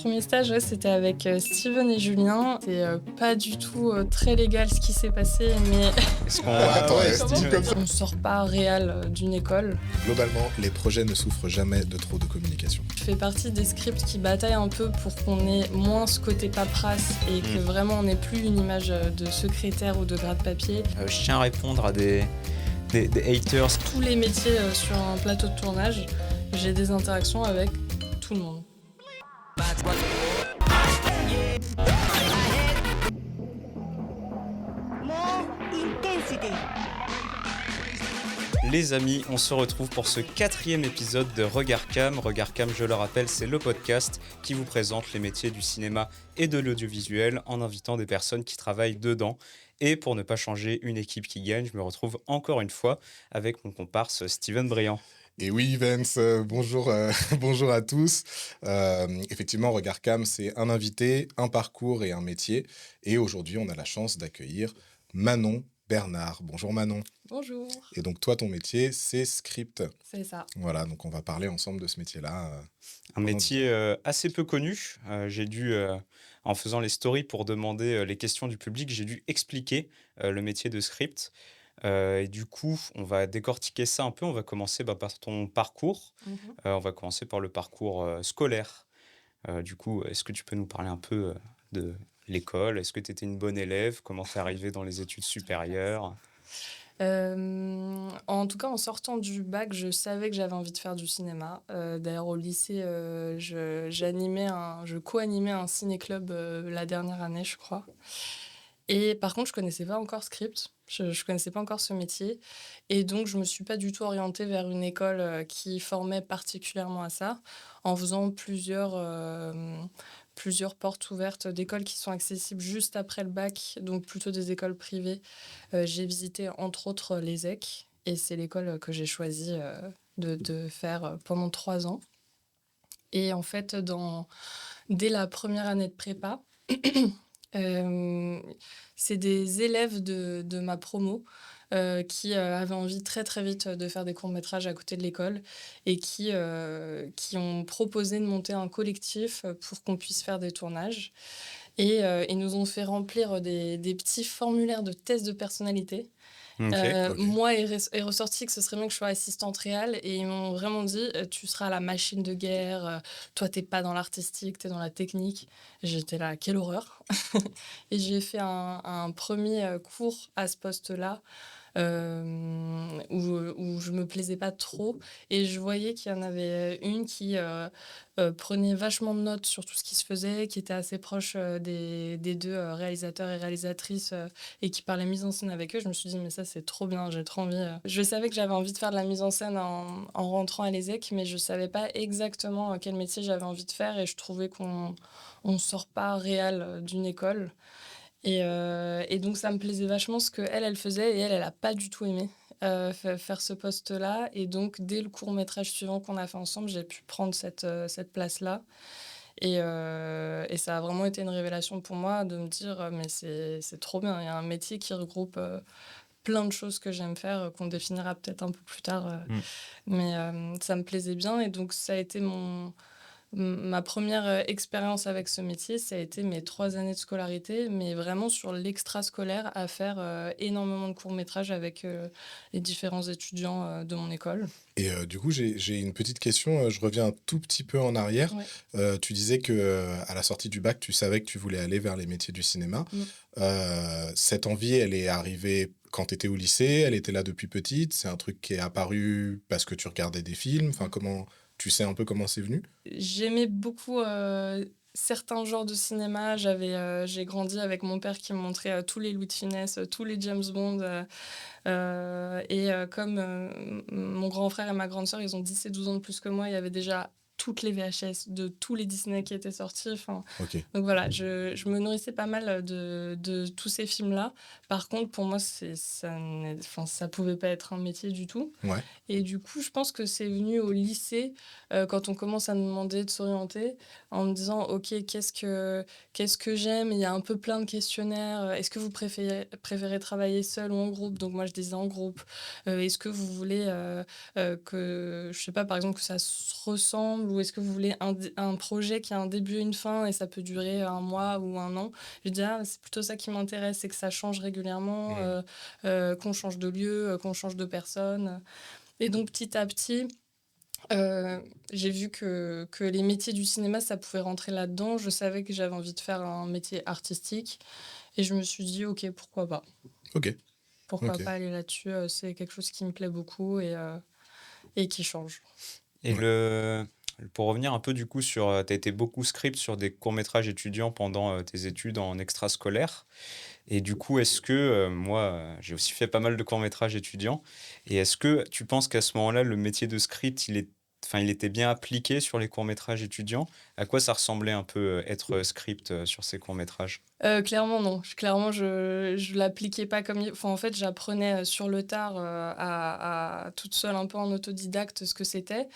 Premier stage, ouais, c'était avec Steven et Julien. C'est pas du tout très légal ce qui s'est passé, mais Est-ce qu'on... Attends, ouais, dit comme ça. on sort pas réel d'une école. Globalement, les projets ne souffrent jamais de trop de communication. Je fais partie des scripts qui bataillent un peu pour qu'on ait moins ce côté paperasse et que vraiment on n'ait plus une image de secrétaire ou de gras de papier. Je tiens à répondre à des haters. Tous les métiers sur un plateau de tournage, j'ai des interactions avec tout le monde. Les amis, on se retrouve pour ce 4e épisode de Regard Cam. Regard Cam, je le rappelle, c'est le podcast qui vous présente les métiers du cinéma et de l'audiovisuel en invitant des personnes qui travaillent dedans. Et pour ne pas changer une équipe qui gagne, je me retrouve encore une fois avec mon comparse Steven Briand. Et oui, Vince, bonjour, bonjour à tous. Effectivement, Regard Cam, c'est un invité, un parcours et un métier. Et aujourd'hui, on a la chance d'accueillir Manon Bernard. Bonjour Manon. Bonjour. Et donc toi, ton métier, c'est script. C'est ça. Voilà, donc on va parler ensemble de ce métier-là. Un métier assez peu connu. J'ai dû, en faisant les stories pour demander les questions du public, j'ai dû expliquer le métier de script. Et du coup, on va décortiquer ça un peu. On va commencer par ton parcours. On va commencer par le parcours scolaire. Du coup, est-ce que tu peux nous parler un peu de l'école? Est-ce que tu étais une bonne élève? Comment tu es arrivée dans les études supérieures? En tout cas, en sortant du bac, je savais que j'avais envie de faire du cinéma. D'ailleurs, au lycée, je co-animais un ciné-club la dernière année, je crois. Et par contre, je connaissais pas encore script. Je connaissais pas encore ce métier. Et donc, je me suis pas du tout orientée vers une école qui formait particulièrement à ça, en faisant plusieurs portes ouvertes d'écoles qui sont accessibles juste après le bac, donc plutôt des écoles privées. J'ai visité entre autres l'ESSEC, et c'est l'école que j'ai choisi de faire pendant 3 ans. Et en fait, dès la première année de prépa, c'est des élèves de ma promo qui avaient envie très très vite de faire des courts-métrages à côté de l'école et qui ont proposé de monter un collectif pour qu'on puisse faire des tournages. Et ils nous ont fait remplir des petits formulaires de tests de personnalité. Ok. Moi est ressorti que ce serait bien que je sois assistante réelle, et ils m'ont vraiment dit tu seras la machine de guerre, toi t'es pas dans l'artistique, t'es dans la technique. J'étais là, quelle horreur. Et j'ai fait un premier cours à ce poste-là où je me plaisais pas trop, et je voyais qu'il y en avait une qui prenait vachement de notes sur tout ce qui se faisait, qui était assez proche des deux réalisateurs et réalisatrices et qui parlait mise en scène avec eux. Je me suis dit mais ça c'est trop bien, j'ai trop envie. Je savais que j'avais envie de faire de la mise en scène en rentrant à l'ESSEC, mais je savais pas exactement quel métier j'avais envie de faire, et je trouvais qu'on sort pas réel d'une école. Et donc, ça me plaisait vachement ce qu'elle faisait, et elle a pas du tout aimé faire ce poste-là. Et donc, dès le court-métrage suivant qu'on a fait ensemble, j'ai pu prendre cette place-là. Et ça a vraiment été une révélation pour moi de me dire mais c'est trop bien. Il y a un métier qui regroupe plein de choses que j'aime faire, qu'on définira peut-être un peu plus tard. Mais ça me plaisait bien, et donc ça a été ma première expérience avec ce métier. Ça a été mes 3 années de scolarité, mais vraiment sur l'extrascolaire, à faire énormément de courts-métrages avec les différents étudiants de mon école. Et du coup, j'ai une petite question. Je reviens un tout petit peu en arrière. Ouais. Tu disais que à la sortie du bac, tu savais que tu voulais aller vers les métiers du cinéma. Cette envie, elle est arrivée quand tu étais au lycée? Elle était là depuis petite? C'est un truc qui est apparu parce que tu regardais des films? Enfin, tu sais un peu comment c'est venu? J'aimais beaucoup certains genres de cinéma. J'ai grandi avec mon père qui me montrait tous les Louis de Funès, tous les James Bond. Comme mon grand frère et ma grande sœur, ils ont 10 et 12 ans de plus que moi, il y avait déjà toutes les VHS de tous les Disney qui étaient sortis. Ok. Donc voilà, je me nourrissais pas mal de tous ces films-là. Par contre, pour moi, ça pouvait pas être un métier du tout. Ouais. Et du coup, je pense que c'est venu au lycée, quand on commence à me demander de s'orienter, en me disant, OK, qu'est-ce que j'aime? Il y a un peu plein de questionnaires. Est-ce que vous préférez travailler seul ou en groupe? Donc moi, je disais en groupe. Est-ce que vous voulez que, je sais pas, par exemple, que ça se ressemble ou est-ce que vous voulez un projet qui a un début et une fin et ça peut durer un mois ou un an? Je dis: «Ah, c'est plutôt ça qui m'intéresse, c'est que ça change régulièrement, Mmh. qu'on change de lieu, qu'on change de personne». Et donc petit à petit, j'ai vu que les métiers du cinéma, ça pouvait rentrer là-dedans. Je savais que j'avais envie de faire un métier artistique et je me suis dit: «OK, pourquoi pas? OK, Pourquoi OK. pas aller là-dessus?» C'est quelque chose qui me plaît beaucoup et qui change. Et Ouais. pour revenir un peu du coup sur, tu as été beaucoup script sur des courts-métrages étudiants pendant, tes études en extrascolaire et du coup, est-ce que, moi, j'ai aussi fait pas mal de courts-métrages étudiants et est-ce que tu penses qu'à ce moment-là, le métier de script, il était bien appliqué sur les courts-métrages étudiants? À quoi ça ressemblait un peu, être, script, sur ces courts-métrages? Clairement non. Clairement, je l'appliquais pas comme il enfin, en fait, j'apprenais, sur le tard, à toute seule, un peu en autodidacte, ce que c'était.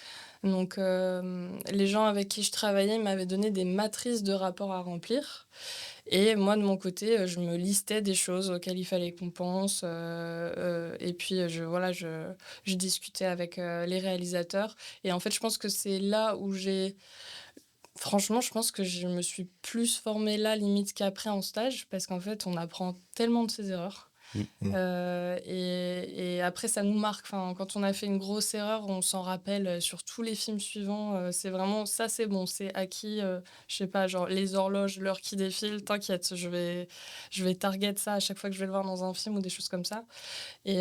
Donc, les gens avec qui je travaillais m'avaient donné des matrices de rapports à remplir et moi, de mon côté, je me listais des choses auxquelles il fallait qu'on pense, et puis, je discutais avec, les réalisateurs et en fait, je pense que c'est là où j'ai franchement, je pense que je me suis plus formée là, limite, qu'après en stage, parce qu'en fait, on apprend tellement de ses erreurs. Mmh. Mmh. Et après, ça nous marque. Enfin, quand on a fait une grosse erreur, on s'en rappelle sur tous les films suivants. C'est vraiment ça, c'est bon, c'est acquis. Je sais pas, genre les horloges, l'heure qui défile, t'inquiète, je vais target ça à chaque fois que je vais le voir dans un film ou des choses comme ça. Et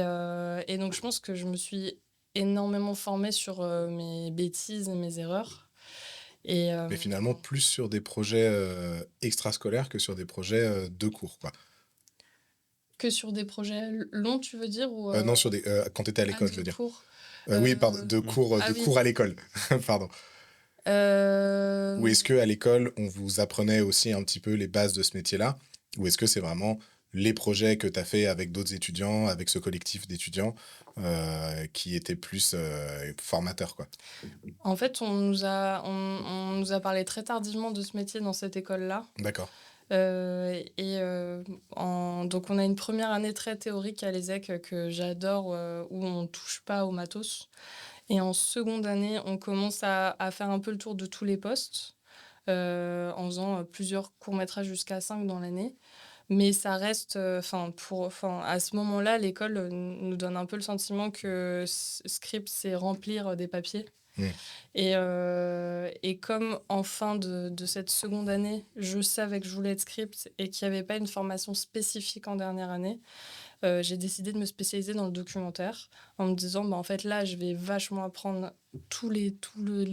donc, je pense que je me suis énormément formée sur mes bêtises et mes erreurs. Et, Mais finalement, plus sur des projets, extrascolaires que sur des projets, de cours, quoi. que sur des projets longs, tu veux dire? Ou, Non, sur des quand tu étais à l'école, je de veux dire. cours? Oui, pardon, Heu, Mmh. ah de oui, cours à l'école, pardon. Ou est-ce hem, qu'à l'école, on vous apprenait aussi un petit peu les bases de ce métier-là? Ou est-ce que c'est vraiment les projets que tu as fait avec d'autres étudiants, avec ce collectif d'étudiants, qui étaient plus, formateurs, quoi? en fait, on nous a parlé très tardivement de ce métier dans cette école-là, D'accord, et donc on a une première année très théorique à l'ESSEC, que j'adore, où on touche pas au matos et en seconde année, on commence à faire un peu le tour de tous les postes, en faisant, plusieurs courts-métrages jusqu'à 5 dans l'année. Mais ça reste, à ce moment-là, l'école, nous donne un peu le sentiment que script, c'est remplir, des papiers mmh, et comme en fin de cette seconde année, je savais que je voulais être script et qu'il y avait pas une formation spécifique en dernière année, j'ai décidé de me spécialiser dans le documentaire en me disant: «Bah, en fait, là, je vais vachement apprendre tous les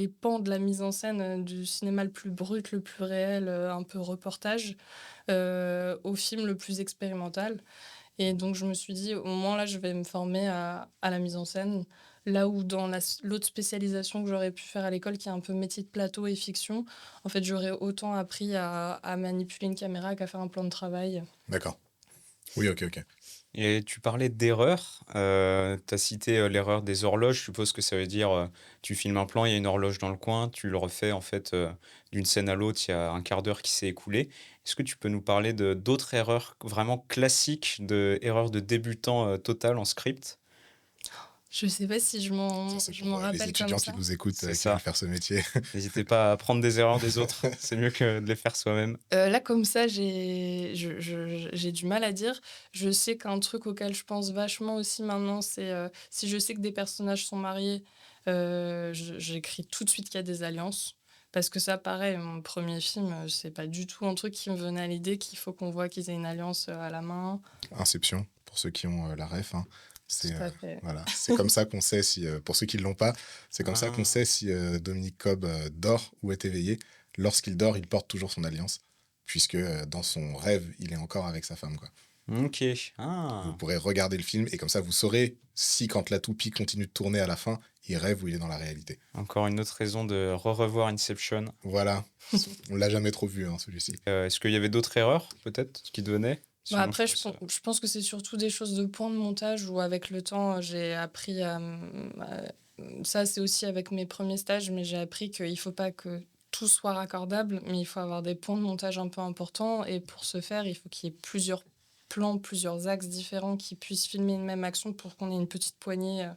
pans de la mise en scène, du cinéma le plus brut, le plus réel, un peu reportage, au film le plus expérimental». Et donc je me suis dit: «Au moins là, je vais me former à la mise en scène». Là où dans l'autre spécialisation que j'aurais pu faire à l'école, qui est un peu métier de plateau et fiction, en fait, j'aurais autant appris à manipuler une caméra qu'à faire un plan de travail. d'accord. Oui, OK, OK. Et tu parlais d'erreurs, tu as cité, l'erreur des horloges. Je suppose que ça veut dire, tu filmes un plan, il y a une horloge dans le coin, tu le refais en fait, d'une scène à l'autre, il y a un quart d'heure qui s'est écoulé. Est-ce que tu peux nous parler de d'autres erreurs vraiment classiques, erreurs de débutant, totales en script? Je sais pas si je Ça, m'en c'est je pour, m'en les rappelle comme étudiants qui ça. nous écoutent, C'est qui veulent ça. faire ce métier. N'hésitez pas à apprendre des erreurs des autres, c'est mieux que de les faire soi-même. Là, comme ça, j'ai du mal à dire. Je sais qu'un truc auquel je pense vachement aussi maintenant, c'est, si je sais que des personnages sont mariés, j'écris tout de suite qu'il y a des alliances. Parce que ça, pareil, mon premier film, c'est pas du tout un truc qui me venait à l'idée qu'il faut qu'on voit qu'ils aient une alliance, à la main. Inception, pour ceux qui ont, la ref, hein. C'est, Tout à fait. voilà, c'est comme ça qu'on sait si, pour ceux qui ne l'ont pas, c'est comme ça qu'on Ah, sait si, Dominique Cobb, dort ou est éveillé. Lorsqu'il dort, il porte toujours son alliance, puisque, dans son rêve, il est encore avec sa femme, quoi. OK. Vous Ah! pourrez regarder le film et comme ça, vous saurez si, quand la toupie continue de tourner à la fin, il rêve ou il est dans la réalité. Encore une autre raison de revoir Inception. Voilà, on l'a jamais trop vu, hein, celui-ci. Est-ce qu'il y avait d'autres erreurs, peut-être, qui te venaient? Bah, Sinon je après, passe, je pense que c'est surtout des choses de point de montage où, avec le temps, j'ai appris ça, c'est aussi avec mes premiers stages, mais j'ai appris qu'il faut pas que tout soit raccordable, mais il faut avoir des points de montage un peu importants et pour ce faire, il faut qu'il y ait plusieurs plans, plusieurs axes différents qui puissent filmer une même action pour qu'on ait une petite poignée,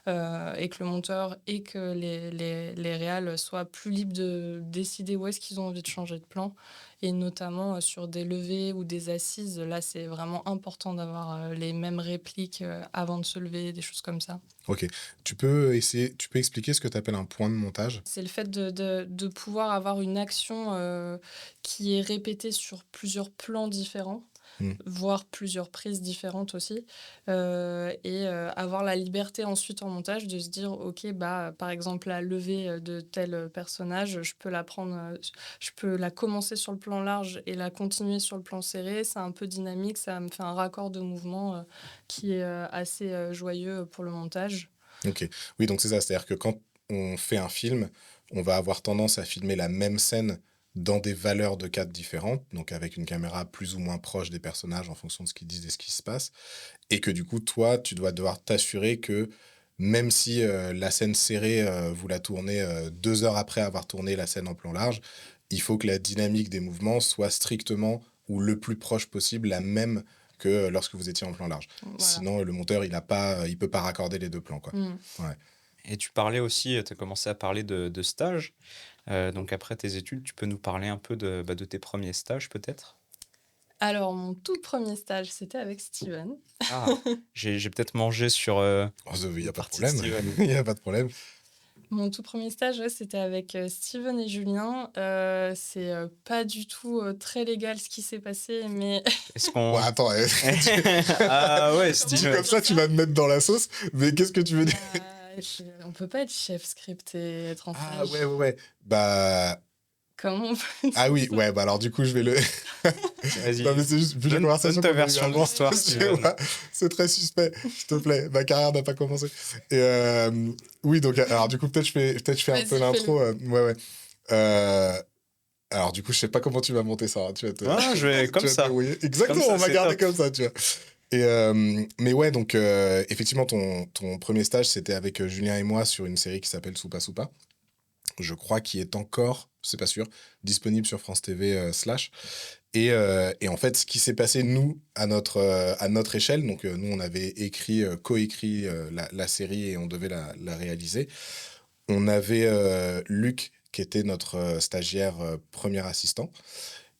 et que le monteur et que les réals soient plus libres de décider où est-ce qu'ils ont envie de changer de plan et notamment, sur des levées ou des assises. Là, c'est vraiment important d'avoir, les mêmes répliques, avant de se lever, des choses comme ça. Ok. Tu peux expliquer ce que tu appelles un point de montage? C'est le fait de pouvoir avoir une action, qui est répétée sur plusieurs plans différents, Hmm. voire plusieurs prises différentes aussi, et avoir la liberté ensuite en montage de se dire: «OK, bah, par exemple, la levée, de tel, personnage, je peux la prendre, je peux la commencer sur le plan large et la continuer sur le plan serré». C'est un peu dynamique, ça me fait un raccord de mouvement, qui est, assez, joyeux pour le montage. Ok. Oui, donc c'est ça. C'est-à-dire que quand on fait un film, on va avoir tendance à filmer la même scène dans des valeurs de cadre différentes, donc avec une caméra plus ou moins proche des personnages en fonction de ce qu'ils disent et ce qui se passe. Et que du coup, toi, tu dois devoir t'assurer que même si la scène serrée, vous la tournez 2 heures après avoir tourné la scène en plan large, il faut que la dynamique des mouvements soit strictement ou le plus proche possible la même que lorsque vous étiez en plan large. Voilà. Sinon, le monteur, il peut pas raccorder les deux plans, quoi. Mmh. Ouais. Et tu parlais aussi, tu as commencé à parler de stages. Donc après tes études, tu peux nous parler un peu de tes premiers stages peut-être? Alors mon tout premier stage, c'était avec Steven. Ah, j'ai peut-être mangé sur, Oh, il n'y une a pas de partie de problème. Steven. Il n'y a pas de problème. Mon tout premier stage, ouais, c'était avec, Steven et Julien. C'est, pas du tout, très légal ce qui s'est passé, mais Est-ce Ouais, qu'on attends, Ah ouais, dit Steven. comme ça, tu vas me mettre dans la sauce. Mais qu'est-ce que tu veux dire? on peut pas être chef script et être en Ah stage. ouais, ouais, ouais. Bah, Comment on peut ah dire oui, ça? ouais, bah alors du coup, je vais le. Vas-y, Non, mais c'est juste, vu la donne conversation ta qu'on a eue version de avant, l'histoire, tu Steven. vois, c'est très suspect, s'il te plaît. Ma carrière n'a pas commencé. Et oui, donc, alors du coup, peut-être je fais un peu Vas-y, fais-le. l'intro. Ouais, ouais. Euh, alors du coup, je sais pas comment tu vas monter ça, hein. Ah, je vais Tu comme vas te ça. débrouiller. Comme Exactement, ça, on va c'est garder top. comme ça, tu vois. Et, mais ouais, donc effectivement, ton premier stage, c'était avec Julien et moi sur une série qui s'appelle Soupa Soupa. Je crois qu'il est encore, c'est pas sûr, disponible sur France TV slash. Et en fait, ce qui s'est passé, nous, à notre échelle, donc nous, on avait coécrit la série et on devait la réaliser. On avait Luc, qui était notre stagiaire premier assistant.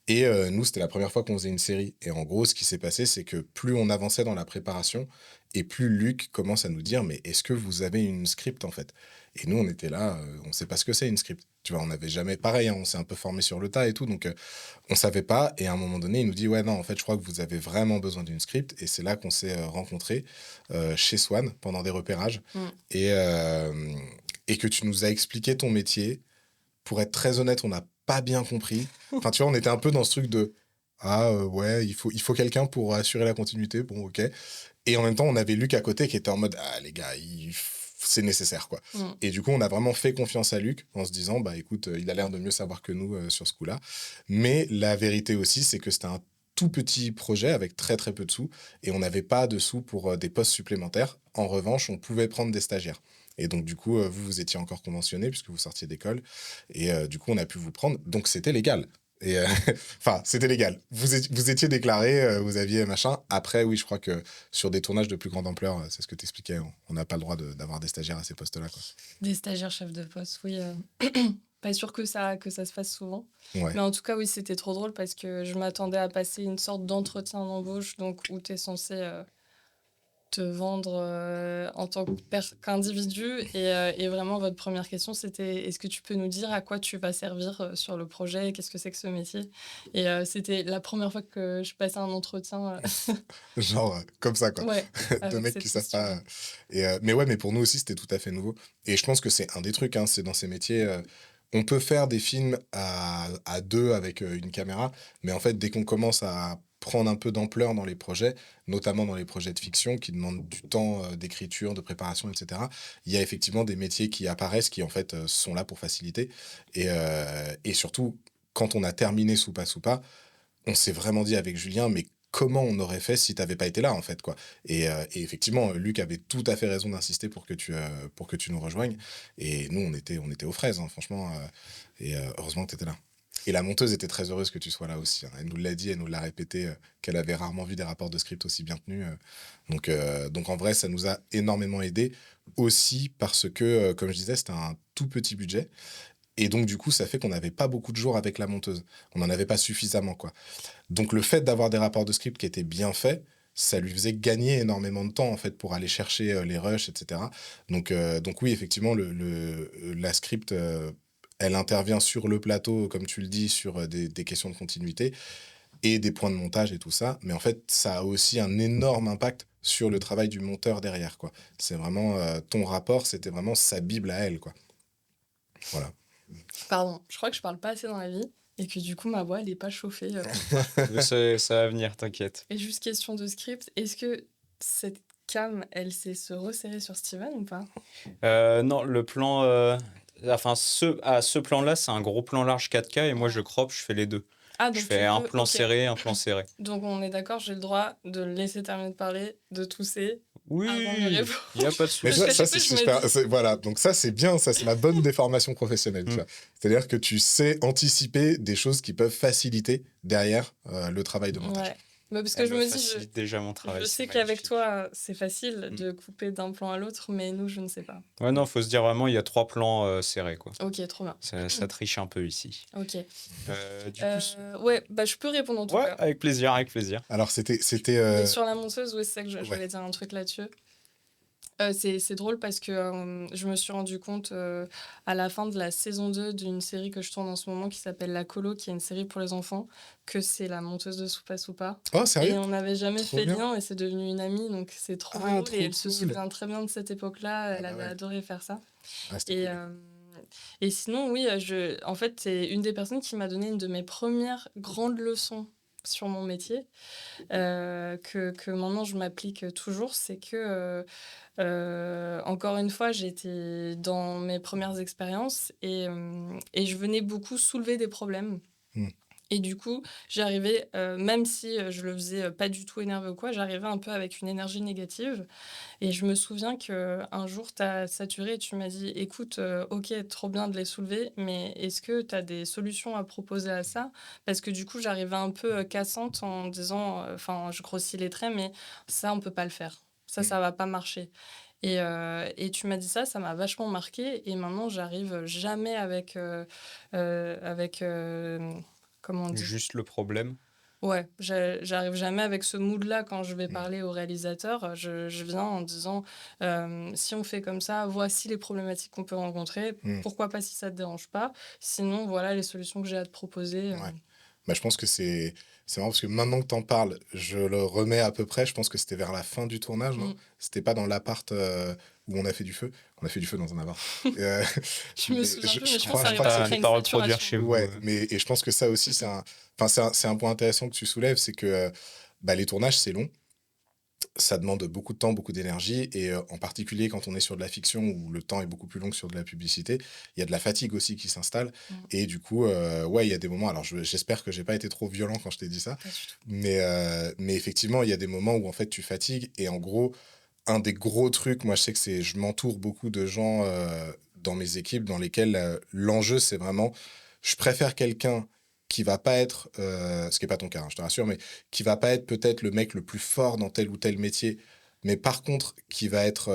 Et nous, c'était la première fois qu'on faisait une série. Et en gros, ce qui s'est passé, c'est que plus on avançait dans la préparation, et plus Luc commence à nous dire, mais est-ce que vous avez une script en fait? Et nous, on était là, on ne sait pas ce que c'est une script. Tu vois, on n'avait jamais, pareil, hein, on s'est un peu formé sur le tas et tout, donc on savait pas. Et à un moment donné, il nous dit, ouais, non, en fait, je crois que vous avez vraiment besoin d'une script. Et c'est là qu'on s'est rencontrés chez Swan pendant des repérages. Mmh. Et, euh, et que tu nous as expliqué ton métier. Pour être très honnête, on n'a pas bien compris. Enfin, tu vois, on était un peu dans ce truc de ah ouais, il faut quelqu'un pour assurer la continuité. Bon, ok. Et en même temps, on avait Luc à côté qui était en mode ah les gars, c'est nécessaire quoi. Mmh. Et du coup, on a vraiment fait confiance à Luc en se disant bah écoute, il a l'air de mieux savoir que nous sur ce coup-là. Mais la vérité aussi, c'est que c'était un tout petit projet avec très très peu de sous et on n'avait pas de sous pour des postes supplémentaires. En revanche, on pouvait prendre des stagiaires. Et donc, du coup, vous étiez encore conventionné puisque vous sortiez d'école. Et du coup, on a pu vous prendre. Donc, c'était légal. Et enfin, c'était légal. Vous étiez déclaré, vous aviez machin. Après, oui, je crois que sur des tournages de plus grande ampleur, c'est ce que tu expliquais, on n'a pas le droit d'avoir des stagiaires à ces postes-là, quoi. Des stagiaires chefs de poste, oui, pas sûr que ça se fasse souvent. Ouais. Mais en tout cas, oui, c'était trop drôle parce que je m'attendais à passer une sorte d'entretien d'embauche, donc où tu es censé, te vendre, en tant qu'individu et vraiment votre première question, c'était: «Est-ce que tu peux nous dire à quoi tu vas servir, sur le projet? Qu'est-ce que c'est que ce métier?» et c'était la première fois que je passais un entretien, Genre, comme ça, quoi. ouais, De avec mecs cette qui savent question. pas. Mais ouais, mais pour nous aussi, c'était tout à fait nouveau. Et je pense que c'est un des trucs, hein, c'est dans ces métiers. On peut faire des films à deux avec une caméra, mais en fait, dès qu'on commence à prendre un peu d'ampleur dans les projets, notamment dans les projets de fiction qui demandent du temps d'écriture, de préparation, etc., il y a effectivement des métiers qui apparaissent qui, en fait, sont là pour faciliter. Et surtout, quand on a terminé Soupa Soupa, on s'est vraiment dit avec Julien, mais comment on aurait fait si tu n'avais pas été là, en fait, quoi. Et effectivement, Luc avait tout à fait raison d'insister pour que tu nous rejoignes. Et nous, on était aux fraises, hein, franchement. Et heureusement que tu étais là. Et la monteuse était très heureuse que tu sois là aussi, hein. Elle nous l'a dit, elle nous l'a répété, qu'elle avait rarement vu des rapports de script aussi bien tenus. Donc en vrai, ça nous a énormément aidé aussi parce que, comme je disais, c'était un tout petit budget. Et donc, du coup, ça fait qu'on n'avait pas beaucoup de jours avec la monteuse. On n'en avait pas suffisamment, quoi. Donc, le fait d'avoir des rapports de script qui étaient bien faits, ça lui faisait gagner énormément de temps, en fait, pour aller chercher les rushs, etc. Donc oui, effectivement, la script, elle intervient sur le plateau, comme tu le dis, sur des questions de continuité et des points de montage et tout ça. Mais en fait, ça a aussi un énorme impact sur le travail du monteur derrière, quoi. C'est vraiment ton rapport, c'était vraiment sa bible à elle, quoi. Voilà. Pardon, je crois que je parle pas assez dans la vie et que du coup ma voix elle est pas chauffée. Ça va venir, t'inquiète. Et juste question de script, est-ce que cette cam elle sait se resserrer sur Steven ou pas? Non, le plan, enfin, ce plan-là, c'est un gros plan large 4K et moi, je crop, je fais les deux. Ah Je donc tu fais un peux, plan ok. serré, un plan serré. Donc on est d'accord, j'ai le droit de le laisser terminer de parler, de tousser avant de me Oui, répondre. il n'y a pas de Mais Parce souci. que ça chaque fois c'est je me super. dis, Voilà, donc ça, c'est bien, ça, c'est la bonne déformation professionnelle, tu Mm. vois. C'est-à-dire que tu sais anticiper des choses qui peuvent faciliter derrière le travail de montage. ouais. Bah, parce que Elle je me me dis, facilite déjà mon travail, je c'est sais qu'avec magnifique. toi c'est facile Mm. de couper d'un plan à l'autre, mais nous je ne sais pas. Ouais, non, faut se dire vraiment, il y a 3 plans serrés, quoi. Ok, trop bien. Ça triche un peu ici. Ok. Du coup, Ouais, bah je peux répondre en tout ouais, cas. avec plaisir, avec plaisir. Alors, c'était Mais sur la monteuse, ouais, c'est ça que je ouais. voulais dire un truc là-dessus. C'est drôle parce que je me suis rendu compte à la fin de la saison 2 d'une série que je tourne en ce moment qui s'appelle La Colo, qui est une série pour les enfants, que c'est la monteuse de Soupa Soupa. Oh, Et sérieux? on n'avait jamais Trop fait bien. lien et c'est devenu une amie, donc c'est trop Ah, drôle. Et trop elle se cool. souvient très bien de cette époque-là, Ah elle bah avait ouais. adoré faire ça. Ah, c'était Et, cool. et sinon, oui, en fait, c'est une des personnes qui m'a donné une de mes premières grandes leçons sur mon métier, que maintenant je m'applique toujours, c'est que, encore une fois, j'étais dans mes premières expériences et je venais beaucoup soulever des problèmes. Mm. Et du coup, j'arrivais, même si je le faisais pas du tout énervé ou quoi, j'arrivais un peu avec une énergie négative. Et je me souviens qu'un jour, tu as saturé et tu m'as dit: «Écoute, OK, trop bien de les soulever, mais est-ce que tu as des solutions à proposer à ça?» Parce que du coup, j'arrivais un peu, cassante en disant, enfin, je grossis les traits, mais ça, on peut pas le faire. Ça va pas marcher. Et tu m'as dit ça m'a vachement marquée et maintenant j'arrive jamais avec, comment on dit? Juste le problème. Ouais, j'arrive jamais avec ce mood-là quand je vais Mm. parler au réalisateur. Je viens en disant, «Si on fait comme ça, voici les problématiques qu'on peut rencontrer. Mm. Pourquoi pas si ça te dérange pas? Sinon, voilà les solutions que j'ai à te proposer». Ouais. Bah, je pense que c'est marrant parce que maintenant que t'en parles, je le remets à peu près. Je pense que c'était vers la fin du tournage, non? Mmh. C'était pas dans l'appart où on a fait du feu. On a fait du feu dans un appart. Et, Je me mais souviens plus, mais je pense crois, que ça je arrive crois que à peu À près ne c'était. une pas reproduire saturation. chez vous. Ouais, mais et je pense que ça aussi, enfin, c'est un point intéressant que tu soulèves, c'est que bah, les tournages, c'est long. Ça demande beaucoup de temps, beaucoup d'énergie, et en particulier quand on est sur de la fiction où le temps est beaucoup plus long que sur de la publicité, il y a de la fatigue aussi qui s'installe. Mmh. Et du coup, ouais, il y a des moments. Alors, j'espère que j'ai pas été trop violent quand je t'ai dit ça, Pas du tout. mais effectivement, il y a des moments où en fait tu fatigues. Et en gros, un des gros trucs, moi, je sais que je m'entoure beaucoup de gens dans mes équipes dans lesquels l'enjeu, c'est vraiment, je préfère quelqu'un qui va pas être, ce qui est pas ton cas, hein, je te rassure, mais qui va pas être peut-être le mec le plus fort dans tel ou tel métier, mais par contre qui va être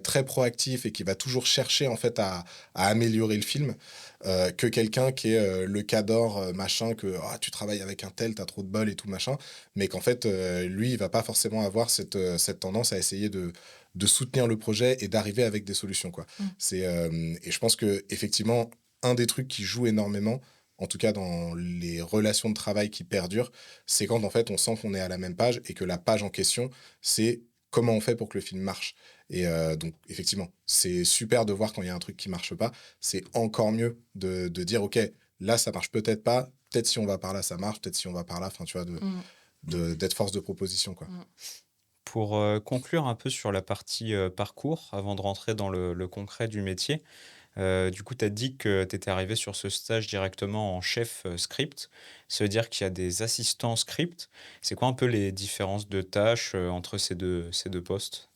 très proactif et qui va toujours chercher en fait à améliorer le film, que quelqu'un qui est le cador machin, que ah, tu travailles avec un tel, t'as trop de bol et tout machin, mais qu'en fait lui il va pas forcément avoir cette tendance à essayer de soutenir le projet et d'arriver avec des solutions, quoi. Mmh. Et je pense que effectivement un des trucs qui joue énormément, en tout cas dans les relations de travail qui perdurent, c'est quand en fait on sent qu'on est à la même page et que la page en question, c'est comment on fait pour que le film marche. Et donc effectivement, c'est super de voir quand il y a un truc qui marche pas. C'est encore mieux de dire, ok, là ça marche peut-être pas, peut-être si on va par là ça marche, peut-être si on va par là, enfin tu vois, Mmh. d'être force de proposition, quoi. Mmh. Pour conclure un peu sur la partie parcours, avant de rentrer dans le concret du métier, du coup, tu as dit que tu étais arrivé sur ce stage directement en chef script. Ça veut dire qu'il y a des assistants script. C'est quoi un peu les différences de tâches entre ces deux postes?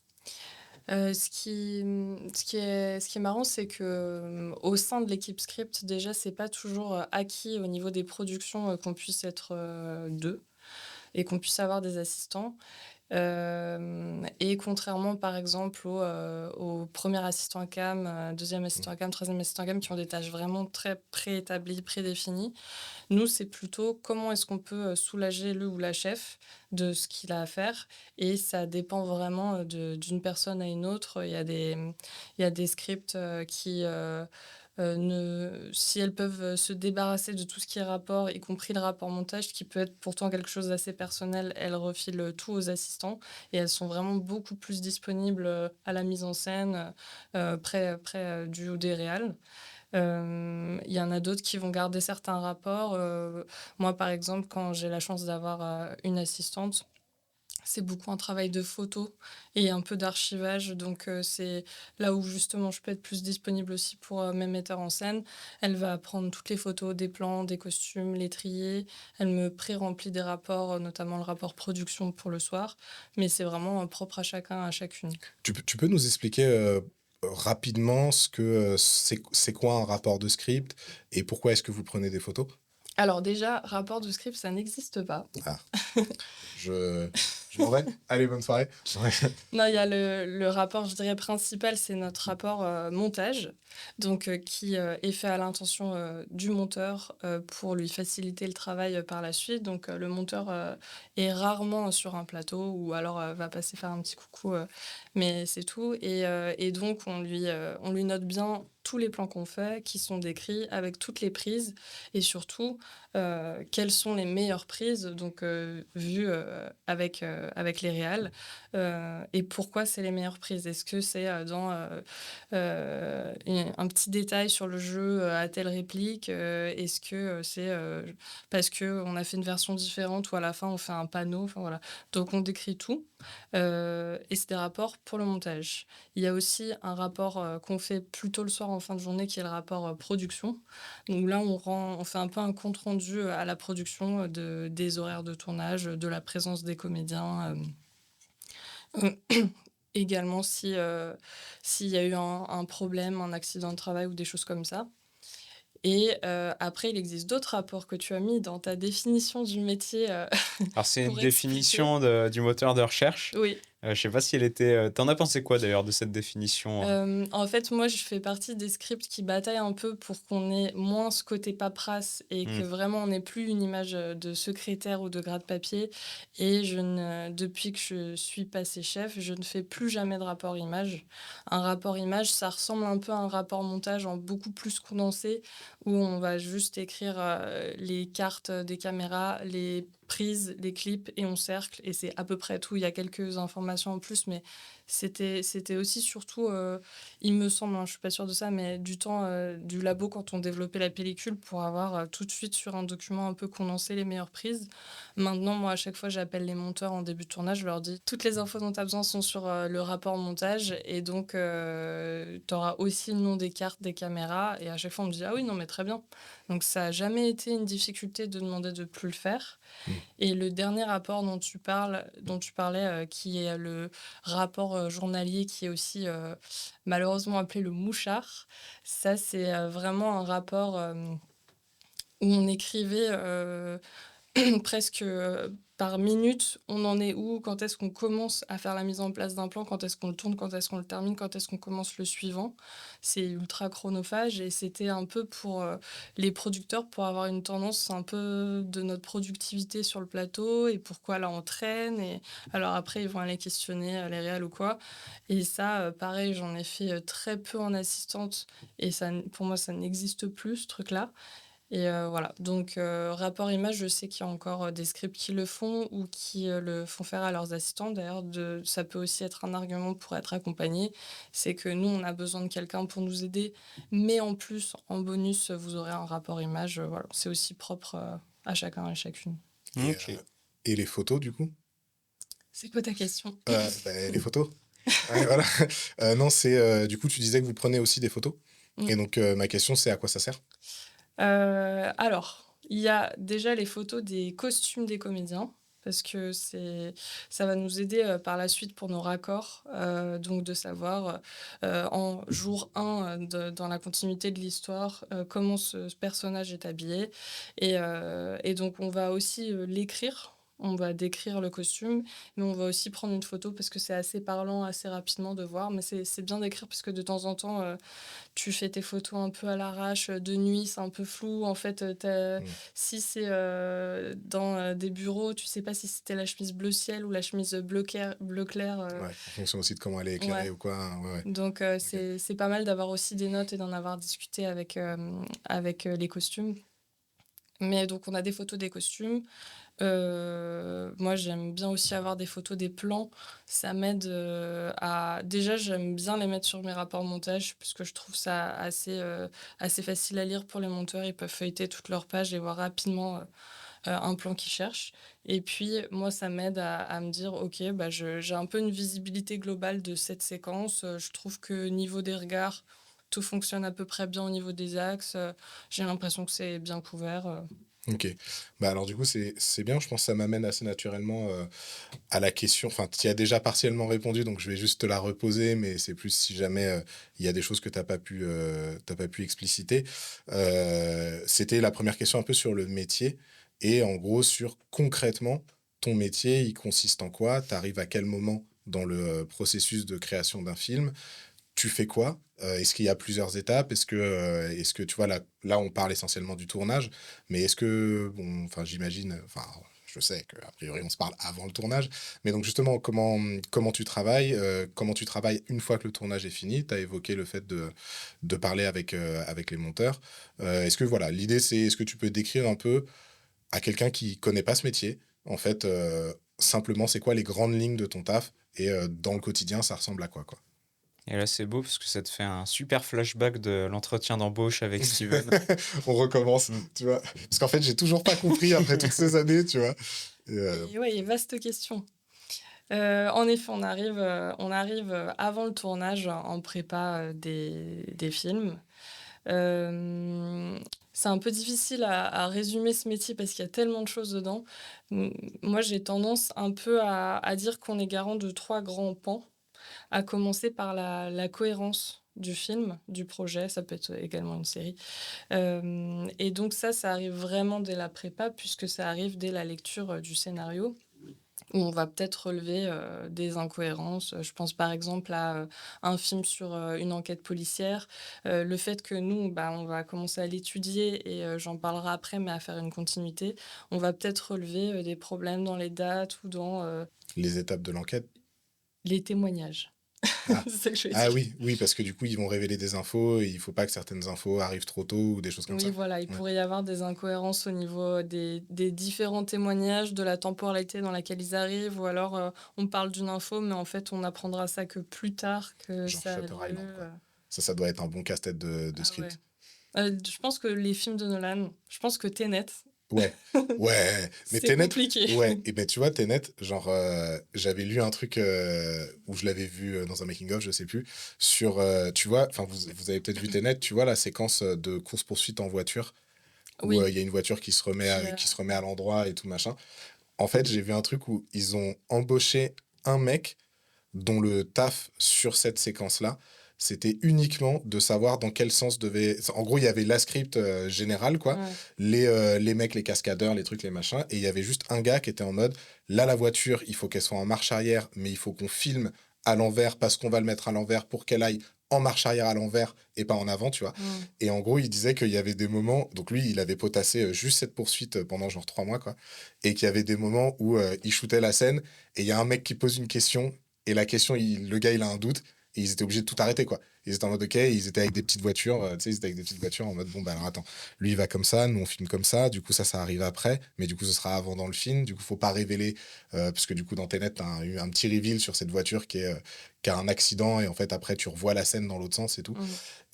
Ce qui est marrant, c'est que, au sein de l'équipe script, déjà, c'est pas toujours, acquis au niveau des productions, qu'on puisse être, 2 et qu'on puisse avoir des assistants. Et contrairement, par exemple, au 1er assistant cam, 2e Mmh. assistant cam, 3e assistant cam qui ont des tâches vraiment très préétablies, prédéfinies, nous, c'est plutôt comment est-ce qu'on peut, soulager le ou la chef de ce qu'il a à faire et ça dépend vraiment, d'une personne à une autre. Il y a des scripts, qui, ne si elles peuvent, se débarrasser de tout ce qui est rapport, y compris le rapport montage qui peut être pourtant quelque chose d'assez personnel, elles refilent, tout aux assistants et elles sont vraiment beaucoup plus disponibles, à la mise en scène, près, du ou des réals. Il y en a d'autres qui vont garder certains rapports. Moi, par exemple, quand j'ai la chance d'avoir, une assistante, c'est beaucoup un travail de photo et un peu d'archivage. Donc, c'est là où justement je peux être plus disponible aussi pour, mes metteurs en scène. Elle va prendre toutes les photos des plans, des costumes, les trier. Elle me pré-remplit des rapports, notamment le rapport production pour le soir. Mais c'est vraiment, propre à chacun, à chacune. Tu peux nous expliquer, rapidement ce que, c'est quoi un rapport de script et pourquoi est-ce que vous prenez des photos? Alors déjà, rapport de script, ça n'existe pas. Ah, je je m'en vais. Allez, bonne soirée. Ouais. Non, il y a le rapport, je dirais, principal, c'est notre rapport, montage, donc qui, est fait à l'intention, du monteur, pour lui faciliter le travail, par la suite. Donc le monteur, est rarement sur un plateau ou alors, va passer faire un petit coucou, mais c'est tout et donc on lui note bien tous les plans qu'on fait, qui sont décrits avec toutes les prises et surtout, quelles sont les meilleures prises donc vues, avec les réals. Et pourquoi c'est les meilleures prises? Est-ce que c'est, dans, un petit détail sur le jeu, à telle réplique? Est-ce que, c'est, parce qu'on a fait une version différente ou à la fin on fait un panneau? Enfin voilà. Donc on décrit tout, et c'est des rapports pour le montage. Il y a aussi un rapport, qu'on fait plutôt le soir en fin de journée qui est le rapport, production. Donc là on fait un peu un compte rendu, à la production, des horaires de tournage, de la présence des comédiens, également s'il y a eu un problème, un accident de travail ou des choses comme ça et après il existe d'autres rapports que tu as mis dans ta définition du métier, Alors, c'est une pour expliquer. définition du moteur de recherche. Oui. Je sais pas si elle était. T'en as pensé quoi d'ailleurs de cette définition? En fait, moi, je fais partie des scripts qui bataillent un peu pour qu'on ait moins ce côté paperasse et que Hmm. vraiment on n'ait plus une image, de secrétaire ou de gratte-papier et depuis que je suis passée chef, je ne fais plus jamais de rapport image. Un rapport image, ça ressemble un peu à un rapport montage en beaucoup plus condensé où on va juste écrire, les cartes, des caméras, les prises, les clips et on cercle et c'est à peu près tout. Il y a quelques informations en plus mais c'était aussi surtout, il me semble, hein, je suis pas sûre de ça, mais du temps, du labo quand on développait la pellicule pour avoir, tout de suite sur un document un peu condensé les meilleures prises. Maintenant, moi, à chaque fois, j'appelle les monteurs en début de tournage, je leur dis: «Toutes les infos dont tu as besoin sont sur, le rapport montage et donc tu auras aussi le nom des cartes, des caméras» et à chaque fois, on me dit: «Ah oui, non, mais très bien». Donc ça a jamais été une difficulté de demander de plus le faire Mmh. et le dernier rapport dont tu parlais, qui est le rapport, journalier qui est aussi, malheureusement appelé le mouchard. Ça, c'est, vraiment un rapport, où on écrivait, presque, par minute, on en est où? Quand est-ce qu'on commence à faire la mise en place d'un plan? Quand est-ce qu'on le tourne? Quand est-ce qu'on le termine? Quand est-ce qu'on commence le suivant? C'est ultra chronophage et c'était un peu pour, les producteurs, pour avoir une tendance un peu de notre productivité sur le plateau et pourquoi là on traîne et alors après ils vont aller questionner, les réals ou quoi et ça, pareil, j'en ai fait, très peu en assistante et ça n pour moi ça n'existe plus ce truc-là et voilà, donc rapport image, je sais qu'il y a encore, des scripts qui le font ou qui, le font faire à leurs assistants. D'ailleurs, ça peut aussi être un argument pour être accompagné. C'est que nous, on a besoin de quelqu'un pour nous aider, mais en plus, en bonus, vous aurez un rapport image, voilà. C'est aussi propre, à chacun et chacune. et Ok. et les photos, du coup? C'est quoi ta question? Les photos? Ouais, voilà. Non, c'est, du coup, tu disais que vous prenez aussi des photos Mmh. et donc ma question, c'est à quoi ça sert? Alors, il y a déjà les photos des costumes des comédiens, parce que ça va nous aider, par la suite pour nos raccords, donc de savoir, en jour 1, dans la continuité de l'histoire, comment ce personnage est habillé et donc on va aussi, l'écrire. On va décrire le costume, mais on va aussi prendre une photo parce que c'est assez parlant assez rapidement de voir. Mais c'est bien d'écrire parce que de temps en temps, tu fais tes photos un peu à l'arrache, de nuit, c'est un peu flou. En fait, Mm. si c'est, dans, des bureaux, tu sais pas si c'était la chemise bleu ciel ou la chemise bleu clair, Ouais, en fonction aussi de comment elle est éclairée ouais. ou quoi. Hein, ouais, ouais. Donc Ok. c'est pas mal d'avoir aussi des notes et d'en avoir discuté avec les costumes. Mais donc on a des photos des costumes. Moi, j'aime bien aussi avoir des photos des plans. Ça m'aide, à déjà, j'aime bien les mettre sur mes rapports de montage puisque je trouve ça assez facile à lire pour les monteurs. Ils peuvent feuilleter toutes leurs pages et voir rapidement, un plan qu'ils cherchent et puis moi, ça m'aide à me dire: «OK, bah, je j'ai un peu une visibilité globale de cette séquence». Je trouve que niveau des regards, tout fonctionne à peu près bien au niveau des axes, j'ai l'impression que c'est bien couvert. Ok. Bah alors du coup, c'est bien. Je pense que ça m'amène assez naturellement à la question. Enfin, tu y as déjà partiellement répondu, donc je vais juste te la reposer, mais c'est plus si jamais il y a des choses que t'as pas pu expliciter. C'était la première question un peu sur le métier et en gros sur concrètement ton métier, il consiste en quoi? Tu arrives à quel moment dans le processus de création d'un film? Tu fais quoi? Est-ce qu'il y a plusieurs étapes? Est-ce que tu vois, là, on parle essentiellement du tournage, mais est-ce que, bon, enfin, j'imagine, enfin, je sais qu'a priori, on se parle avant le tournage, mais donc justement, comment tu travailles une fois que le tournage est fini? Tu as évoqué le fait de parler avec les monteurs. Est-ce que, voilà, l'idée, c'est, est-ce que tu peux décrire un peu à quelqu'un qui connaît pas ce métier, en fait, simplement, c'est quoi les grandes lignes de ton taf et dans le quotidien, ça ressemble à quoi, quoi? Et là, c'est beau parce que ça te fait un super flashback de l'entretien d'embauche avec Steven. On recommence, Mmh. tu vois? Parce qu'en fait, j'ai toujours pas compris après toutes ces années, tu vois? Et Et ouais, vaste question. En effet, on arrive, avant le tournage en prépa, des films. Hem, c'est un peu difficile à résumer ce métier parce qu'il y a tellement de choses dedans. Mmh, moi, j'ai tendance un peu à dire qu'on est garant de 3 grands pans, à commencer par la cohérence du film, du projet, ça peut être également une série. Et donc ça arrive vraiment dès la prépa puisque ça arrive dès la lecture, du scénario. Où on va peut-être relever, des incohérences. Je pense par exemple à, un film sur, une enquête policière. Le fait que nous, bah, on va commencer à l'étudier et j'en parlerai après, mais à faire une continuité. On va peut-être relever, des problèmes dans les dates ou dans, les étapes de l'enquête? les témoignages. Ah. C'est ça que je voulais Ah dire. oui, oui, parce que du coup, ils vont révéler des infos et il faut pas que certaines infos arrivent trop tôt ou des choses comme Oui, ça. voilà, il Ouais. pourrait y avoir des incohérences au niveau des différents témoignages, de la temporalité dans laquelle ils arrivent ou alors, on parle d'une info, mais en fait, on apprendra ça que plus tard que Genre ça a Shutter lieu, Island, quoi. Ça doit être un bon casse-tête de ah ouais. script. Je pense que les films de Nolan, je pense que Tenet, Ouais, ouais, mais c'est Tenet, compliqué. ouais, et ben tu vois, Tenet, genre, j'avais lu un truc où je l'avais vu dans un making-of, je sais plus, sur, tu vois, enfin, vous avez peut-être vu Tenet, tu vois la séquence de course-poursuite en voiture, où Oui, il y a une voiture qui se remet à ouais. l'endroit et tout machin. En fait, j'ai vu un truc où ils ont embauché un mec dont le taf sur cette séquence-là, c'était uniquement de savoir dans quel sens devait. En gros, il y avait la script générale, quoi. Ouais. Les mecs, les cascadeurs, les trucs, les machins. Et il y avait juste un gars qui était en mode là, la voiture, il faut qu'elle soit en marche arrière, mais il faut qu'on filme à l'envers parce qu'on va le mettre à l'envers pour qu'elle aille en marche arrière à l'envers et pas en avant, tu vois. Mmh. Et en gros, il disait qu'il y avait des moments. Donc lui, il avait potassé juste cette poursuite pendant genre 3 mois, quoi. Et qu'il y avait des moments où il shootait la scène et il y a un mec qui pose une question et la question, le gars, il a un doute. Et ils étaient obligés de tout arrêter, quoi. Ils étaient en mode, OK, ils étaient avec des petites voitures. Tu sais, ils étaient avec des petites voitures en mode, bon, bah alors attends, lui, il va comme ça, nous, on filme comme ça. Du coup, ça arrive après. Mais du coup, ce sera avant dans le film. Du coup, faut pas révéler. Parce que du coup, dans Tenet, t'as eu un petit reveal sur cette voiture qui a un accident. Et en fait, après, tu revois la scène dans l'autre sens et tout. Mmh.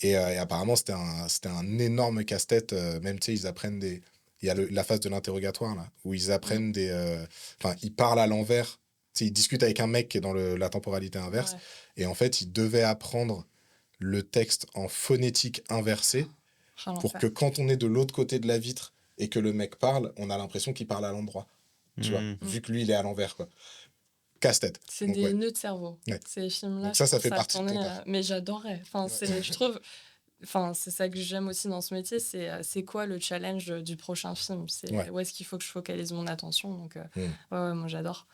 Et apparemment, c'était un énorme casse-tête. Même, tu sais, ils apprennent des. Il y a la phase de l'interrogatoire, là, où ils Mmh. apprennent des. Enfin, ils parlent à l'envers. Tu sais, ils discutent avec un mec qui est dans la temporalité inverse. Ouais. Et en fait, ils devaient apprendre le texte en phonétique inversée Ah pour que l'enfer. quand on est de l'autre côté de la vitre et que le mec parle, on a l'impression qu'il parle à l'endroit. tu vois, Mmh. Mmh. vu que lui, il est à l'envers, quoi. Casse-tête. C'est Donc, des ouais. nœuds de cerveau. Ouais. Ces films-là, Donc je ça trouve fait ça partie de tournait, ton taf. mais j'adorais. Enfin, Ouais. c'est je trouve enfin, c'est ça que j'aime aussi dans ce métier, c'est quoi le challenge, du prochain film? C'est Ouais. où est-ce qu'il faut que je focalise mon attention? Donc, Mmh. ouais, ouais, moi j'adore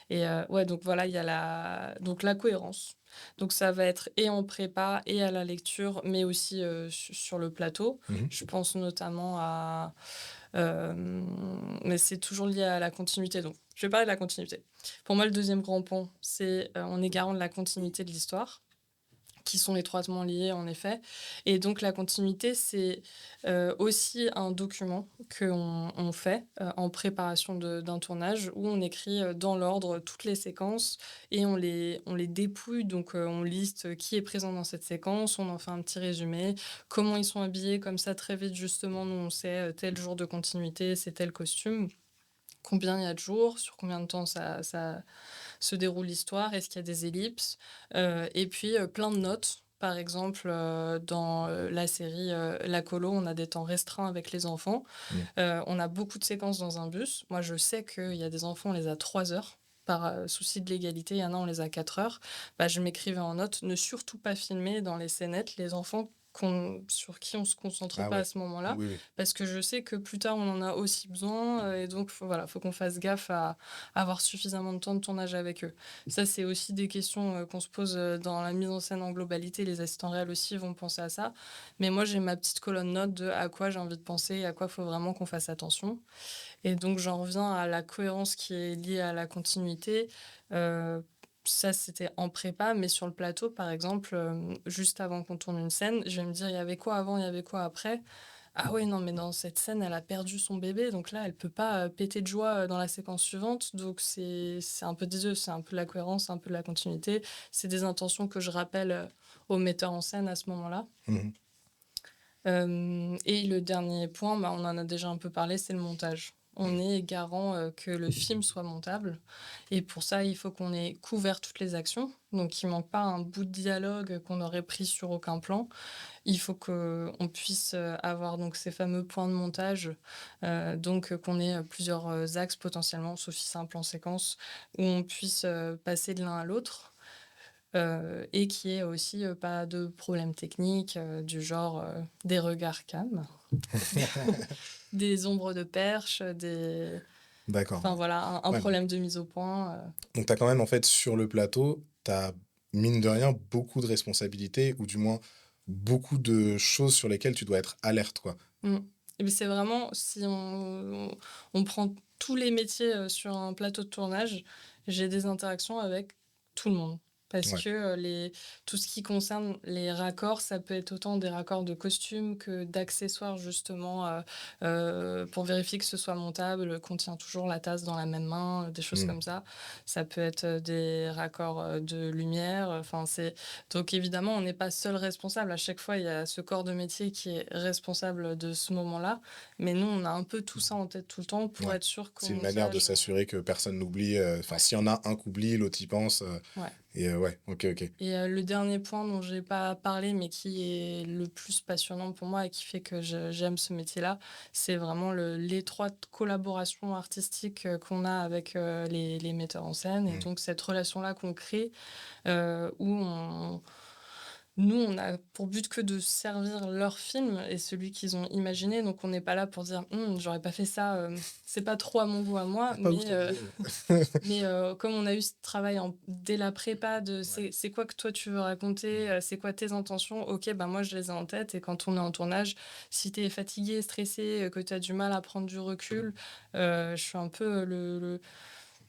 et ouais, donc voilà, il y a la cohérence. Donc ça va être et en prépa et à la lecture, mais aussi, sur le plateau. Mmh. Je pense notamment à, mais c'est toujours lié à la continuité, donc je vais parler de la continuité. Pour moi, le deuxième grand pont, c'est, on est garant de la continuité de l'histoire, qui sont étroitement liés en effet. Et donc la continuité, c'est aussi un document qu'on on fait en préparation d'un tournage où on écrit dans l'ordre toutes les séquences et on les dépouille. Donc on liste qui est présent dans cette séquence, on en fait un petit résumé, comment ils sont habillés, comme ça très vite justement, nous on sait tel jour de continuité, c'est tel costume. Combien il y a de jours, sur combien de temps ça se déroule l'histoire, est-ce qu'il y a des ellipses? Et puis, plein de notes. Par exemple, dans, la série, La Colo, on a des temps restreints avec les enfants. Mmh. On a beaucoup de séquences dans un bus. Moi, je sais qu'il y a des enfants, on les a 3 heures. Par, souci de l'égalité, il y en a, on les a 4 heures. Bah, je m'écrivais en note: «Ne surtout pas filmer dans les scénettes les enfants sur qui on se concentre Ah pas à ouais. ce moment-là». Oui, oui. Parce que je sais que plus tard, on en a aussi besoin, et donc voilà, faut qu'on fasse gaffe à avoir suffisamment de temps de tournage avec eux. Ça, c'est aussi des questions, qu'on se pose, dans la mise en scène en globalité. Les assistants réels aussi vont penser à ça. Mais moi, j'ai ma petite colonne note de à quoi j'ai envie de penser et à quoi faut vraiment qu'on fasse attention. Et donc j'en reviens à la cohérence qui est liée à la continuité. Heu, Ça, c'était en prépa, mais sur le plateau, par exemple, juste avant qu'on tourne une scène, je vais me dire: «Il y avait quoi avant? Il y avait quoi après?» «Ah oui, non, mais dans cette scène, elle a perdu son bébé, donc là, elle peut pas, péter de joie, dans la séquence suivante». Donc c'est un peu des 2, c'est un peu de la cohérence, un peu de la continuité. C'est des intentions que je rappelle, au metteur en scène à ce moment-là. Mmh. Et le dernier point, bah, on en a déjà un peu parlé, c'est le montage. On Mmh. est garant, que le film soit montable et pour ça, il faut qu'on ait couvert toutes les actions. Donc il manque pas un bout de dialogue qu'on aurait pris sur aucun plan. Il faut qu'on puisse, avoir donc ces fameux points de montage, donc qu'on ait, plusieurs, axes potentiellement, sauf si c'est un plan séquence, où on puisse, passer de l'un à l'autre. Et qui est aussi, pas de problèmes techniques, du genre, des regards cam, des ombres de perche, des D'accord. enfin voilà, un Ouais, problème de mise au point, donc tu as quand même, en fait, sur le plateau, tu as, mine de rien, beaucoup de responsabilités ou du moins beaucoup de choses sur lesquelles tu dois être alerte, quoi. mmh. Et beh, c'est vraiment si on prend tous les métiers, sur un plateau de tournage, j'ai des interactions avec tout le monde. Parce Ouais. que, tout ce qui concerne les raccords, ça peut être autant des raccords de costumes que d'accessoires justement, pour vérifier que ce soit montable, qu'on tient toujours la tasse dans la même main, des choses Mmh. comme ça. Ça peut être, des raccords, de lumière, enfin c'est donc évidemment, on n'est pas seul responsable. À chaque fois, il y a ce corps de métier qui est responsable de ce moment-là. Mais nous, on a un peu tout ça en tête tout le temps pour Ouais. être sûr qu'au C'est une manière de montage, s'assurer que personne n'oublie, enfin, ouais, s'il y en a un qui oublie, l'autre y pense, ouais. et ouais, OK, OK. Et le dernier point dont j'ai pas parlé, mais qui est le plus passionnant pour moi et qui fait que j'aime ce métier-là, c'est vraiment l'étroite collaboration artistique, qu'on a avec, les metteurs en scène et Mmh. donc cette relation-là qu'on crée, où nous, on a pour but que de servir leur film et celui qu'ils ont imaginé, donc on n'est pas là pour dire: j'aurais pas fait ça, c'est pas trop à mon goût à moi», Ah, pas ouf ton idée. mais comme on a eu ce travail dès la prépa de Ouais. c'est quoi que toi tu veux raconter, Mmh. c'est quoi tes intentions? OK, bah, moi je les ai en tête et quand on est en tournage, si tu es fatigué, stressé, que tu as du mal à prendre du recul, je suis un peu,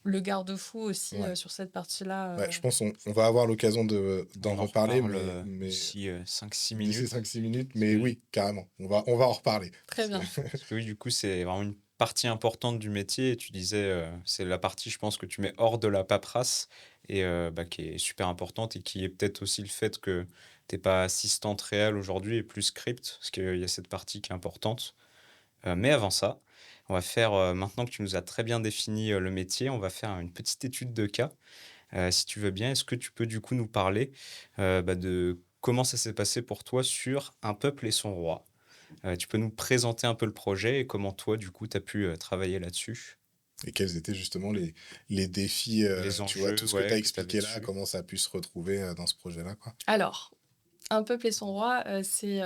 le garde-fou aussi, Ouais. sur cette partie-là, Ouais, je pense on va avoir l'occasion d'en On en reparler, reparle, mais d'ici, 5-6 d'ici minutes. 5-6 minutes, Parce mais que oui, carrément, on va en reparler. très C'est bien. parce que oui, du coup, c'est vraiment une partie importante du métier et tu disais, c'est la partie, je pense, que tu mets hors de la paperasse et bah, qui est super importante et qui est peut-être aussi le fait que tu es pas assistante réelle aujourd'hui et plus script, parce qu'il y a cette partie qui est importante. Mais avant ça, on va faire, maintenant que tu nous as très bien défini, le métier, on va faire une petite étude de cas. Si tu veux bien, est-ce que tu peux du coup nous parler, bah, de comment ça s'est passé pour toi sur Un peuple et son roi? Tu peux nous présenter un peu le projet et comment toi, du coup, tu as pu, travailler là-dessus? Et quels étaient justement les défis, Les tu vois, enjeux, tout ce que tu ouais, as que tu avais expliqué là, dessus. comment ça a pu se retrouver, dans ce projet-là, quoi? Alors, Un peuple et son roi, c'est,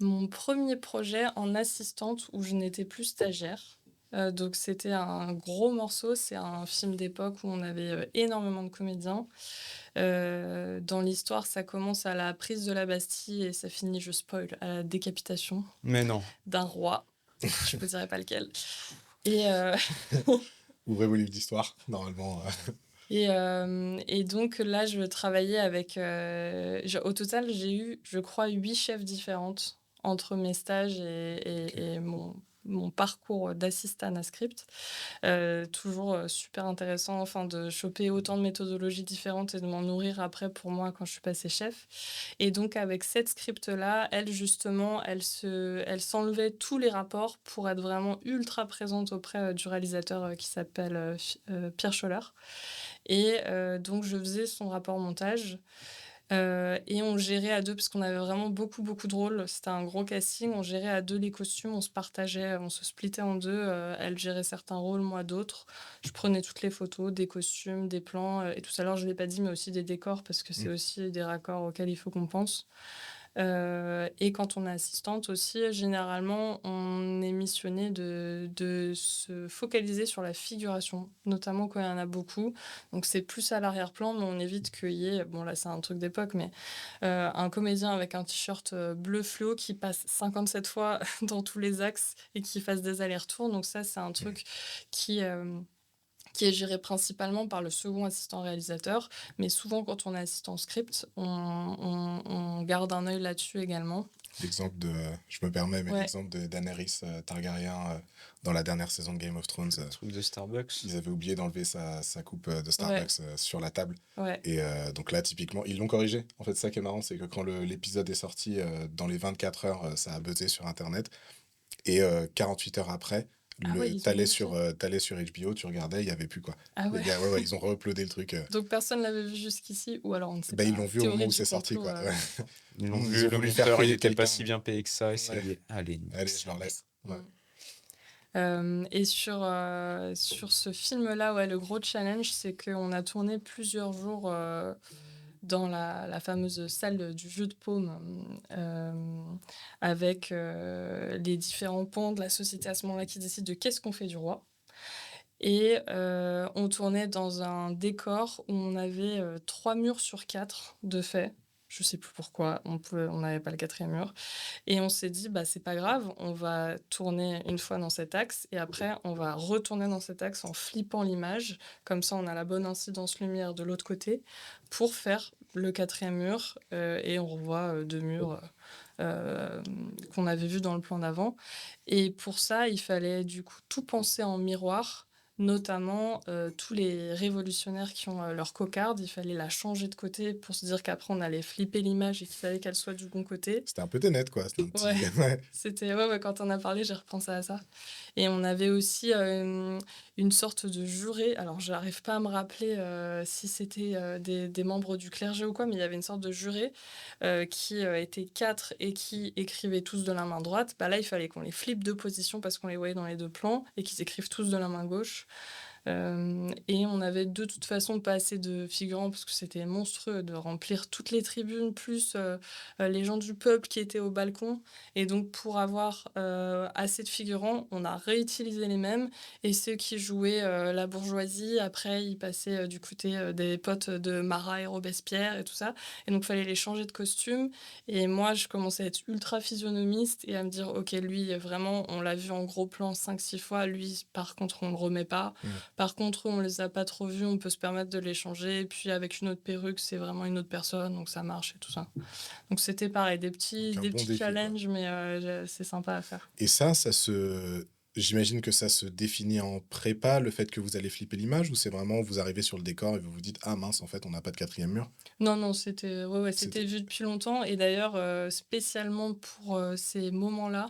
mon premier projet en assistante où je n'étais plus stagiaire. Donc c'était un gros morceau, c'est un film d'époque où on avait, énormément de comédiens. Dans l'histoire, ça commence à la prise de la Bastille et ça finit, je spoil, à la décapitation Mais non. d'un roi. Je vous dirai pas lequel. Et Ouvrez vos livres d'histoire, normalement, et donc là, je travaillais avec, au total, j'ai eu, je crois, 8 chefs différentes entre mes stages OK. et mon parcours d'assistante à script. Toujours, super intéressant, enfin, de choper autant de méthodologies différentes et de m'en nourrir après pour moi quand je suis passée chef. Et donc avec cette script-là, elle justement, elle s'enlevait tous les rapports pour être vraiment ultra présente auprès, du réalisateur, qui s'appelle, Pierre Scholler. Et donc je faisais son rapport montage, et on gérait à 2 parce qu'on avait vraiment beaucoup, beaucoup de rôles. C'était un gros casting, on gérait à 2 les costumes, on se partageait, on se splittait en 2. Elle gérait certains rôles, moi d'autres. Je prenais toutes les photos des costumes, des plans, et tout à l'heure je l'ai pas dit, mais aussi des décors parce que c'est Mmh. aussi des raccords auxquels il faut qu'on pense. Et quand on est assistante aussi, généralement, on est missionné de se focaliser sur la figuration, notamment quand il y en a beaucoup. Donc c'est plus à l'arrière-plan, mais on évite qu'il y ait, bon là c'est un truc d'époque, mais un comédien avec un t-shirt bleu fluo qui passe 57 fois dans tous les axes et qui fasse des allers-retours. Donc ça, c'est un Mmh. truc qui... qui est géré principalement par le second assistant réalisateur, mais souvent quand on est assistant script, on garde un œil là-dessus également. L'exemple de, je me permets, mais Ouais, l'exemple de Daenerys, Targaryen, dans la dernière saison de Game of Thrones, Le truc de Starbucks. ils avaient oublié d'enlever sa coupe, de ouais, Starbucks, sur la table ouais. et donc là, typiquement, ils l'ont corrigé. En fait, ça qui est marrant, c'est que quand l'épisode est sorti, dans les 24 heures, ça a buzzé sur internet et 48 heures après, Ah ouais, le ils tu ont modifié? tu sur HBO, tu regardais, il y avait plus, quoi. Ah Les ouais. gars, ouais, ouais, ils ont re-uploadé le truc, Donc personne l'avait vu jusqu'ici ou alors on ne sait bah, ils l'ont pas. vu au moment Théorie où du c'est sorti, complot, quoi. Ouais. Ils l'ont Ils vu, ont le voulu faire monteur, il payer était pas quelqu'un. si bien payé que ça, et ça Ouais. y est, allez, Allez, nique je leur sa laisse. Ouais. mmh. Et sur ce film-là, ouais, le gros challenge, c'est qu'on a tourné plusieurs jours, dans la fameuse salle du jeu de paume, avec, les différents pans de la société à ce moment-là qui décident de qu'est-ce qu'on fait du roi. Et on tournait dans un décor où on avait, 3 murs sur 4 de fait. Je sais plus pourquoi, on n'avait pas le quatrième mur. Et on s'est dit: «Bah, c'est pas grave, on va tourner une fois dans cet axe et après on va retourner dans cet axe en flippant l'image. Comme ça, on a la bonne incidence lumière de l'autre côté pour faire le quatrième mur, et on revoit, 2 murs, qu'on avait vus dans le plan d'avant. Et pour ça, il fallait du coup tout penser en miroir, notamment, tous les révolutionnaires qui ont, leur cocarde, il fallait la changer de côté pour se dire qu'après on allait flipper l'image et qu'il fallait qu'elle soit du bon côté. C'était un peu Tenet, quoi. C'était un Ouais, petit ouais. c'était ouais, ouais, quand on a parlé, j'ai repensé à ça. Et on avait aussi, une sorte de juré, alors j'arrive pas à me rappeler, si c'était, des membres du clergé ou quoi, mais il y avait une sorte de juré, qui, étaient 4 et qui écrivaient tous de la main droite. Bah, là, il fallait qu'on les flippe de position parce qu'on les voyait dans les 2 plans et qu'ils écrivent tous de la main gauche. Et on avait de toute façon pas assez de figurants parce que c'était monstrueux de remplir toutes les tribunes, plus, les gens du peuple qui étaient au balcon. Et donc pour avoir, assez de figurants, on a réutilisé les mêmes et ceux qui jouaient, la bourgeoisie, après ils passaient, du côté, des potes de Marat et Robespierre et tout ça. Et donc fallait les changer de costume et moi je commençais à être ultra physionomiste et à me dire: «OK, lui, vraiment, on l'a vu en gros plan 5 6 fois, lui par contre on le remet pas». Mmh. Par contre, eux, on les a pas trop vus, on peut se permettre de les changer et puis avec une autre perruque, c'est vraiment une autre personne, donc ça marche et tout ça. Donc c'était pareil, des Donc petits un des bon petits défi, quoi. challenges, mais c'est sympa à faire. Et ça se j'imagine que ça se définit en prépa, le fait que vous allez flipper l'image ou c'est vraiment vous arrivez sur le décor et vous vous dites: «Ah mince, en fait, on n'a pas de quatrième mur»? Non, non, c'était ouais, ouais, c'était C'était vu depuis longtemps et d'ailleurs, spécialement pour, ces moments-là,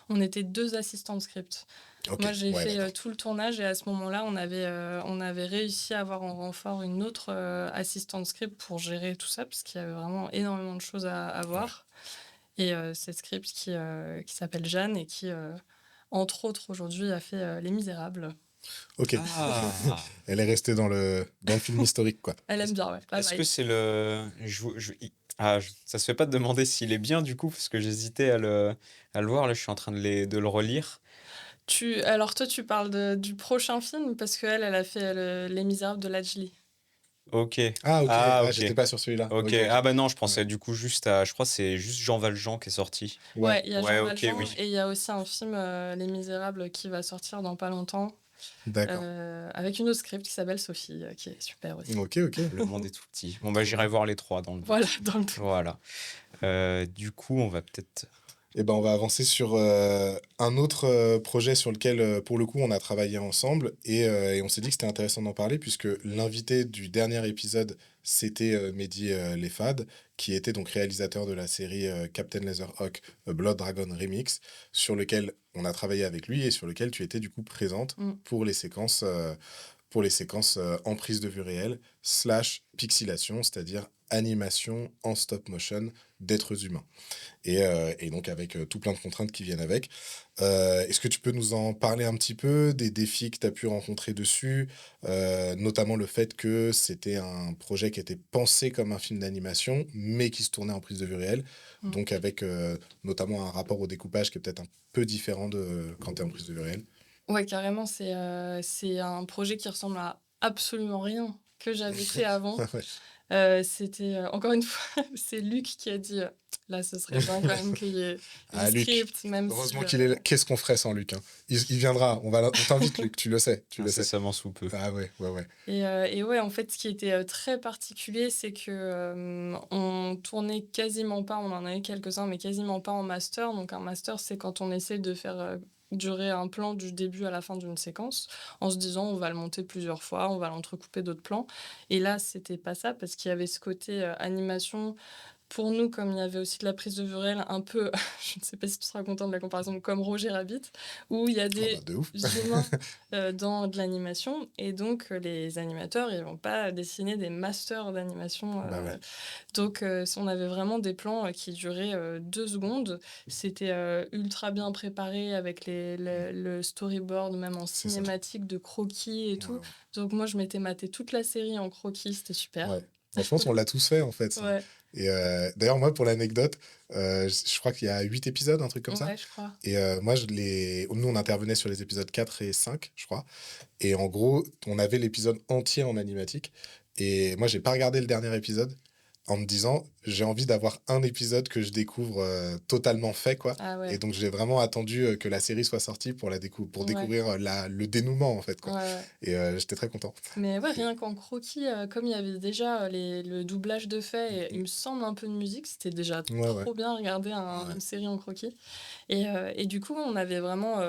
on était 2 assistants de script. OK, Moi, j'ai ouais, fait, d'accord. tout le tournage et à ce moment-là, on avait réussi à avoir en renfort une autre, assistante script pour gérer tout ça, parce qu'il y avait vraiment énormément de choses à Ouais. voir. Et cette script qui s'appelle Jeanne et qui, entre autres, aujourd'hui, a fait, Les Misérables. Ok. Ah! Elle est restée dans le film historique, quoi. Elle aime bien, ouais, Est-ce que pareil. c'est le ça se fait pas de demander s'il est bien du coup? Parce que j'hésitais à le voir, là, je suis en train de le relire. Alors toi, tu parles du prochain film parce qu'elle, elle a fait Les Misérables de Lajli. OK. Ah, ok. Ah Ah, OK. j'étais pas sur celui-là. OK. Ok, ok. Ah bah non, je Ouais. pensais du coup juste à je crois que c'est juste Jean Valjean qui est sorti. Ouais. Ouais, il y a Ouais, Jean OK, Valjean oui. et il y a aussi un film, Les Misérables, qui va sortir dans pas longtemps, D'accord. avec une autre script qui s'appelle Sophie, qui est super aussi. Ok, ok. Le monde est tout petit. Bon bah, Trop j'irai bien. voir les 3 dans le Voilà, doute. dans le doute. Voilà. Du coup, on va peut-être Eh ben, on va avancer sur un autre projet sur lequel, pour le coup, on a travaillé ensemble et on s'est dit que c'était intéressant d'en parler puisque l'invité du dernier épisode, c'était Mehdi Lefad, qui était donc réalisateur de la série Captain Laserhawk Blood Dragon Remix, sur lequel on a travaillé avec lui et sur lequel tu étais du coup présente Mmh. pour les séquences en prise de vue réelle, slash pixelation, c'est-à-dire animation en stop motion d'êtres humains et donc avec tout plein de contraintes qui viennent avec. Est-ce que tu peux nous en parler un petit peu des défis que tu as pu rencontrer dessus, notamment le fait que c'était un projet qui était pensé comme un film d'animation, mais qui se tournait en prise de vue réelle, Mmh. donc avec notamment un rapport au découpage qui est peut-être un peu différent de quand tu es en prise de vue réelle. Ouais, carrément, c'est un projet qui ressemble à absolument rien que j'avais fait avant. Ouais. C'était, encore une fois, c'est Luc qui a dit: «Là, ce serait bien quand même qu'il y ait une Ah, Luc, script», même si, heureusement qu'il est là. Qu'est-ce qu'on ferait sans Luc, hein? Il viendra, on t'invite, Luc, tu le sais, tu le sais. incessamment sous peu. Ah ouais, ouais, ouais. et ouais, en fait, ce qui était, très particulier, c'est que, on tournait quasiment pas, on en a eu quelques-uns, mais quasiment pas en master. Donc un master, c'est quand on essaie de faire, durer un plan du début à la fin d'une séquence, en se disant: «On va le monter plusieurs fois, on va l'entrecouper d'autres plans», et là, c'était pas ça parce qu'il y avait ce côté, animation. Pour nous, comme il y avait aussi de la prise de vue réelle un peu, je ne sais pas si tu seras content de la comparaison, comme Roger Rabbit, où il y a Oh bah des de ouf. humains, dans de l'animation, et donc les animateurs, ils vont pas dessiner des masters d'animation, Bah ouais, donc on avait vraiment des plans, qui duraient, 2 secondes. C'était, ultra bien préparé avec le storyboard, même en c'est ça. cinématique, de croquis et Ouais, tout. ouais. Donc moi, je m'étais maté toute la série en croquis, c'était Ouais. super. Bah, je pense qu'on l'a tous fait en fait ça. Ouais, Et d'ailleurs moi pour l'anecdote, je crois qu'il y a 8 épisodes, un truc comme ça. ouais, je crois. Et moi nous on intervenait sur les épisodes 4 et 5, je crois. Et en gros, on avait l'épisode entier en animatique. Et moi j'ai pas regardé le dernier épisode en me disant j'ai envie d'avoir un épisode que je découvre totalement fait quoi. Ah Et ouais, donc j'ai vraiment attendu que la série soit sortie pour pour ouais, découvrir le dénouement en fait ouais, quoi. ouais. Et j'étais très content. Mais ouais, Et- rien qu'en croquis, comme il y avait déjà, le doublage de fait et il me semble un peu de musique, c'était déjà Ouais, ouais. trop bien regarder Ouais. une série en croquis. Et du coup, on avait vraiment,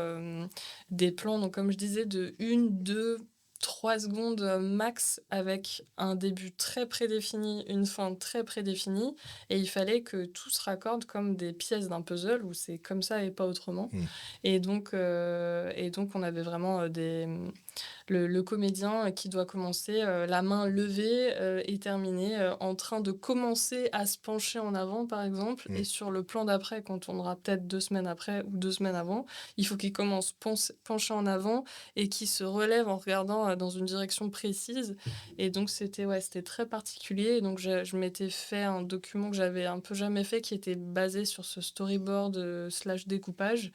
des plans, donc comme je disais, de 1, 2, 3 secondes, max, avec un début très prédéfini, une fin très prédéfinie, et il fallait que tout se raccorde comme des pièces d'un puzzle où c'est comme ça et pas autrement. Mm. Et donc on avait vraiment, le comédien, qui doit commencer, la main levée, et terminer, en train de commencer à se pencher en avant, par exemple, et Mm. sur le plan d'après, qu'on tournera peut-être 2 semaines après ou 2 semaines avant, il faut qu'il commence penché en avant et qu'il se relève en regardant, dans une direction précise. Et donc c'était, ouais, c'était très particulier, et donc je m'étais fait un document que j'avais un peu jamais fait, qui était basé sur ce storyboard, slash découpage,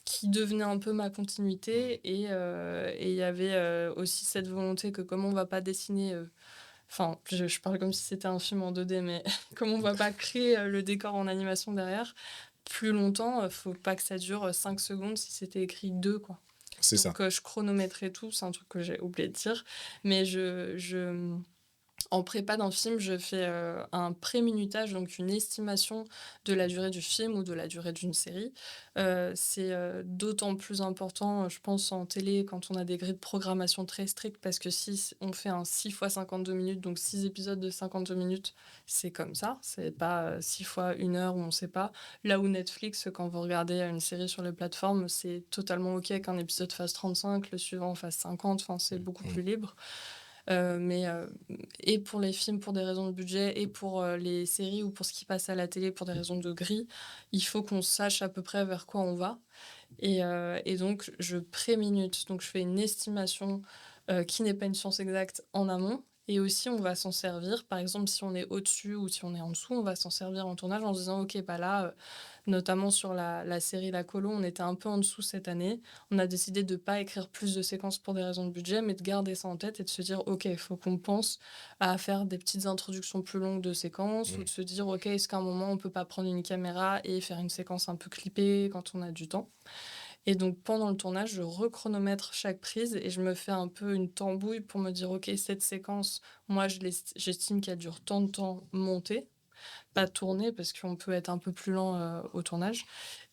qui devenait un peu ma continuité. Et il y avait, aussi cette volonté que, comme on va pas dessiner, enfin, je parle comme si c'était un film en 2D, mais comme on va pas créer, le décor en animation derrière plus longtemps, faut pas que ça dure, 5 secondes si c'était écrit 2, quoi. C'est ça. Donc je chronométrais tout, c'est un truc que j'ai oublié de dire, mais en prépa d'un film, je fais, un préminutage, donc une estimation de la durée du film ou de la durée d'une série. C'est, d'autant plus important, je pense, en télé, quand on a des grilles de programmation très strictes, parce que si on fait un 6 fois 52 minutes, donc 6 épisodes de 52 minutes, c'est comme ça. C'est pas, 6 fois 1 heure où on sait pas. Là où Netflix, quand vous regardez une série sur les plateformes, c'est totalement OK qu'un épisode fasse 35, le suivant fasse 50, enfin, c'est beaucoup Mm. plus libre. Mais et pour les films, pour des raisons de budget et pour, les séries ou pour ce qui passe à la télé pour des raisons de grille, il faut qu'on sache à peu près vers quoi on va et donc je préminute. Donc je fais une estimation, qui n'est pas une science exacte en amont et aussi on va s'en servir. Par exemple, si on est au-dessus ou si on est en dessous, on va s'en servir en tournage en se disant: «OK, bah là, notamment sur la série La Colo, on était un peu en dessous cette année. On a décidé de pas écrire plus de séquences pour des raisons de budget, mais de garder ça en tête et de se dire: "OK, il faut qu'on pense à faire des petites introductions plus longues de séquences"» ou Mmh. de se dire: «OK, est-ce qu'à un moment, on peut pas prendre une caméra et faire une séquence un peu clippée quand on a du temps?» Et donc pendant le tournage, je rechronomètre chaque prise et je me fais un peu une tambouille pour me dire: «OK, cette séquence, moi, j'estime qu'elle dure tant de temps montée, pas tourner parce qu'on peut être un peu plus lent, au tournage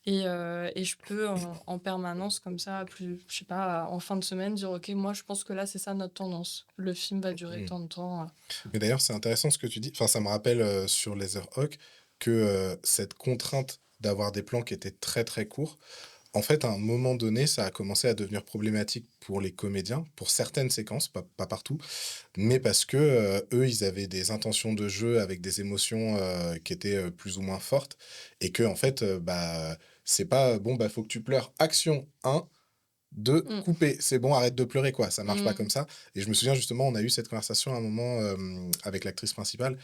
et je peux en permanence comme ça, plus je sais pas, en fin de semaine dire: «OK, moi je pense que là, c'est ça notre tendance. Le film va durer Mmh. tant de temps». Mais d'ailleurs, c'est intéressant ce que tu dis. Enfin, ça me rappelle sur Laserhawk que cette contrainte d'avoir des plans qui étaient très très courts, en fait, à un moment donné, ça a commencé à devenir problématique pour les comédiens, pour certaines séquences, pas partout, mais parce que eux, ils avaient des intentions de jeu avec des émotions qui étaient plus ou moins fortes, et que, en fait, bah, c'est pas bon, bah, faut que tu pleures, action un 2 Mmh. couper, c'est bon, arrête de pleurer, quoi, ça marche pas Mmh. comme ça. Et je me souviens justement, on a eu cette conversation à un moment avec l'actrice principale,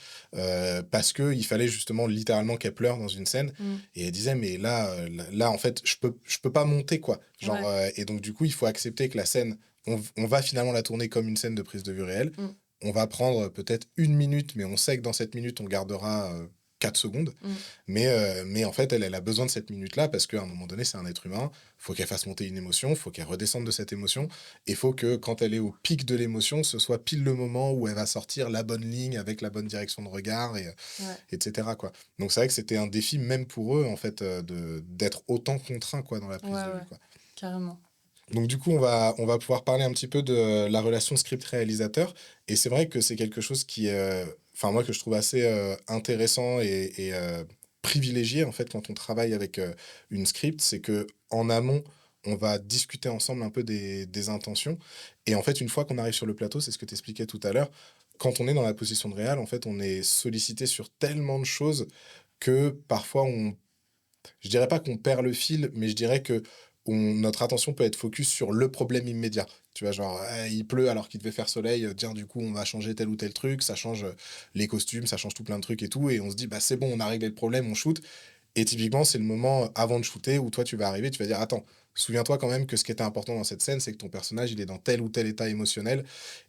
parce que il fallait justement littéralement qu'elle pleure dans une scène, Mmh. et elle disait: «Mais là, là, en fait, je peux pas monter, quoi». Genre, Ouais. et donc du coup, il faut accepter que la scène, on va finalement la tourner comme une scène de prise de vue réelle. Mmh. On va prendre peut-être une minute, mais on sait que dans cette minute, on gardera 4 secondes. Mmh. Mais en fait, elle a besoin de cette minute-là parce qu'à un moment donné, c'est un être humain. Faut qu'elle fasse monter une émotion, faut qu'elle redescende de cette émotion. Et faut que quand elle est au pic de l'émotion, ce soit pile le moment où elle va sortir la bonne ligne avec la bonne direction de regard, et, Ouais. etc., quoi. Donc c'est vrai que c'était un défi même pour eux, en fait, d'être autant contraints, quoi, dans la prise Ouais, de vue, ouais, quoi. carrément. Donc du coup, on va pouvoir parler un petit peu de la relation script-réalisateur. Et c'est vrai que c'est quelque chose qui, enfin moi, que je trouve assez intéressant et privilégié, en fait, quand on travaille avec une script, c'est que en amont, on va discuter ensemble un peu des intentions. Et en fait, une fois qu'on arrive sur le plateau, c'est ce que tu expliquais tout à l'heure, quand on est dans la position de réal, en fait, on est sollicité sur tellement de choses que parfois je dirais pas qu'on perd le fil, mais je dirais que notre attention peut être focus sur le problème immédiat. Tu vois, genre, il pleut alors qu'il devait faire soleil, tiens, du coup, on va changer tel ou tel truc, ça change les costumes, ça change tout plein de trucs et tout, et on se dit, bah c'est bon, on a réglé le problème, on shoot. Et typiquement, c'est le moment avant de shooter où toi, tu vas arriver, tu vas dire, attends, souviens-toi quand même que ce qui était important dans cette scène, c'est que ton personnage, il est dans tel ou tel état émotionnel.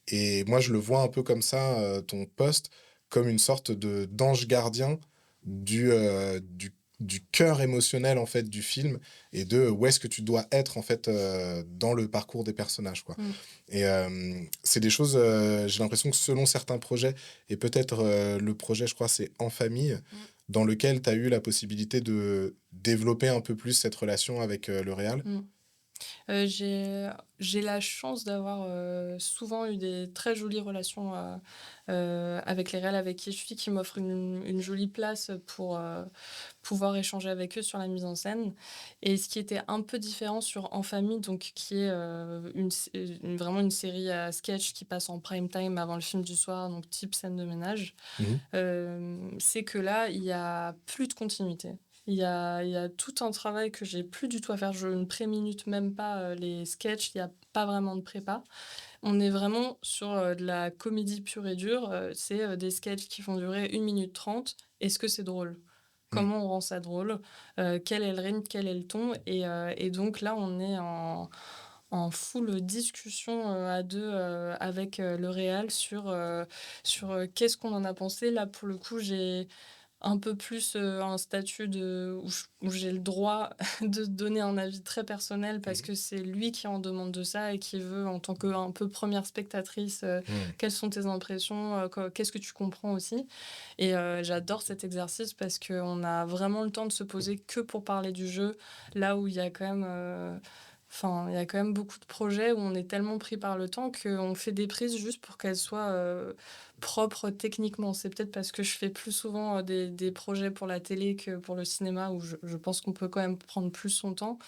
Et moi, je le vois un peu comme ça, ton poste, comme une sorte de d'ange gardien du cœur émotionnel, en fait, du film, et de où est-ce que tu dois être, en fait, dans le parcours des personnages, quoi. Mmh. Et c'est des choses, j'ai l'impression que selon certains projets, et peut-être le projet, je crois, c'est En famille, Mmh. dans lequel tu as eu la possibilité de développer un peu plus cette relation avec le réal. Mmh. J'ai la chance d'avoir, souvent eu des très jolies relations, avec les réals avec qui je suis, qui m'offrent une jolie place pour, pouvoir échanger avec eux sur la mise en scène et ce qui était un peu différent sur En famille, donc qui est, vraiment une série à sketch qui passe en prime time avant le film du soir, donc type scène de ménage. Mmh. C'est que là, il y a plus de continuité. Il y a tout un travail que j'ai plus du tout à faire. Je ne préminute même pas, les sketchs, il y a pas vraiment de prépa. On est vraiment sur, de la comédie pure et dure, c'est, des sketchs qui vont durer 1 minute 30. Est-ce que c'est drôle? Mmh. Comment on rend ça drôle? Quel est le rythme? Quel est le ton? Et donc là, on est en full discussion, à 2 avec, le réal sur qu'est-ce qu'on en a pensé. Là, pour le coup, j'ai un peu plus, un statut de où j'ai le droit de donner un avis très personnel parce Mmh. que c'est lui qui en demande de ça et qui veut en tant que un peu première spectatrice, Mmh. quelles sont tes impressions? Qu'est-ce que tu comprends aussi? Et j'adore cet exercice parce qu'on a vraiment le temps de se poser que pour parler du jeu, là où il y a quand même, enfin, il y a quand même beaucoup de projets où on est tellement pris par le temps qu'on fait des prises juste pour qu'elles soient, propres techniquement. C'est peut-être parce que je fais plus souvent, des projets pour la télé que pour le cinéma où je pense qu'on peut quand même prendre plus son temps.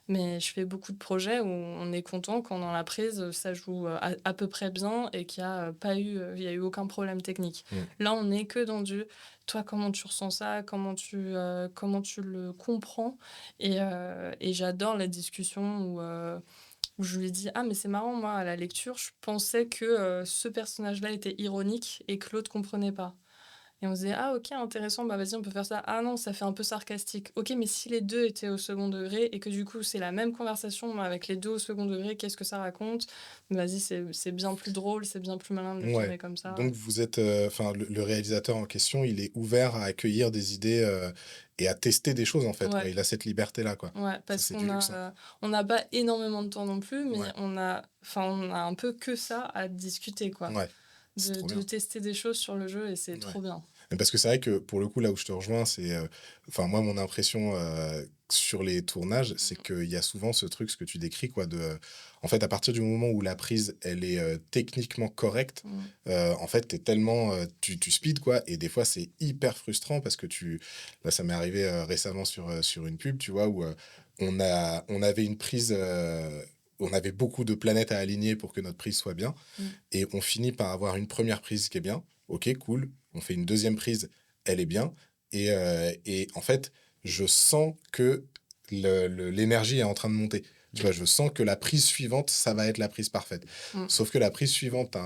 mais je fais beaucoup de projets où on est content quand dans la prise, ça joue, à peu près bien et qu'il y a, pas eu, il y a eu aucun problème technique. Mmh. Là, on est que dans du: «Toi, comment tu ressens ça? Comment tu le comprends?» et j'adore les discussions où je lui dis: «Ah mais c'est marrant, moi, à la lecture, je pensais que, ce personnage-là était ironique et que l'autre comprenait pas». Et on se disait: «Ah OK, intéressant, bah vas-y, on peut faire ça. Ah non, ça fait un peu sarcastique. OK, mais si les 2 étaient au second degré et que du coup, c'est la même conversation, mais avec les 2 au second degré, qu'est-ce que ça raconte? Vas-y, c'est bien plus drôle, c'est bien plus malin de le Ouais. filmer comme ça». Donc vous êtes, enfin le réalisateur en question, il est ouvert à accueillir des idées, et à tester des choses, en fait, quoi. Ouais, Il a cette liberté-là, quoi. ouais, Ça, parce c'est du luxe, hein. on n'a pas énormément de temps non plus, mais Ouais, on a un peu que ça à discuter, quoi. ouais, c'est trop De bien. tester des choses sur le jeu et c'est Ouais. trop bien. Mais parce que c'est vrai que pour le coup, là où je te rejoins, c'est, enfin moi mon impression, sur les tournages, c'est Mmh, qu'il y a souvent ce truc, ce que tu décris quoi, de, en fait, à partir du moment où la prise, elle est, techniquement correcte, mmh, en fait, tu tellement, tu speed quoi et des fois c'est hyper frustrant parce que tu là ça m'est arrivé, récemment sur une pub, tu vois? Où, on avait une prise, on avait beaucoup de planètes à aligner pour que notre prise soit bien mmh, et on finit par avoir une première prise qui est bien. OK, cool. On fait une deuxième prise, elle est bien et en fait, je sens que l'énergie est en train de monter. Tu Mmh. vois? Je sens que la prise suivante, ça va être la prise parfaite. mmh, Sauf que la prise suivante,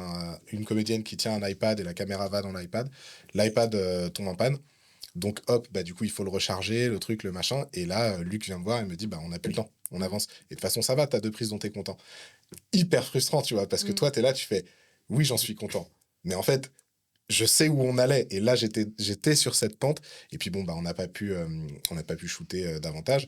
tu une comédienne qui tient un iPad et la caméra va dans l'iPad. L'iPad, tombe en panne. Donc hop, bah, du coup, il faut le recharger, le truc, le machin et là, Luc vient me voir et me dit: «Bah, on n'a plus le temps, on mmh, avance» et de toute façon, ça va, tu as 2 prises dont tu es content. Hyper frustrant, tu vois? Parce que mmh. toi, tu es là, tu fais: «Oui, j'en suis content». Mais en fait, je sais où on allait et là, j'étais sur cette pente et puis bon, bah, on n'a pas pu shooter, davantage.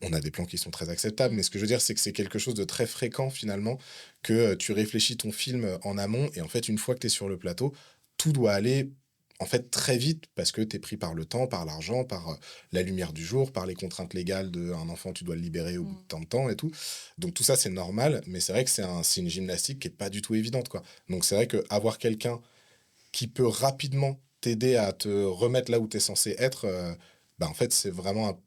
On a des plans qui sont très acceptables, mais ce que je veux dire, c'est que c'est quelque chose de très fréquent finalement que, tu réfléchis ton film, en amont et en fait, une fois que tu es sur le plateau, tout doit aller, en fait, très vite parce que tu es pris par le temps, par l'argent, par, la lumière du jour, par les contraintes légales de un enfant, tu dois le libérer au bout de Mmh. tant de temps et tout. Donc tout ça, c'est normal, mais c'est vrai que c'est une gymnastique qui est pas du tout évidente, quoi. Donc c'est vrai qu'avoir quelqu'un qui peut rapidement t'aider à te remettre là où tu es censé être, bah, en fait, c'est vraiment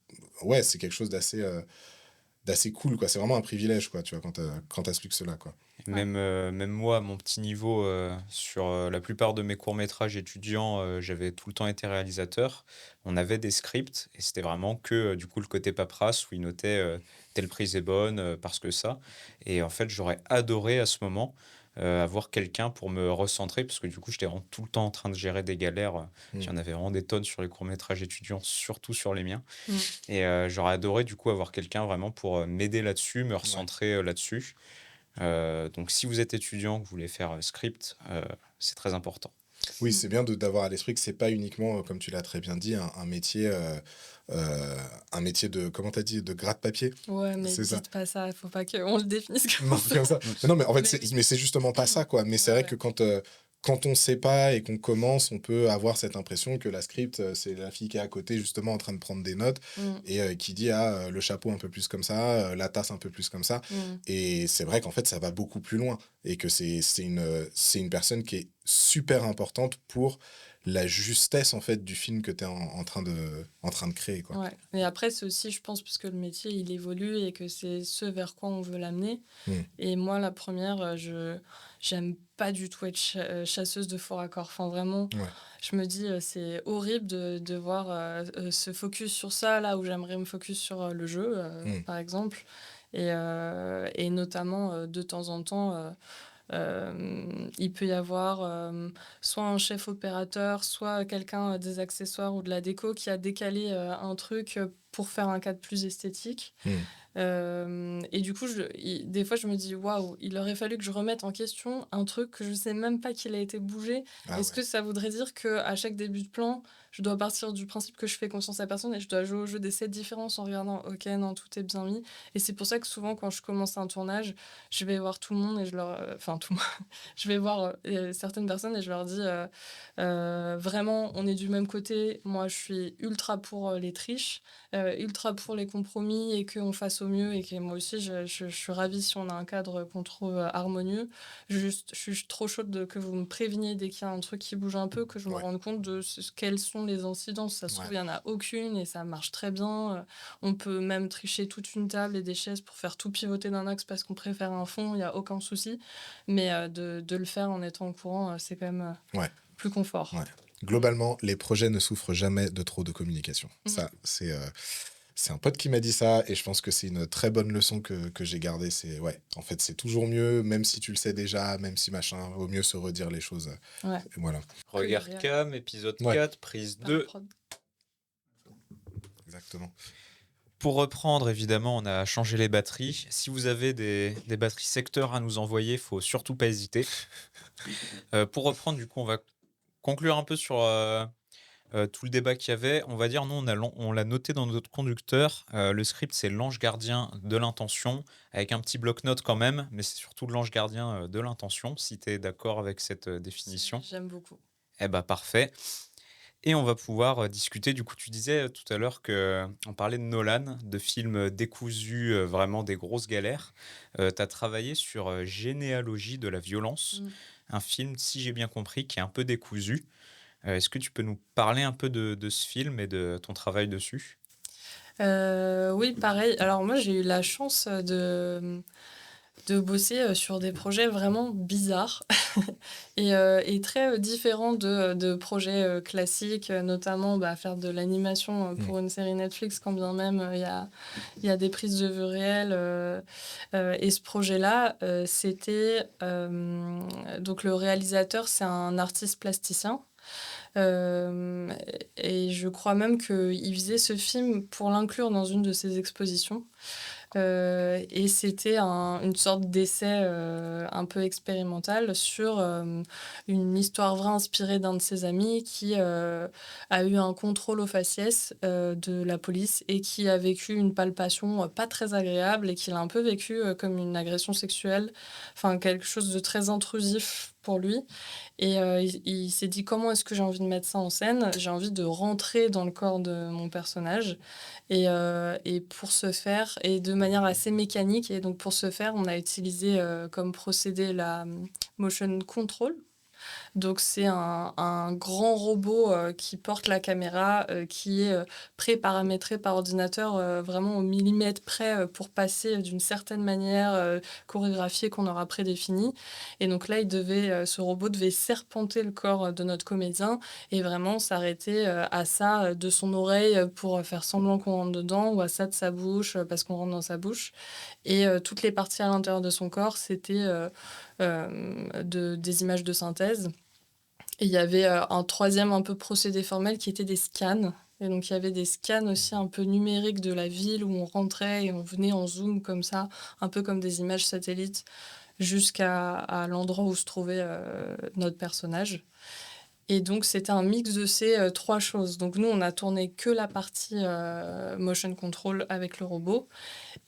ouais, c'est quelque chose d'assez cool, quoi. C'est vraiment un privilège, quoi, tu vois, quand tu ce luxe-là, quoi. Et Ouais. même moi, à mon petit niveau, sur, la plupart de mes courts-métrages étudiants, j'avais tout le temps été réalisateur. On avait des scripts et c'était vraiment que, du coup, le côté paperasse où ils notaient, telle prise est bonne, parce que ça et en fait, j'aurais adoré à ce moment, avoir quelqu'un pour me recentrer parce que, du coup, j'étais vraiment tout le temps en train de gérer des galères, il y Mmh. en avait vraiment des tonnes sur les courts-métrages étudiants, surtout sur les miens Mmh. et j'aurais adoré, du coup, avoir quelqu'un vraiment pour, m'aider là-dessus, me Ouais. recentrer, là-dessus. Donc si vous êtes étudiant, que vous voulez faire, script, c'est très important. Oui, Mmh. c'est bien de d'avoir à l'esprit que c'est pas uniquement, comme tu l'as très bien dit, heu, un métier de comment tu as dit? De gratte-papier? Ouais, mais C'est ça? dites pas ça, faut pas qu'on le définisse Non, comme ça. comme ça. Mais non, mais en fait, Mais oui. c'est justement pas ça, quoi. Mais c'est Ouais, vrai ouais. que quand on sait pas et qu'on commence, on peut avoir cette impression que la script, c'est la fille qui est à côté, justement, en train de prendre des notes Mmh. et qui dit: «Ah, le chapeau un peu plus comme ça, la tasse un peu plus comme ça» Mmh. et c'est vrai qu'en fait, ça va beaucoup plus loin et que c'est une personne qui est super importante pour la justesse, en fait, du film que tu es en train de créer, quoi. Ouais. Et après, c'est aussi, je pense, parce que le métier, il évolue et que c'est ce vers quoi on veut l'amener. Mmh. Et moi, la première, je j'aime pas du tout être chasseuse de faux raccords. Enfin, vraiment, Ouais. je me dis, c'est horrible de devoir, se focus sur ça, là où j'aimerais me focus sur, le jeu, Mmh. par exemple. Et notamment, de temps en temps, il peut y avoir, soit un chef opérateur, soit quelqu'un, des accessoires ou de la déco qui a décalé, un truc, pour faire un cadre plus esthétique. Mmh. Et du coup, des fois, je me dis: «Waouh, il aurait fallu que je remette en question un truc que je sais même pas qu'il a été bougé». Ah Est-ce ouais. que ça voudrait dire qu'à chaque début de plan, je dois partir du principe que je fais confiance à personne et je dois jouer au jeu des 7 différences en regardant: «OK, non, tout est bien mis». Et c'est pour ça que souvent, quand je commence un tournage, je vais voir tout le monde et je leur, enfin tout le monde, je vais voir, certaines personnes et je leur dis, «Vraiment, on est du même côté. Moi, je suis ultra pour, les triches, ultra pour les compromis et qu'on fasse au mieux et que moi aussi, je suis ravie si on a un cadre qu'on trouve harmonieux. Juste, je suis trop chaude que vous me préveniez dès qu'il y a un truc qui bouge un peu, que je me Ouais, rende compte de quelles sont les incidences. Ça se trouve, ouais, il n'y en a aucune et ça marche très bien. On peut même tricher toute une table et des chaises pour faire tout pivoter d'un axe parce qu'on préfère un fond, il n'y a aucun souci. Mais de le faire en étant au courant, c'est quand même ouais, plus confort. ouais. Mm. Globalement, les projets ne souffrent jamais de trop de communication. Mhm. Ça, c'est un pote qui m'a dit ça et je pense que c'est une très bonne leçon que j'ai gardée. C'est, ouais, en fait, c'est toujours mieux, même si tu le sais déjà, même si machin, vaut mieux se redire les choses. Ouais, Voilà. que Regard derrière, cam, épisode Ouais, 4, prise par la 2. prod. exactement. Pour reprendre, évidemment, on a changé les batteries. Si vous avez des batteries secteur à nous envoyer, faut surtout pas hésiter. Pour reprendre, du coup, on va conclure un peu sur tout le débat qu'il y avait. On va dire, nous, on l'a noté dans notre conducteur. Le script, c'est l'ange gardien de l'intention, avec un petit bloc-notes quand même, mais c'est surtout l'ange gardien de l'intention, si tu es d'accord avec cette définition. J'aime beaucoup. Eh bah parfait. Et on va pouvoir discuter. Du coup, tu disais tout à l'heure que on parlait de Nolan, de films décousus, vraiment des grosses galères. Tu as travaillé sur Généalogie de la violence, Mm. un film, si j'ai bien compris, qui est un peu décousu. Est-ce que tu peux nous parler un peu de ce film et de ton travail dessus? Oui, pareil. Alors moi, j'ai eu la chance de bosser sur des projets vraiment bizarres et très différents de projets classiques, notamment bah, faire de l'animation Mm. pour une série Netflix, quand bien même il y a des prises de vue réelles. Et ce projet-là, c'était... donc le réalisateur, c'est un artiste plasticien. Euh, et je crois même qu'il faisait ce film pour l'inclure dans une de ses expositions. Et c'était une sorte d'essai un peu expérimental sur une histoire vraie inspirée d'un de ses amis qui a eu un contrôle au faciès de la police et qui a vécu une palpation pas très agréable et qu'il a un peu vécu comme une agression sexuelle, enfin quelque chose de très intrusif pour lui. Et il s'est dit comment est-ce que j'ai envie de mettre ça en scène? J'ai envie de rentrer dans le corps de mon personnage. Et pour ce faire, et de manière assez mécanique, et donc pour ce faire, on a utilisé comme procédé la motion control. Donc c'est un grand robot qui porte la caméra, qui est pré-paramétré par ordinateur vraiment au millimètre près pour passer d'une certaine manière chorégraphiée qu'on aura prédéfinie. Et donc là, ce robot devait serpenter le corps de notre comédien et vraiment s'arrêter à ça de son oreille pour faire semblant qu'on rentre dedans ou à ça de sa bouche parce qu'on rentre dans sa bouche. Et toutes les parties à l'intérieur de son corps, c'était des images de synthèse. Et il y avait un troisième un peu procédé formel qui était des scans. Et donc il y avait des scans aussi un peu numériques de la ville où on rentrait et on venait en zoom comme ça, un peu comme des images satellites, à l'endroit où se trouvait notre personnage. Et donc, c'était un mix de ces trois choses. Donc, nous, on a tourné que la partie motion control avec le robot.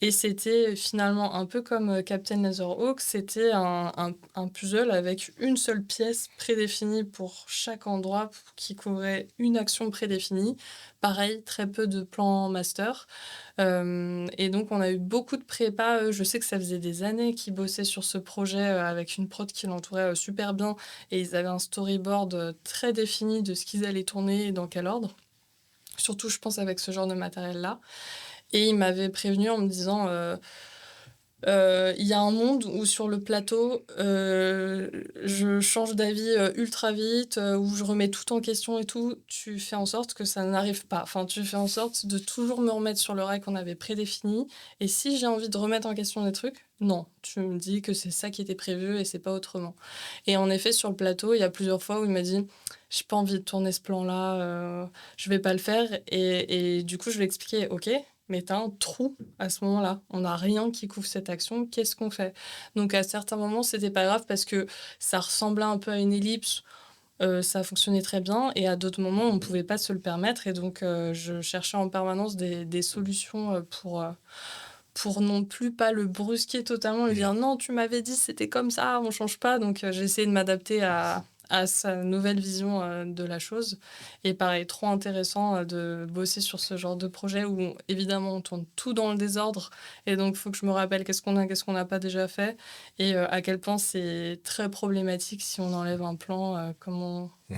Et c'était finalement un peu comme Captain Laserhawk, c'était un puzzle avec une seule pièce prédéfinie pour chaque endroit qui couvrait une action prédéfinie. Pareil, très peu de plans master. Et donc, on a eu beaucoup de prépa. Je sais que ça faisait des années qu'ils bossaient sur ce projet avec une prod qui l'entourait super bien. Et ils avaient un storyboard très défini de ce qu'ils allaient tourner et dans quel ordre. Surtout, je pense, avec ce genre de matériel-là. Et ils m'avaient prévenu en me disant il y a un monde où sur le plateau, je change d'avis ultra vite, où je remets tout en question et tout. Tu fais en sorte que ça n'arrive pas. Enfin, tu fais en sorte de toujours me remettre sur le rail qu'on avait prédéfini. Et si j'ai envie de remettre en question des trucs, non, tu me dis que c'est ça qui était prévu et c'est pas autrement. Et en effet, sur le plateau, il y a plusieurs fois où il m'a dit j'ai pas envie de tourner ce plan-là, je vais pas le faire. Et du coup, je lui ai expliqué ok, mais tu as un trou à ce moment-là. On n'a rien qui couvre cette action. Qu'est-ce qu'on fait? Donc, à certains moments, c'était pas grave parce que ça ressemblait un peu à une ellipse. Ça fonctionnait très bien. Et à d'autres moments, on ne pouvait pas se le permettre. Et donc, je cherchais en permanence des solutions pour non plus pas le brusquer totalement, lui dire non, tu m'avais dit c'était comme ça, on change pas. Donc, j'ai essayé de m'adapter à à sa nouvelle vision de la chose. Et pareil, trop intéressant de bosser sur ce genre de projet où évidemment on tourne tout dans le désordre. Et donc il faut que je me rappelle qu'est-ce qu'on n'a pas déjà fait. Et à quel point c'est très problématique si on enlève un plan,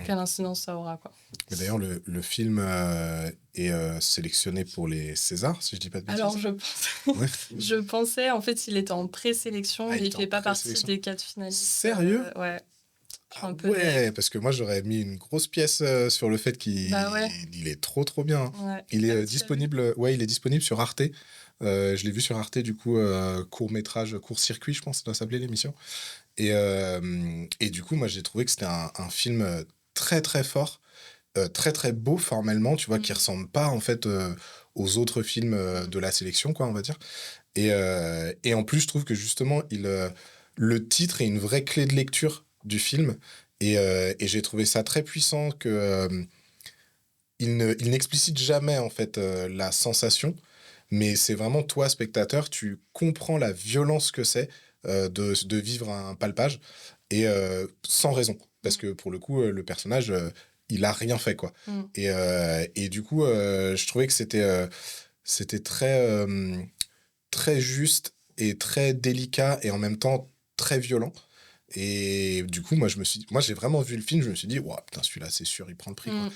quelle incidence ça aura, quoi. Mais d'ailleurs, le film est sélectionné pour les Césars, si je dis pas de Alors, bêtises. Ouais. je pensais, en fait, il était en présélection, Ah, il mais il était en fait pas partie présélection. des 4 finalistes. Sérieux? Ouais, je suis Ah un peu ouais, parce que moi j'aurais mis une grosse pièce sur le fait Bah ouais, il est trop trop bien. ouais. Il est Ah, tu l'as vu? disponible, ouais, il est disponible sur Arte. Je l'ai vu sur Arte, du coup, court-métrage, court-circuit, je pense, ça doit s'appeler l'émission. Et du coup, moi j'ai trouvé que c'était un film très très fort, très très beau formellement, tu vois, qui Mm. ressemble pas en fait aux autres films de la sélection, quoi, on va dire. Et en plus, je trouve que justement, le titre est une vraie clé de lecture du film. Et j'ai trouvé ça très puissant que il n'explicite jamais en fait la sensation, mais c'est vraiment toi, spectateur, tu comprends la violence que c'est de vivre un palpage et sans raison. Parce Mm. que pour le coup, le personnage, il a rien fait, quoi. Mm. Et du coup, je trouvais que c'était très juste et très délicat et en même temps très violent. Et du coup, moi, j'ai vraiment vu le film, je me suis dit, ouah, putain, celui-là, c'est sûr, il prend le prix, quoi. Mm.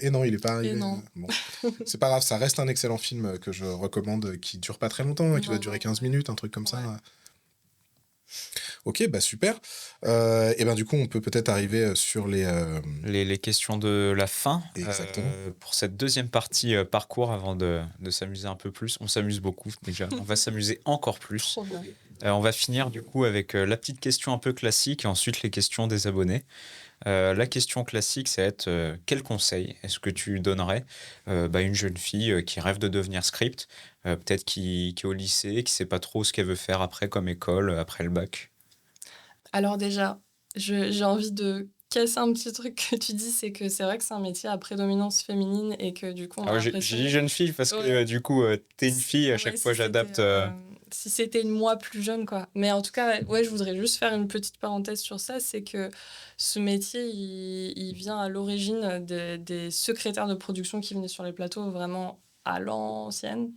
Et non, il est pas Et arrivé. non. Bon, c'est pas grave, ça reste un excellent film que je recommande, qui dure pas très longtemps, qui doit Non, durer non, 15 minutes, un truc comme ouais. ça. Ok, bah super. Et ben du coup, on peut peut-être arriver sur Les questions de la fin Exactement. pour cette deuxième partie parcours avant de s'amuser un peu plus. On s'amuse beaucoup déjà. On va s'amuser encore plus. Trop bien. On va finir du coup avec la petite question un peu classique et ensuite les questions des abonnés. La question classique, c'est être quel conseil est-ce que tu donnerais à une jeune fille qui rêve de devenir script, peut-être qui est au lycée, qui sait pas trop ce qu'elle veut faire après comme école, après le bac? Alors déjà, j'ai envie de casser un petit truc que tu dis, c'est que c'est vrai que c'est un métier à prédominance féminine et que du coup, on Ah a ouais, j'ai l'impression... dit jeune fille parce que Ouais. du coup, t'es une fille, à chaque Ouais, fois j'adapte. si c'était une moi plus jeune, quoi. Mais en tout cas, ouais, je voudrais juste faire une petite parenthèse sur ça, c'est que ce métier, il vient à l'origine des secrétaires de production qui venaient sur les plateaux vraiment à l'ancienne.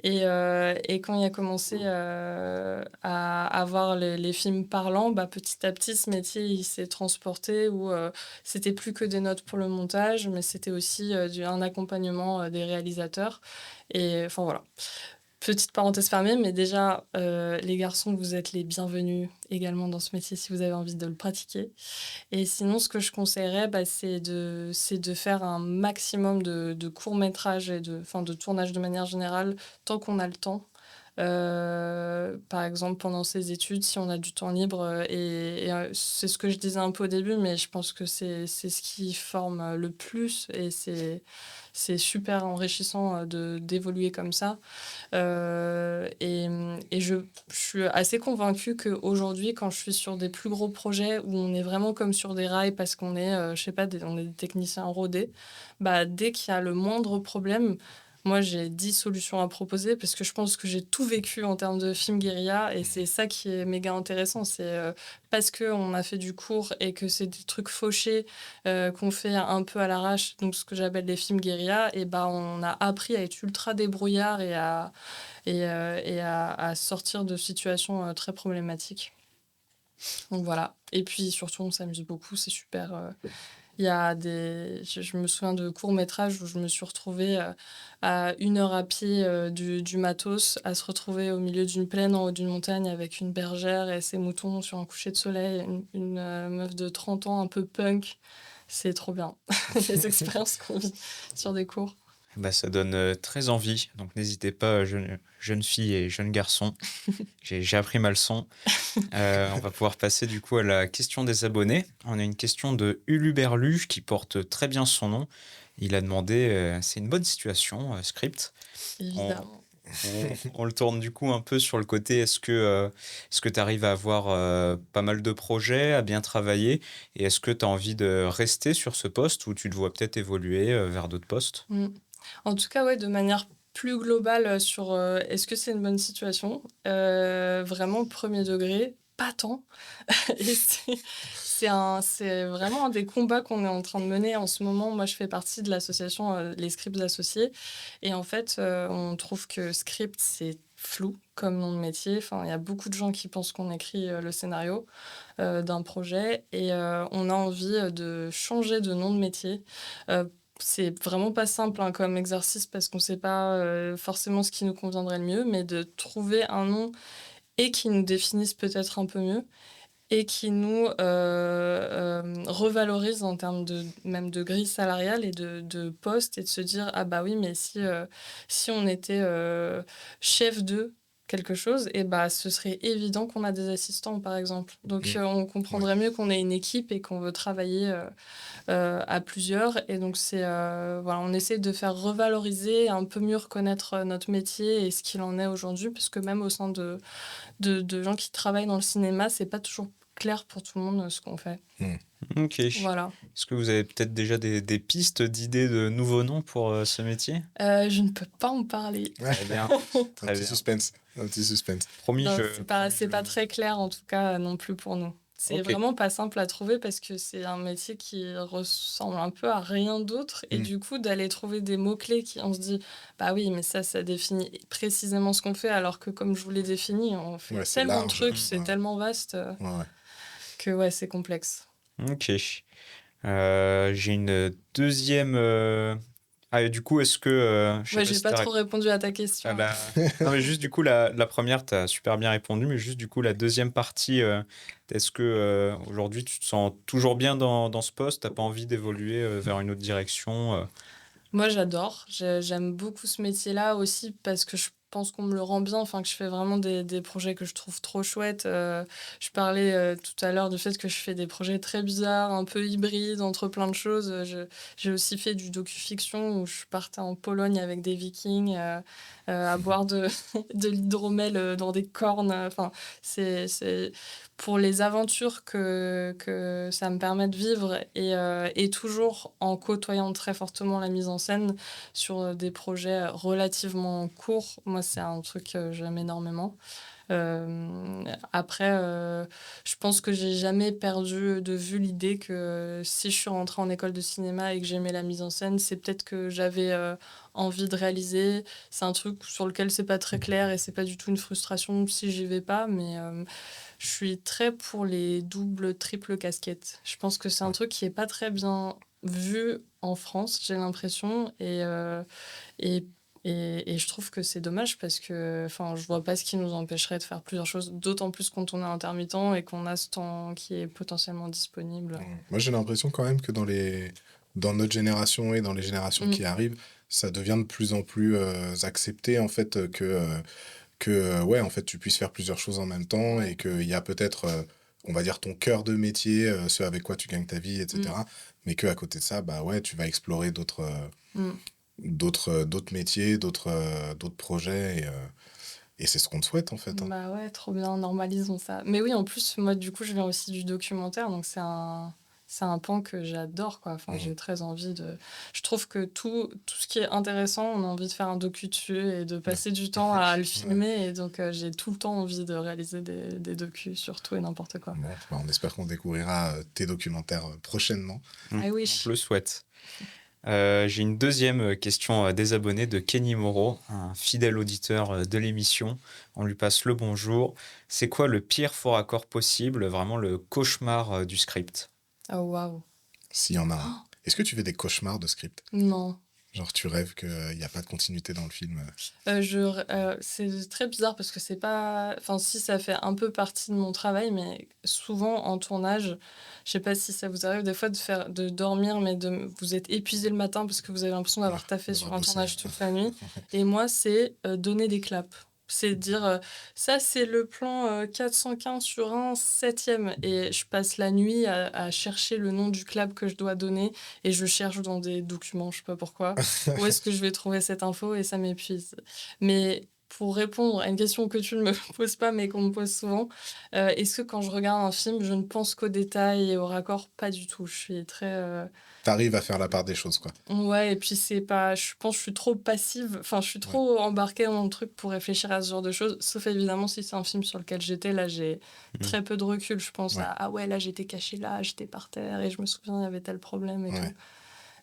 Et quand il a commencé à avoir les films parlants, bah, petit à petit, ce métier, il s'est transporté où c'était plus que des notes pour le montage, mais c'était aussi un accompagnement des réalisateurs. Et enfin voilà. Petite parenthèse fermée, mais déjà, les garçons, vous êtes les bienvenus également dans ce métier si vous avez envie de le pratiquer. Et sinon, ce que je conseillerais, bah, c'est de faire un maximum de courts-métrages et de tournage de manière générale, tant qu'on a le temps. Par exemple, pendant ses études, si on a du temps libre, c'est ce que je disais un peu au début, mais je pense que c'est ce qui forme le plus et c'est super enrichissant d'évoluer comme ça. Et je suis assez convaincue qu'aujourd'hui, quand je suis sur des plus gros projets où on est vraiment comme sur des rails parce qu'on est, je sais pas, on est des techniciens rodés, bah, dès qu'il y a le moindre problème, moi j'ai 10 solutions à proposer parce que je pense que j'ai tout vécu en termes de film guérilla et c'est ça qui est méga intéressant. C'est parce qu'on a fait du cours et que c'est des trucs fauchés qu'on fait un peu à l'arrache, donc ce que j'appelle les films guérilla, et bah, on a appris à être ultra débrouillard et à sortir de situations très problématiques. Donc voilà. Et puis surtout, on s'amuse beaucoup, c'est super. Il y a je me souviens de courts-métrages où je me suis retrouvée à 1 heure à pied du matos, à se retrouver au milieu d'une plaine en haut d'une montagne avec une bergère et ses moutons sur un coucher de soleil, une meuf de 30 ans un peu punk. C'est trop bien, les expériences qu'on vit sur des cours. Bah, ça donne très envie, donc n'hésitez pas, jeunes filles et jeunes garçons. J'ai appris ma leçon. On va pouvoir passer du coup à la question des abonnés. On a une question de Uluberlu qui porte très bien son nom. Il a demandé, c'est une bonne situation, script. On, Évidemment. on le tourne du coup un peu sur le côté, est-ce que tu arrives à avoir pas mal de projets, à bien travailler, et est-ce que tu as envie de rester sur ce poste ou tu te vois peut-être évoluer vers d'autres postes? Mm. En tout cas, ouais, de manière plus globale sur est-ce que c'est une bonne situation, vraiment premier degré, pas tant. Et c'est vraiment un des combats qu'on est en train de mener en ce moment. Moi, je fais partie de l'association Les Scripts Associés. Et en fait, on trouve que script, c'est flou comme nom de métier. Enfin, il y a beaucoup de gens qui pensent qu'on écrit le scénario d'un projet. Et on a envie de changer de nom de métier. C'est vraiment pas simple hein, comme exercice parce qu'on sait pas forcément ce qui nous conviendrait le mieux, mais de trouver un nom et qui nous définisse peut-être un peu mieux et qui nous revalorise en termes de même de grille salariale et de poste et de se dire ah bah oui mais si on était chef de quelque chose et bah ce serait évident qu'on a des assistants par exemple donc on Ouais. comprendrait mieux qu'on est une équipe et qu'on veut travailler à plusieurs et donc c'est voilà on essaie de faire revaloriser un peu mieux reconnaître notre métier et ce qu'il en est aujourd'hui parce que même au sein de gens qui travaillent dans le cinéma, c'est pas toujours clair pour tout le monde ce qu'on fait. Ok. Voilà. Est-ce que vous avez peut-être déjà des pistes d'idées de nouveaux noms pour ce métier? Je ne peux pas en parler. Très bien, Un très petit bien. suspense. Un petit suspense. Promis, Non, je... c'est pas très clair en tout cas non plus pour nous. C'est Ok. vraiment pas simple à trouver parce que c'est un métier qui ressemble un peu à rien d'autre et du coup d'aller trouver des mots-clés qui on se dit bah oui mais ça définit précisément ce qu'on fait alors que comme je vous l'ai défini on fait Ouais, c'est tellement de large. trucs, c'est Ouais. tellement vaste Ouais. que ouais c'est complexe. Ok. J'ai une deuxième... Ah, et du coup, est-ce que... je sais Ouais, pas j'ai si pas t'as trop répondu à ta question. Ah non, mais juste du coup, la première, tu as super bien répondu, mais juste du coup, la deuxième partie, est-ce que aujourd'hui, tu te sens toujours bien dans ce poste? T'as pas envie d'évoluer vers une autre direction Moi, j'adore. J'aime beaucoup ce métier-là aussi parce que je pense qu'on me le rend bien, enfin, que je fais vraiment des projets que je trouve trop chouettes. Je parlais tout à l'heure du fait que je fais des projets très bizarres, un peu hybrides entre plein de choses. J'ai aussi fait du docu-fiction où je partais en Pologne avec des Vikings à boire de l'hydromel dans des cornes. Enfin, c'est pour les aventures que ça me permet de vivre et toujours en côtoyant très fortement la mise en scène sur des projets relativement courts. Moi, c'est un truc que j'aime énormément. Après, je pense que j'ai jamais perdu de vue l'idée que si je suis rentrée en école de cinéma et que j'aimais la mise en scène, c'est peut-être que j'avais envie de réaliser. C'est un truc sur lequel c'est pas très clair et c'est pas du tout une frustration si j'y vais pas, mais je suis très pour les doubles, triples casquettes. Je pense que c'est un truc qui est pas très bien vu en France, j'ai l'impression, et, et je trouve que c'est dommage parce que, enfin, je vois pas ce qui nous empêcherait de faire plusieurs choses, d'autant plus quand on est intermittent et qu'on a ce temps qui est potentiellement disponible. Moi, j'ai l'impression quand même que dans notre génération et dans les générations Mm. qui arrivent, ça devient de plus en plus accepté en fait que ouais, en fait, tu puisses faire plusieurs choses en même temps et qu'il y a peut-être, on va dire, ton cœur de métier, ce avec quoi tu gagnes ta vie, Mm. etc. Mais qu'à côté de ça, bah ouais, tu vas explorer Mm. d'autres métiers, d'autres projets et c'est ce qu'on te souhaite en fait. Hein. Bah ouais, trop bien, normalisons ça. Mais oui, en plus, moi, du coup, je viens aussi du documentaire, donc c'est un pan que j'adore, quoi. Enfin, j'ai très envie de... Je trouve que tout ce qui est intéressant, on a envie de faire un docu dessus et de passer du temps à le filmer. Et donc, j'ai tout le temps envie de réaliser des docus sur tout et n'importe quoi. Bon, bah, on espère qu'on découvrira tes documentaires prochainement. I On wish. te le souhaite. J'ai une deuxième question des abonnés de Kenny Moreau, un fidèle auditeur de l'émission. On lui passe le bonjour. C'est quoi le pire faux raccord possible, vraiment le cauchemar du script? Oh, waouh. S'il y en a un. Est-ce que tu fais des cauchemars de script? Non. Genre, tu rêves qu'il n'y a pas de continuité dans le film. C'est très bizarre parce que c'est pas... Enfin, si, ça fait un peu partie de mon travail, mais souvent en tournage, je sais pas si ça vous arrive des fois de dormir, mais vous êtes épuisé le matin parce que vous avez l'impression d'avoir taffé sur un Bosser. tournage toute la nuit. Et moi, c'est donner des claps. C'est dire, ça, c'est le plan 415 sur un septième. Et je passe la nuit à chercher le nom du clap que je dois donner. Et je cherche dans des documents, je sais pas pourquoi. Où est-ce que je vais trouver cette info et ça m'épuise. Mais pour répondre à une question que tu ne me poses pas, mais qu'on me pose souvent, est-ce que quand je regarde un film, je ne pense qu'aux détails et aux raccords? Pas du tout. Je suis très, T'arrives à faire la part des choses, quoi. ouais, et puis c'est pas, je pense que je suis trop passive, enfin je suis Ouais. trop embarquée dans le truc pour réfléchir à ce genre de choses, sauf évidemment si c'est un film sur lequel j'étais, là j'ai très peu de recul, je pense Ouais. à ah ouais, là j'étais cachée là, j'étais par terre et je me souviens il y avait tel problème et Ouais. tout.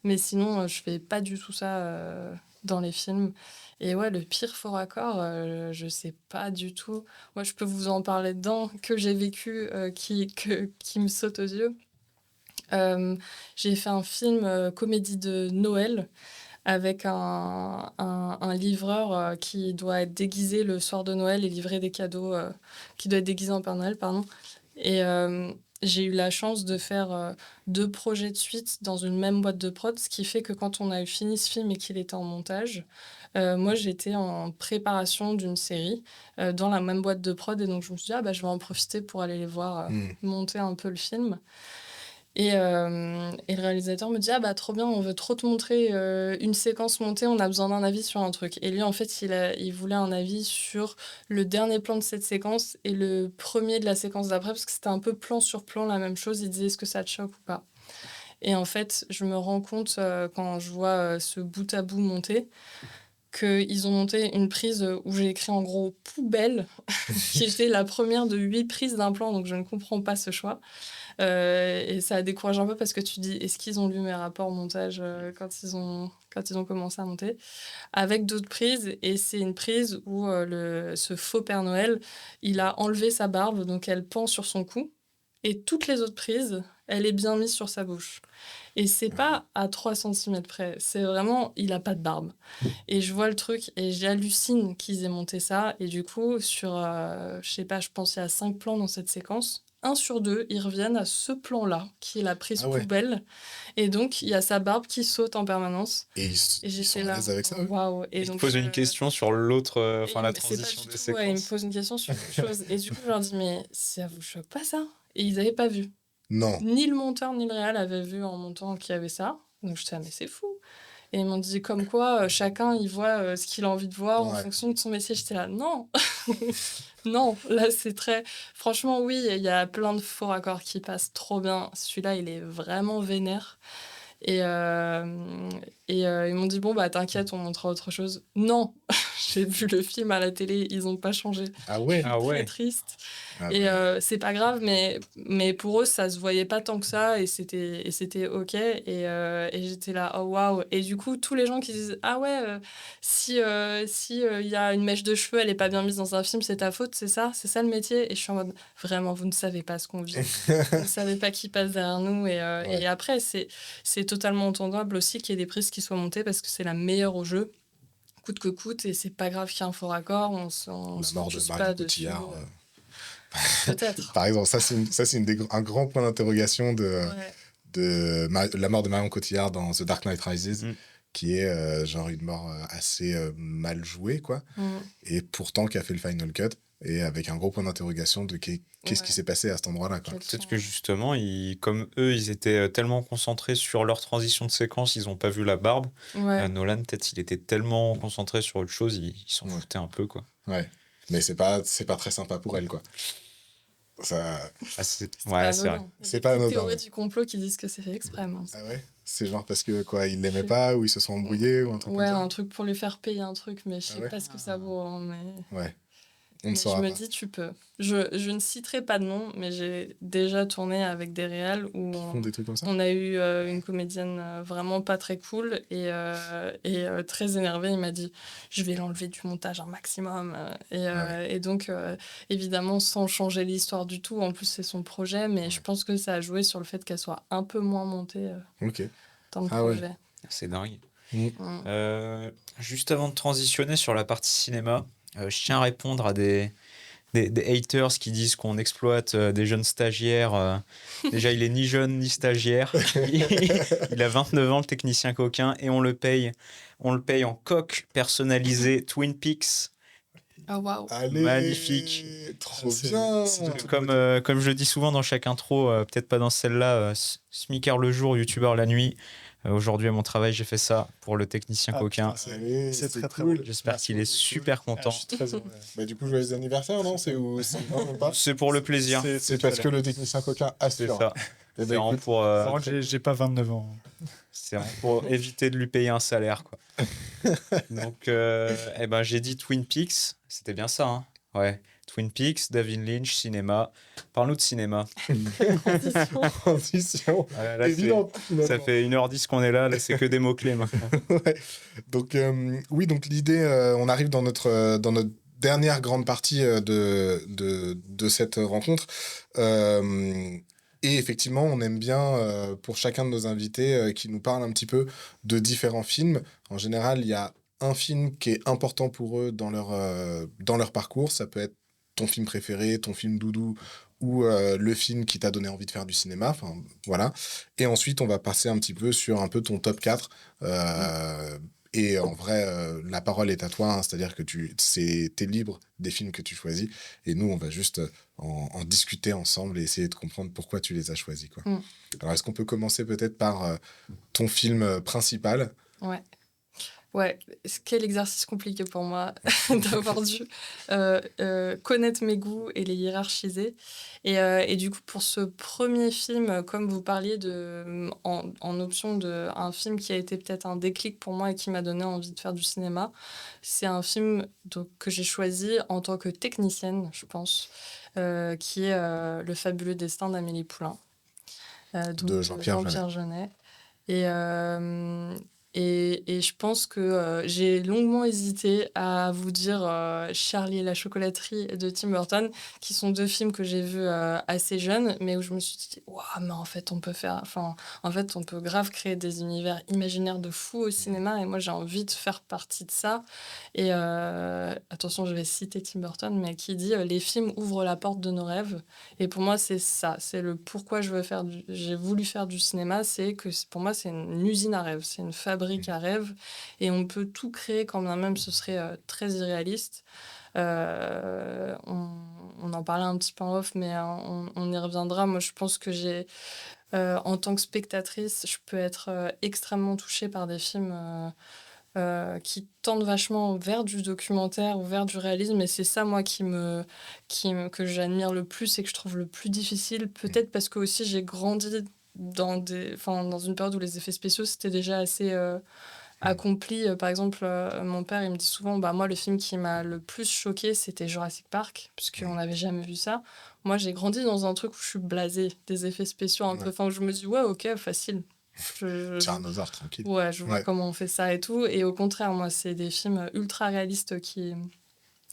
Mais sinon je fais pas du tout ça dans les films. Et ouais, le pire faux raccord, je sais pas du tout. Moi je peux vous en parler dedans que j'ai vécu, qui me saute aux yeux. J'ai fait un film comédie de Noël avec un livreur qui doit être déguisé le soir de Noël et livrer des cadeaux, qui doit être déguisé en Père Noël, pardon. Et j'ai eu la chance de faire 2 projets de suite dans une même boîte de prod, ce qui fait que quand on a eu fini ce film et qu'il était en montage, moi j'étais en préparation d'une série dans la même boîte de prod et donc je me suis dit: «Ah bah, je vais en profiter pour aller les voir monter un peu le film». Et le réalisateur me dit: «Ah bah, trop bien, on veut trop te montrer, une séquence montée, on a besoin d'un avis sur un truc». Et lui, en fait, il voulait un avis sur le dernier plan de cette séquence et le premier de la séquence d'après, parce que c'était un peu plan sur plan la même chose. Il disait: «Est-ce que ça te choque ou pas?» Et en fait, je me rends compte, quand je vois, ce bout à bout monter, qu'ils ont monté une prise, où j'ai écrit en gros «poubelle», qui était la première de 8 prises d'un plan, donc je ne comprends pas ce choix. Et ça a découragé un peu parce que tu dis: «Est-ce qu'ils ont lu mes rapports montage, quand ils ont commencé à monter?» Avec d'autres prises, et c'est une prise où, ce faux Père Noël, il a enlevé sa barbe, donc elle pend sur son cou, et toutes les autres prises, elle est bien mise sur sa bouche. Et c'est pas à 3 centimètres près, c'est vraiment il a pas de barbe. Et je vois le truc et j'hallucine qu'ils aient monté ça. Et du coup, sur, je sais pas, je pense qu'il y a 5 plans dans cette séquence. Un sur 2, ils reviennent à ce plan-là, qui est la prise Ah ouais. poubelle. Et donc, il y a sa barbe qui saute en permanence. Et Et ils sont j'étais à là, l'aise avec ça, eux? waouh! Et Il te donc, pose une question sur l'autre, et la c'est pas transition du des tout, ouais, il me séquences. pose une question sur autre chose. Et du coup, je leur dis, mais ça vous choque pas ça? Et ils avaient pas vu. Non. Ni le monteur ni le réal avaient vu en montant qu'il y avait ça. Donc, j'étais là, mais c'est fou. Et ils m'ont dit comme quoi chacun il voit ce qu'il a envie de voir en Ouais. fonction de son métier. J'étais là, non, non, là c'est très. Franchement, oui, il y a plein de faux raccords qui passent trop bien. Celui-là, il est vraiment vénère. Et, ils m'ont dit, bon, bah t'inquiète, on montrera autre chose. Non, j'ai vu le film à la télé, ils ont pas changé. Ah ouais? Je suis Ah très ouais. triste. Ah Et ouais. c'est pas grave, mais pour eux, ça se voyait pas tant que ça et c'était OK. Et j'étais là, oh waouh. Et du coup, tous les gens qui disent, ah ouais, si il y a une mèche de cheveux, elle est pas bien mise dans un film, c'est ta faute, c'est ça? C'est ça le métier? Et je suis en mode, vraiment, vous ne savez pas ce qu'on vit. Vous ne savez pas qui passe derrière nous. Ouais. Et après, c'est totalement entendable aussi qu'il y ait des prises qui soient montées parce que c'est la meilleure au jeu, coûte que coûte, et c'est pas grave qu'il y ait un faux raccord, on La se mort de focus Marion pas dessus. Cotillard. Peut-être. Par exemple, ça, c'est un grand point d'interrogation Ouais. la mort de Marion Cotillard dans The Dark Knight Rises, Mm. qui est genre une mort assez mal jouée, quoi. Et pourtant qui a fait le final cut, et avec un gros point d'interrogation de qu'est-ce qui Ouais. s'est passé à cet endroit-là, quoi. Quels Peut-être sont- que justement, comme eux, ils étaient tellement concentrés sur leur transition de séquence, ils n'ont pas vu la barbe. Ouais. Nolan, peut-être, il était tellement concentré sur autre chose, il s'en Ouais. foutait un peu, quoi. Ouais. Mais c'est pas très sympa pour elle, quoi. Ça... Ah, c'est C'est pas vrai. anodin. Il y a C'est des pas petites anodin, théories ouais. du complot qui disent que c'est fait exprès. Mince. Ah ouais? C'est genre parce que, quoi, ils l'aimaient pas, ou ils se sont embrouillés, ou un truc Ouais, comme ça? un truc pour lui faire payer un truc, mais je Ah sais ouais? pas ce que ça vaut. Hein, Ouais. On ne mais je saura me pas. dis, tu peux. Je ne citerai pas de nom, mais j'ai déjà tourné avec des réals où Ils font des trucs comme ça? on a eu une comédienne vraiment pas très cool et très énervée. Il m'a dit, je vais l'enlever du montage un maximum. Et donc, évidemment, sans changer l'histoire du tout. En plus, c'est son projet, mais je pense que ça a joué sur le fait qu'elle soit un peu moins montée Ok. dans le Ah ouais. projet. C'est dingue. Mm. Juste avant de transitionner sur la partie cinéma, je tiens à répondre à des haters qui disent qu'on exploite des jeunes stagiaires. Déjà, il est ni jeune ni stagiaire. Il a 29 ans, le technicien coquin, et on le paye. On le paye en coque personnalisé Twin Peaks. Ah, waouh. Allez, Magnifique. trop bien. Comme je le dis souvent dans chaque intro, peut-être pas dans celle-là, Smicker le jour, youtubeur la nuit. Aujourd'hui, à mon travail, j'ai fait ça pour le technicien coquin. Allez, c'est c'est très, très cool. drôle. J'espère qu'il est super content. Je suis très heureux. Bah, du coup, joyeux anniversaire, non? C'est où? Non, même pas. C'est pour le plaisir. C'est parce que le technicien coquin C'est assure. ça. Eh C'est ben, vraiment écoute, pour, Par contre, j'ai pas 29 ans. c'est vraiment pour éviter de lui payer un salaire, quoi. Donc, eh ben, j'ai dit Twin Peaks. C'était bien ça, hein? Ouais. Twin Peaks, David Lynch, cinéma. Parle-nous de cinéma. transition Là, évidente, ça finalement. fait 1h10 qu'on est là. Là, c'est que des mots-clés maintenant. Ouais. Donc, oui, donc l'idée, on arrive dans notre dernière grande partie de cette rencontre. Et effectivement, on aime bien, pour chacun de nos invités, qui nous parlent un petit peu de différents films. En général, il y a un film qui est important pour eux dans leur parcours. Ça peut être ton film préféré, ton film doudou, ou le film qui t'a donné envie de faire du cinéma. Enfin, voilà. Et ensuite, on va passer un petit peu sur un peu ton top 4. Et en vrai, la parole est à toi, hein, c'est-à-dire que t'es libre des films que tu choisis, et nous, on va juste en discuter ensemble et essayer de comprendre pourquoi tu les as choisis, quoi. Alors, est-ce qu'on peut commencer peut-être par ton film principal? Ouais. Ouais, quel exercice compliqué pour moi d'avoir dû connaître mes goûts et les hiérarchiser. Et du coup, pour ce premier film, comme vous parliez en option de un film qui a été peut-être un déclic pour moi et qui m'a donné envie de faire du cinéma, c'est un film donc, que j'ai choisi en tant que technicienne, je pense, qui est Le fabuleux destin d'Amélie Poulain, donc De Jean-Pierre Jeunet. Jean-Pierre Jeunet. Et je pense que j'ai longuement hésité à vous dire Charlie et la chocolaterie de Tim Burton, qui sont deux films que j'ai vus assez jeunes, mais où je me suis dit, waouh, mais en fait, on peut grave créer des univers imaginaires de fous au cinéma, et moi, j'ai envie de faire partie de ça. Et attention, je vais citer Tim Burton, mais qui dit les films ouvrent la porte de nos rêves. Et pour moi, c'est ça. C'est le pourquoi j'ai voulu faire du cinéma. C'est que pour moi, c'est une usine à rêves. C'est une fabrique à rêves. Et on peut tout créer quand bien même ce serait très irréaliste. On en parlait un petit peu en off, mais on y reviendra. Moi, je pense que en tant que spectatrice, je peux être extrêmement touchée par des films qui tendent vachement vers du documentaire ou vers du réalisme, et c'est ça, moi, que j'admire le plus et que je trouve le plus difficile. Peut-être parce que aussi j'ai grandi dans une période où les effets spéciaux, c'était déjà assez accompli. Par exemple, mon père, il me dit souvent, bah, moi, le film qui m'a le plus choqué, c'était Jurassic Park, puisqu'on n'avait jamais vu ça. Moi, j'ai grandi dans un truc où je suis blasée des effets spéciaux un peu. Enfin, où je me dis, ouais, ok, facile. Tyrannosaure, tranquille. Ouais, je vois Ouais. comment on fait ça et tout. Et au contraire, moi, c'est des films ultra réalistes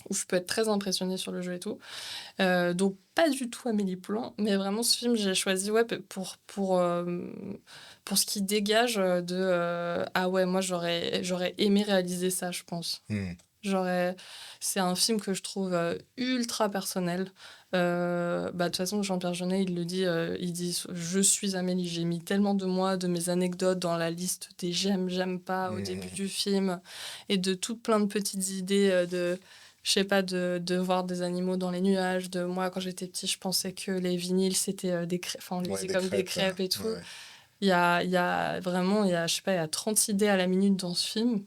où je peux être très impressionnée sur le jeu et tout. Donc, pas du tout Amélie Poulain, mais vraiment, ce film, j'ai choisi pour ce qui dégage ah ouais, moi, j'aurais aimé réaliser ça, je pense. C'est un film que je trouve ultra personnel. De toute façon, Jean-Pierre Jeunet, il le dit, il dit « Je suis Amélie ». J'ai mis tellement de moi, de mes anecdotes dans la liste des j'aime pas au début du film, et de toutes plein de petites idées je sais pas, de voir des animaux dans les nuages. De moi, quand j'étais petit, je pensais que les vinyles, c'était on les faisait comme des crêpes et tout. Ouais. Il y a vraiment, je sais pas, il y a 30 idées à la minute dans ce film.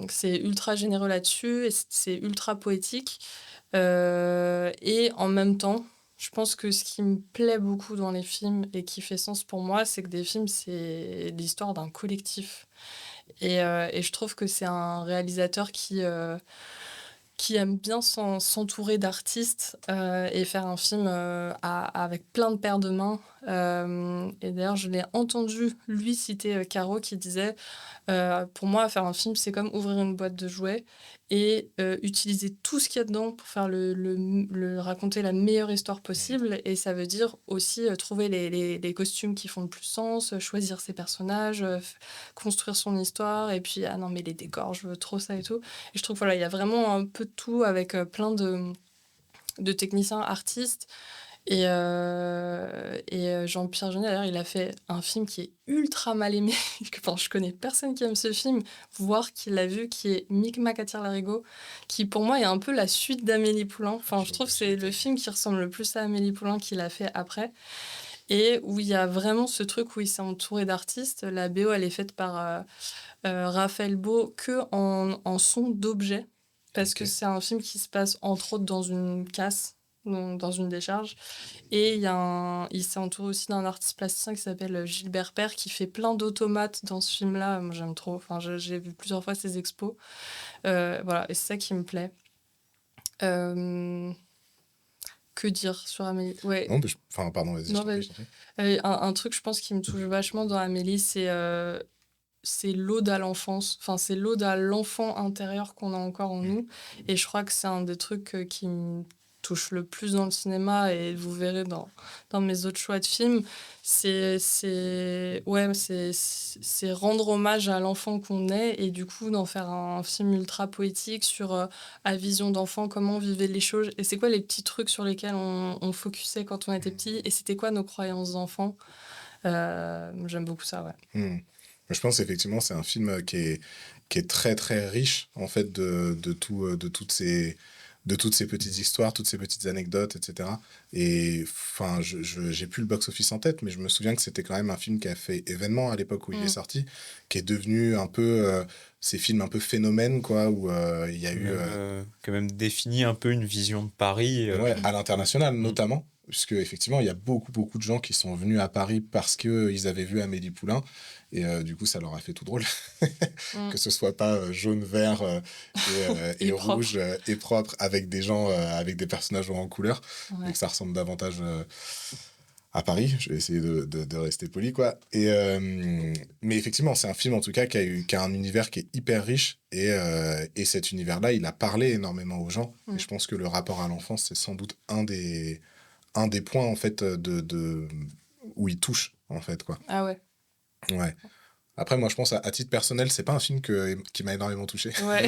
C'est ultra généreux là-dessus, et c'est ultra poétique. Et en même temps, je pense que ce qui me plaît beaucoup dans les films et qui fait sens pour moi, c'est que des films, c'est l'histoire d'un collectif. Et je trouve que c'est un réalisateur qui aime bien s'entourer d'artistes et faire un film avec plein de paires de mains. Et d'ailleurs, je l'ai entendu, lui, citer Caro, qui disait pour moi, faire un film, c'est comme ouvrir une boîte de jouets et utiliser tout ce qu'il y a dedans pour faire raconter la meilleure histoire possible. Et ça veut dire aussi trouver les costumes qui font le plus sens, choisir ses personnages, construire son histoire. Et puis, ah non, mais les décors, je veux trop ça et tout. Et je trouve voilà, il y a vraiment un peu de tout avec plein de techniciens, artistes. Et Jean-Pierre Jeunet, d'ailleurs, il a fait un film qui est ultra mal aimé. Enfin, je connais personne qui aime ce film, voire qui l'a vu, qui est Micmac attire l'arigot, qui pour moi est un peu la suite d'Amélie Poulain. Enfin, je trouve que c'est le film qui ressemble le plus à Amélie Poulain qu'il a fait après. et où il y a vraiment ce truc où il s'est entouré d'artistes. La BO, elle est faite par Raphaël Beau que en son d'objet, parce que Ok. c'est un film qui se passe entre autres dans une casse, donc dans une décharge. Et il s'est entouré aussi d'un artiste plasticien qui s'appelle Gilbert Père, qui fait plein d'automates dans ce film-là. Moi, j'aime trop. Enfin, j'ai vu plusieurs fois ses expos. Voilà, et c'est ça qui me plaît. Euh, que dire sur Amélie? Ouais, Non, enfin, pardon, vas-y, je non, t'en prie, je t'en prie. un truc, je pense, qui me touche vachement dans Amélie, c'est l'ode à l'enfance. Enfin, c'est l'ode à l'enfant intérieur qu'on a encore en nous. Et je crois que c'est un des trucs qui me touche le plus dans le cinéma, et vous verrez dans mes autres choix de films. C'est rendre hommage à l'enfant qu'on est, et du coup, d'en faire un film ultra poétique sur à vision d'enfant, comment on vivait les choses. Et c'est quoi les petits trucs sur lesquels on focusait quand on était petit, et c'était quoi nos croyances d'enfant. J'aime beaucoup ça, ouais. Je pense effectivement c'est un film qui est très très riche en fait de toutes ces petites histoires, toutes ces petites anecdotes, etc. Et enfin, j'ai plus le box-office en tête, mais je me souviens que c'était quand même un film qui a fait événement à l'époque où il est sorti, qui est devenu un peu ces films un peu phénomènes, quoi, où il y a eu Quand même défini un peu une vision de Paris. ouais, à l'international Mm. notamment, puisque effectivement, il y a beaucoup de gens qui sont venus à Paris parce qu'ils avaient vu Amélie Poulain, et du coup, ça leur a fait tout drôle, Mm. que ce soit pas jaune, vert et Et propre. rouge et propre, avec des gens, avec des personnages en couleur, Ouais. et que ça ressemble davantage à Paris. Je vais essayer de rester poli, quoi. Mais effectivement, c'est un film, en tout cas, qui a un univers qui est hyper riche, et cet univers-là, il a parlé énormément aux gens, et je pense que le rapport à l'enfance, c'est sans doute un des points, en fait, où il touche, en fait, quoi. Ah ouais. Ouais. Après, moi, je pense, à titre personnel, c'est pas un film qui m'a énormément touché. Ouais.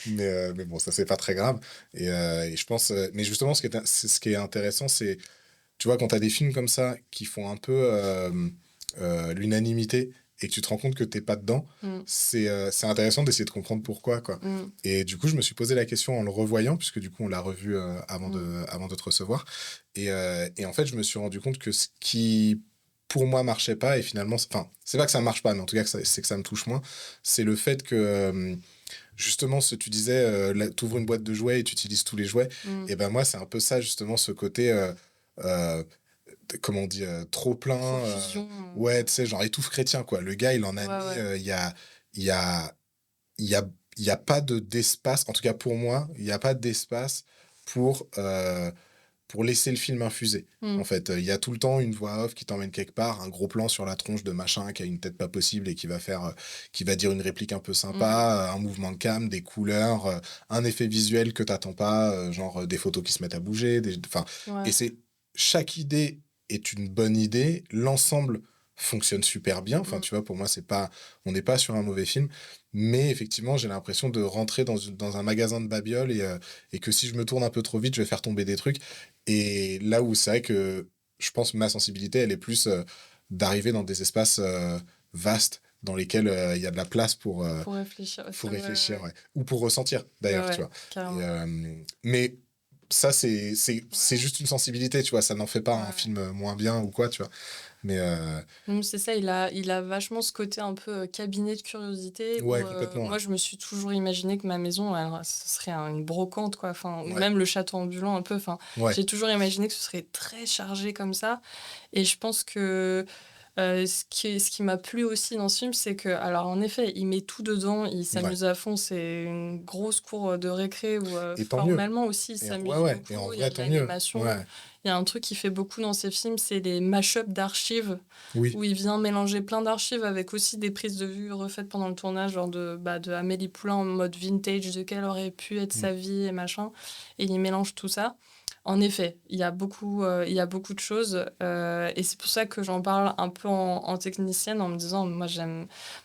Mais bon, ça, c'est pas très grave. Et je pense... mais justement, ce qui est intéressant, c'est... Tu vois, quand tu as des films comme ça qui font un peu l'unanimité et que tu te rends compte que t'es pas dedans, Mm. c'est intéressant d'essayer de comprendre pourquoi, quoi. Mm. Et du coup, je me suis posé la question en le revoyant, puisque du coup, on l'a revu avant de te recevoir. Et en fait, je me suis rendu compte que ce qui, pour moi, marchait pas, et finalement, enfin, c'est pas que ça marche pas, mais en tout cas, c'est que ça me touche moins, c'est le fait que... justement, tu disais, tu ouvres une boîte de jouets et tu utilises tous les jouets. Mm. Et ben moi, c'est un peu ça, justement, ce côté, euh, comment on dit, trop plein. Profusion. Ouais, tu sais, genre étouffe chrétien, quoi. Le gars, il en a Ouais, mis, ouais. il y a, il y a, il y a, il y a pas d'espace, en tout cas pour moi, il n'y a pas d'espace pour laisser le film infuser. Mm. En fait, il y a tout le temps une voix off qui t'emmène quelque part, un gros plan sur la tronche de machin qui a une tête pas possible et qui va dire une réplique un peu sympa, un mouvement de cam, des couleurs, un effet visuel que t'attends pas, genre des photos qui se mettent à bouger, enfin, Ouais. et chaque idée est une bonne idée, l'ensemble fonctionne super bien. Enfin, tu vois, pour moi, on n'est pas sur un mauvais film, mais effectivement, j'ai l'impression de rentrer dans un magasin de babioles, et que si je me tourne un peu trop vite, je vais faire tomber des trucs. Et là où c'est vrai que je pense que ma sensibilité, elle est plus d'arriver dans des espaces vastes dans lesquels il y a de la place pour réfléchir. réfléchir, ouais. Ou pour ressentir, d'ailleurs, Ouais, tu vois. carrément. Mais ça, c'est juste une sensibilité, tu vois. Ça n'en fait pas un Ouais. film moins bien ou quoi, tu vois. Mais C'est ça, il a vachement ce côté un peu cabinet de curiosité. ouais, Où, complètement. moi, je me suis toujours imaginé que ma maison, alors, ce serait une brocante, quoi. Enfin, ou Ouais. même le château ambulant, un peu. Enfin, Ouais. j'ai toujours imaginé que ce serait très chargé comme ça. Et je pense que ce qui m'a plu aussi dans ce film, c'est que, alors en effet, il met tout dedans, il s'amuse à fond, c'est une grosse cour de récré où Et tant mieux. formellement aussi il s'amuse ouais. beaucoup, Et en il y a vrai, de tant mieux. l'animation. Ouais. Il y a un truc qui fait beaucoup dans ces films, c'est les mash-ups d'archives, Oui. où il vient mélanger plein d'archives avec aussi des prises de vue refaites pendant le tournage, genre de Amélie Poulain en mode vintage, de quelle aurait pu être sa vie et machin. Et il mélange tout ça. En effet, il y a beaucoup de choses, et c'est pour ça que j'en parle un peu en technicienne, en me disant, moi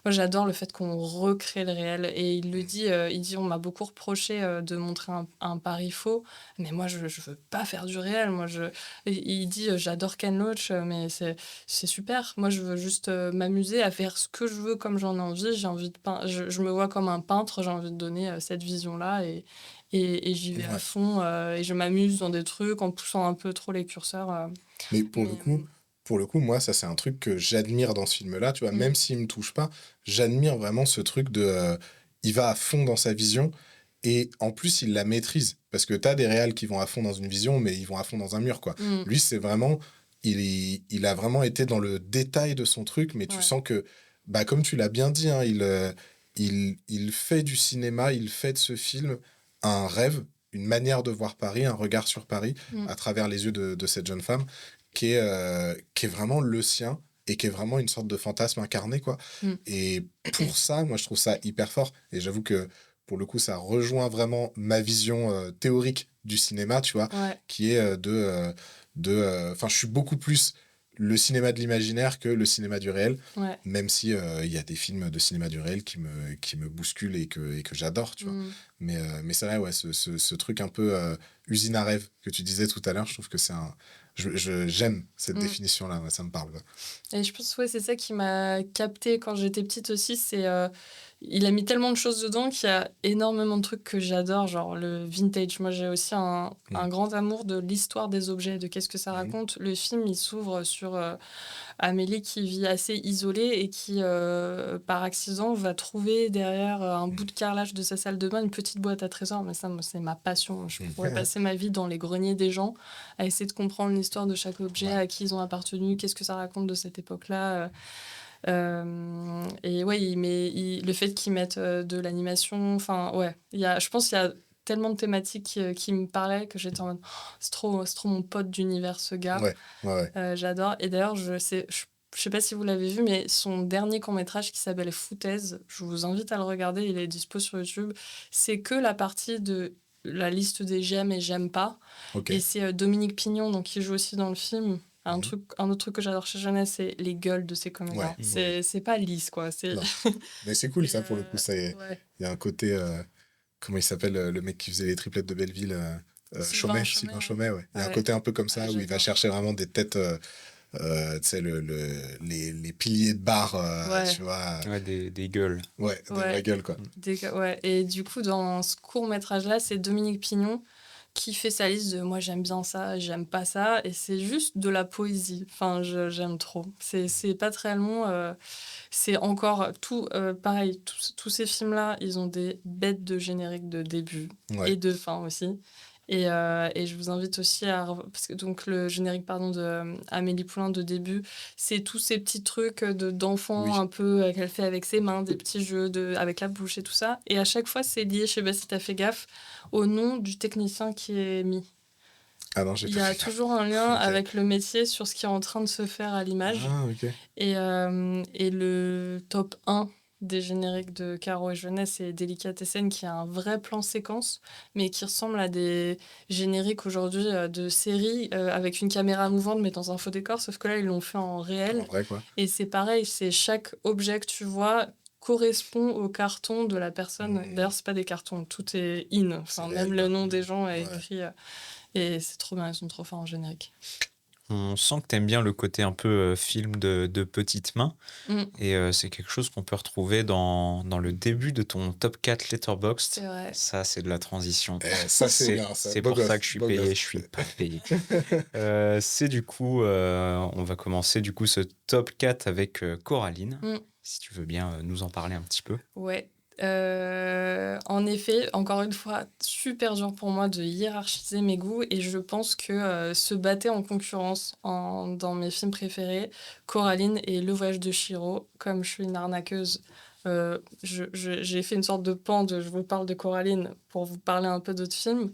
j'adore le fait qu'on recrée le réel. Et il le dit, on m'a beaucoup reproché de montrer un pari faux, mais moi je veux pas faire du réel. Il dit, j'adore Ken Loach, mais c'est super. Moi je veux juste m'amuser à faire ce que je veux comme j'en ai envie. J'ai envie de je me vois comme un peintre, j'ai envie de donner cette vision-là, et j'y vais à fond, et je m'amuse dans des trucs en poussant un peu trop les curseurs. Mais pour le coup, pour le coup, moi, ça, c'est un truc que j'admire dans ce film-là, tu vois, Mm. même s'il me touche pas, j'admire vraiment ce truc de... il va à fond dans sa vision, et en plus, il la maîtrise, parce que t'as des réals qui vont à fond dans une vision, mais ils vont à fond dans un mur, quoi. Mm. Lui, c'est vraiment... il a vraiment été dans le détail de son truc, mais tu Ouais. sens que, bah, comme tu l'as bien dit, hein, il fait du cinéma, il fait de ce film un rêve, une manière de voir Paris, un regard sur Paris, Mm. à travers les yeux de cette jeune femme, qui est vraiment le sien et qui est vraiment une sorte de fantasme incarné, quoi. Mm. Et pour ça, moi, je trouve ça hyper fort. Et j'avoue que, pour le coup, ça rejoint vraiment ma vision théorique du cinéma, tu vois, Ouais. qui est Enfin, je suis beaucoup plus le cinéma de l'imaginaire que le cinéma du réel, Ouais. même si il y a des films de cinéma du réel qui me bousculent et que j'adore, tu vois. Mm. Mais c'est vrai, ouais, ce truc un peu usine à rêve que tu disais tout à l'heure, je trouve que c'est un... j'aime cette Mm. définition-là, ouais, ça me parle. Ouais. Et je pense que c'est ça qui m'a captée quand j'étais petite aussi. Il a mis tellement de choses dedans qu'il y a énormément de trucs que j'adore, genre le vintage. Moi, j'ai aussi un grand amour de l'histoire des objets, de qu'est-ce que ça raconte. Le film, il s'ouvre sur Amélie qui vit assez isolée et qui, par accident, va trouver derrière un bout de carrelage de sa salle de bain une petite boîte à trésors. Mais ça, moi, c'est ma passion. Je pourrais passer ma vie dans les greniers des gens à essayer de comprendre l'histoire de chaque objet, à qui ils ont appartenu, qu'est-ce que ça raconte de cette époque-là. Et ouais, le fait qu'ils mettent de l'animation, enfin, ouais, je pense qu'il y a tellement de thématiques qui me parlaient que j'étais en mode, oh, c'est trop mon pote d'univers, ce gars. Ouais. J'adore. Et d'ailleurs, je sais pas si vous l'avez vu, mais son dernier court-métrage qui s'appelle Foutaise, je vous invite à le regarder, il est dispo sur YouTube. C'est que la partie de la liste des j'aime et j'aime pas. Ok. Et c'est Dominique Pignon, donc, qui joue aussi dans le film. Un autre truc que j'adore chez Jeunesse, c'est les gueules de ces comédiens. C'est pas lisse, quoi. Non. Mais c'est cool, Et, ça, pour le coup. Il ouais. y a un côté... comment il s'appelle, le mec qui faisait les triplettes de Belleville Sylvain Sylvain Chomet, ouais. Il y a un Ouais. côté un peu comme ça, où il va j'adore. chercher vraiment des têtes... tu sais, les piliers de bar, Ouais. tu vois. Ouais, des gueules. Ouais, des Ouais. vraies gueules, quoi. Ouais. Et du coup, dans ce court-métrage-là, c'est Dominique Pignon qui fait sa liste de moi j'aime bien ça, j'aime pas ça, et c'est juste de la poésie. Enfin, j'aime trop. C'est pas très long. C'est encore tout pareil. Tous ces films-là, ils ont des bêtes de générique de début Ouais. et de fin aussi. Et je vous invite aussi parce que donc le générique de Amélie Poulain de début, c'est tous ces petits trucs d'enfants Oui. un peu qu'elle fait avec ses mains, des petits jeux avec la bouche et tout ça. Et à chaque fois, c'est lié, je sais pas si t'as fait gaffe, au nom du technicien qui est mis. Ah non, j'ai Il pas y a fait gaffe. toujours un lien Ok. avec le métier sur ce qui est en train de se faire à l'image. Ah, ok. Et le top 1 des génériques de Caro et Jeunesse, c'est Délicatessen, qui a un vrai plan séquence, mais qui ressemble à des génériques aujourd'hui de séries avec une caméra mouvante, mais dans un faux décor, sauf que là, ils l'ont fait en réel. En vrai, quoi. Et c'est pareil, c'est chaque objet que tu vois correspond au carton de la personne. D'ailleurs, c'est pas des cartons, tout est in. Enfin, C'est même réel, le quoi. nom des gens est Ouais. écrit. Et c'est trop bien, ils sont trop forts en générique. On sent que tu aimes bien le côté un peu film de petites mains. Mm. Et c'est quelque chose qu'on peut retrouver dans le début de ton top 4 Letterboxd. C'est vrai. Ça, c'est de la transition. Ça, c'est bien, ça. C'est Beau pour gosse, ça que je suis beau payé, gosse. je suis pas payé. C'est du coup, on va commencer du coup ce top 4 avec Coraline. Mm. Si tu veux bien nous en parler un petit peu. Ouais. En effet, encore une fois, super dur pour moi de hiérarchiser mes goûts, et je pense que se battaient en concurrence dans mes films préférés, Coraline et Le Voyage de Chihiro. Comme je suis une arnaqueuse, j'ai fait une sorte de je vous parle de Coraline pour vous parler un peu d'autres films.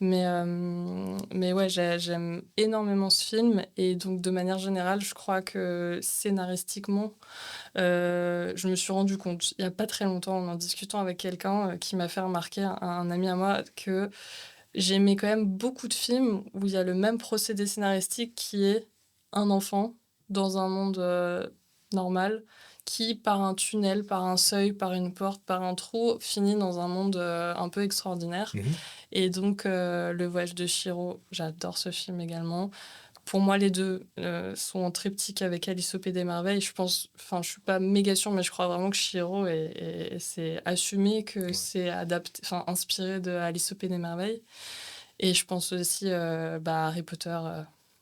Mais ouais, j'aime énormément ce film, et donc de manière générale, je crois que scénaristiquement, je me suis rendu compte, il n'y a pas très longtemps, en discutant avec quelqu'un qui m'a fait remarquer, un ami à moi, que j'aimais quand même beaucoup de films où il y a le même procédé scénaristique qui est un enfant dans un monde normal qui, par un tunnel, par un seuil, par une porte, par un trou, finit dans un monde un peu extraordinaire. Mhm. Et donc, Le Voyage de Chihiro, j'adore ce film également. Pour moi, les deux sont en triptyque avec Alice au Pays des Merveilles. Je suis pas méga sûre, mais je crois vraiment que Chihiro c'est assumé que c'est inspiré de Alice au Pays des Merveilles. Et je pense aussi à Harry Potter.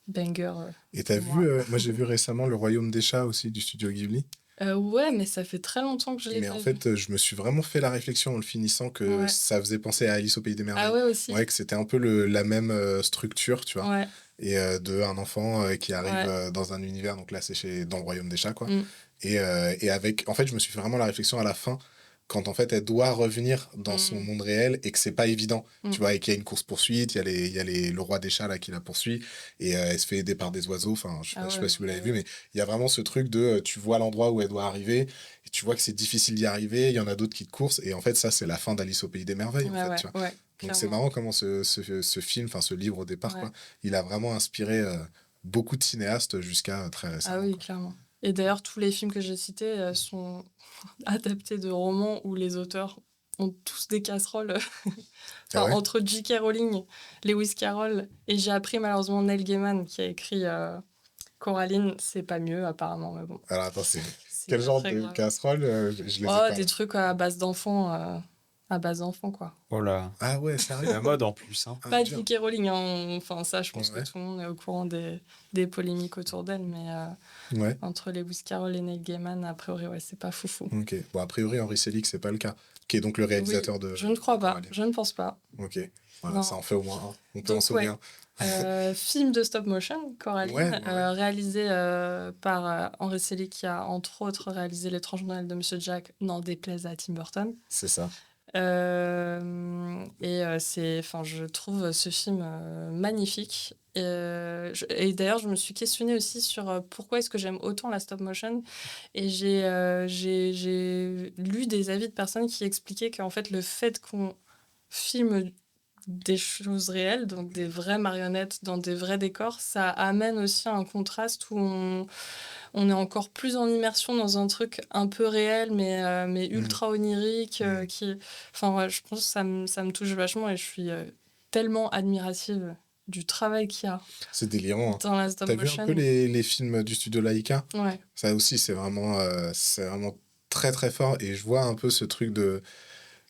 banger. Et t'as pour moi. vu, moi j'ai vu récemment Le Royaume des Chats aussi du studio Ghibli. Ouais, mais ça fait très longtemps que je l'ai Mais pas en vu. fait, je me suis vraiment fait la réflexion en le finissant que Ouais. ça faisait penser à Alice au Pays des Ah Merveilles. ouais, aussi. Ouais, que c'était un peu la même structure, tu vois. Ouais, Et de un enfant qui arrive ouais. dans un univers, donc là c'est dans le Royaume des Chats, quoi. Mm, Et avec, en fait, je me suis fait vraiment la réflexion à la fin, quand en fait elle doit revenir dans son mm, monde réel et que c'est pas évident, tu mm. vois, et qu'il y a une course-poursuite, le roi des chats là qui la poursuit, et elle se fait aider par des oiseaux, enfin, Ah je sais ouais, pas si vous l'avez vu, mais... mais il y a vraiment ce truc de, tu vois l'endroit où elle doit arriver, et tu vois que c'est difficile d'y arriver, il y en a d'autres qui te coursent, et en fait, ça, c'est la fin d'Alice au Pays des Merveilles, en Ouais, fait, ouais, tu vois. ouais, Donc c'est clairement. marrant comment ce film, enfin ce livre au départ, Ouais. quoi, il a vraiment inspiré beaucoup de cinéastes jusqu'à très Ah récemment, oui, quoi. clairement. Et d'ailleurs, tous les films que j'ai cités sont adaptés de romans où les auteurs ont tous des casseroles. Ah Enfin, ouais? entre J.K. Rowling, Lewis Carroll, et j'ai appris malheureusement Neil Gaiman qui a écrit Coraline, c'est pas mieux apparemment, mais bon, Alors attends, c'est c'est quel pas genre très de grave. casserole? Je les ai Oh, pas des là. trucs à base d'enfants, quoi. Oh là, Ah ouais, c'est sérieux? la mode en plus, hein. Ah, Pas dur. J.K. Rowling, hein. Enfin, ça, je pense que Ouais, tout le monde est au courant des polémiques autour d'elle, mais ouais, entre Lewis Carroll et Neil Gaiman, a priori, ouais, c'est pas foufou. ok. Bon, a priori, Henri Selick, c'est pas le cas. Qui est donc le Oui, réalisateur je ne de crois pas, Coraline. je ne pense pas. Ok, voilà, ça Non. en fait au moins un. On peut en Donc, sauver ouais. un. Film de stop motion, Coraline, Ouais, ouais, ouais, réalisé par Henry Selick, qui a entre autres réalisé L'étrange Noël de Monsieur Jack, n'en déplaise à Tim Burton. c'est ça. Enfin, je trouve ce film magnifique. Et d'ailleurs, je me suis questionnée aussi sur pourquoi est-ce que j'aime autant la stop motion. Et j'ai lu des avis de personnes qui expliquaient qu'en fait, le fait qu'on filme des choses réelles, donc des vraies marionnettes dans des vrais décors, ça amène aussi un contraste où on est encore plus en immersion dans un truc un peu réel, mais ultra onirique. Enfin, ouais, je pense que ça me touche vachement et je suis tellement admirative du travail qu'il y a C'est délirant, hein. dans la stop T'as vu un peu motion. les films du studio Laika? Ouais, Ça aussi, c'est vraiment très très fort. Et je vois un peu ce truc de.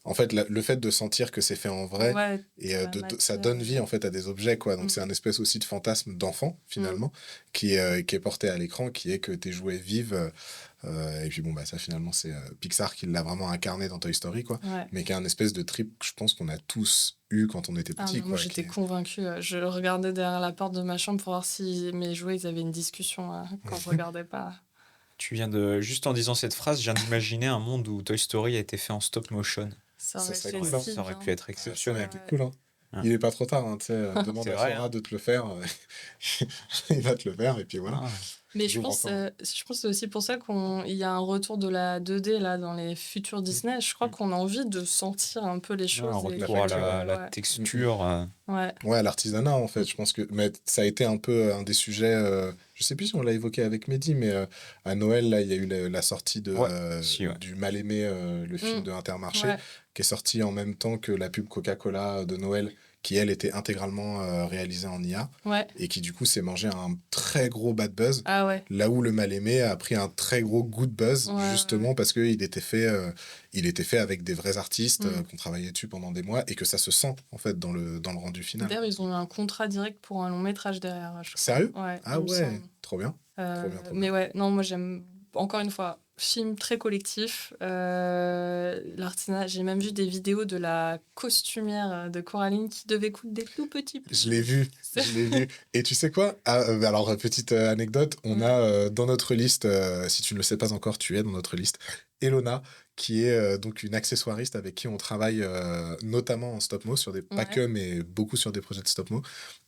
En fait, le fait de sentir que c'est fait en vrai ouais, et dans la ça matière. donne vie en fait à des objets, quoi. Donc c'est Mm, un espèce aussi de fantasme d'enfant mm. finalement qui est porté à l'écran, qui est que tes jouets vivent. Et puis bon, bah ça finalement c'est Pixar qui l'a vraiment incarné dans Toy Story, quoi. Ouais. Mais qui est un espèce de trip que je pense qu'on a tous eu quand on était Ah, petit, mais moi quoi. j'étais convaincue. Je regardais derrière la porte de ma chambre pour voir si mes jouets ils avaient une discussion quand je regardais pas. Tu viens de, juste en disant cette phrase, je viens d'imaginer un monde où Toy Story a été fait en stop motion. Ça Ça aurait serait été cool, hein. si Ça aurait bien. pu être Ça aurait exceptionnel. été cool, hein. Hein. Il est pas trop tard, hein, tu sais. Demande C'est à vrai, Sora hein. de te le faire. Il va te le faire, et puis voilà. Ah, Mais je J'ouvre pense, encore, hein. je pense que c'est aussi pour ça qu'il y a un retour de la 2D là, dans les futurs Disney. Je crois Mm. qu'on a envie de sentir un peu les un choses. Et retour à facture. la ouais. texture. Ouais. Ouais, l'artisanat, en fait, je pense que. Mais ça a été un peu un des sujets. Je sais plus si on l'a évoqué avec Mehdi, mais à Noël, là, il y a eu la sortie Ouais, si, ouais. du Mal-Aimé, le film Mm. de Intermarché, Ouais. qui est sorti en même temps que la pub Coca-Cola de Noël, qui, elle, était intégralement réalisée en IA, Ouais. et qui, du coup, s'est mangé un très gros bad buzz. Ah ouais. Là où le Mal-Aimé a pris un très gros good buzz, Ouais, justement ouais. parce qu'il il était fait avec des vrais artistes Mm. qui ont travaillé dessus pendant des mois et que ça se sent en fait dans le rendu final. D'ailleurs, ils ont eu un contrat direct pour un long métrage derrière, je crois. Sérieux? Ouais, Ah il me ouais, semble. trop bien. Trop bien, trop Mais bien. ouais, non, moi j'aime, encore une fois, film très collectif. L'artisanat, j'ai même vu des vidéos de la costumière de Coraline qui devait coudre des tout petits plis. Je l'ai vu, je l'ai vu. Et tu sais quoi? Alors, petite anecdote, on Ouais. a dans notre liste, si tu ne le sais pas encore, tu es dans notre liste, Elona, qui est donc une accessoiriste avec qui on travaille notamment en stop-mo, pas Ouais. que, mais beaucoup sur des projets de stop-mo.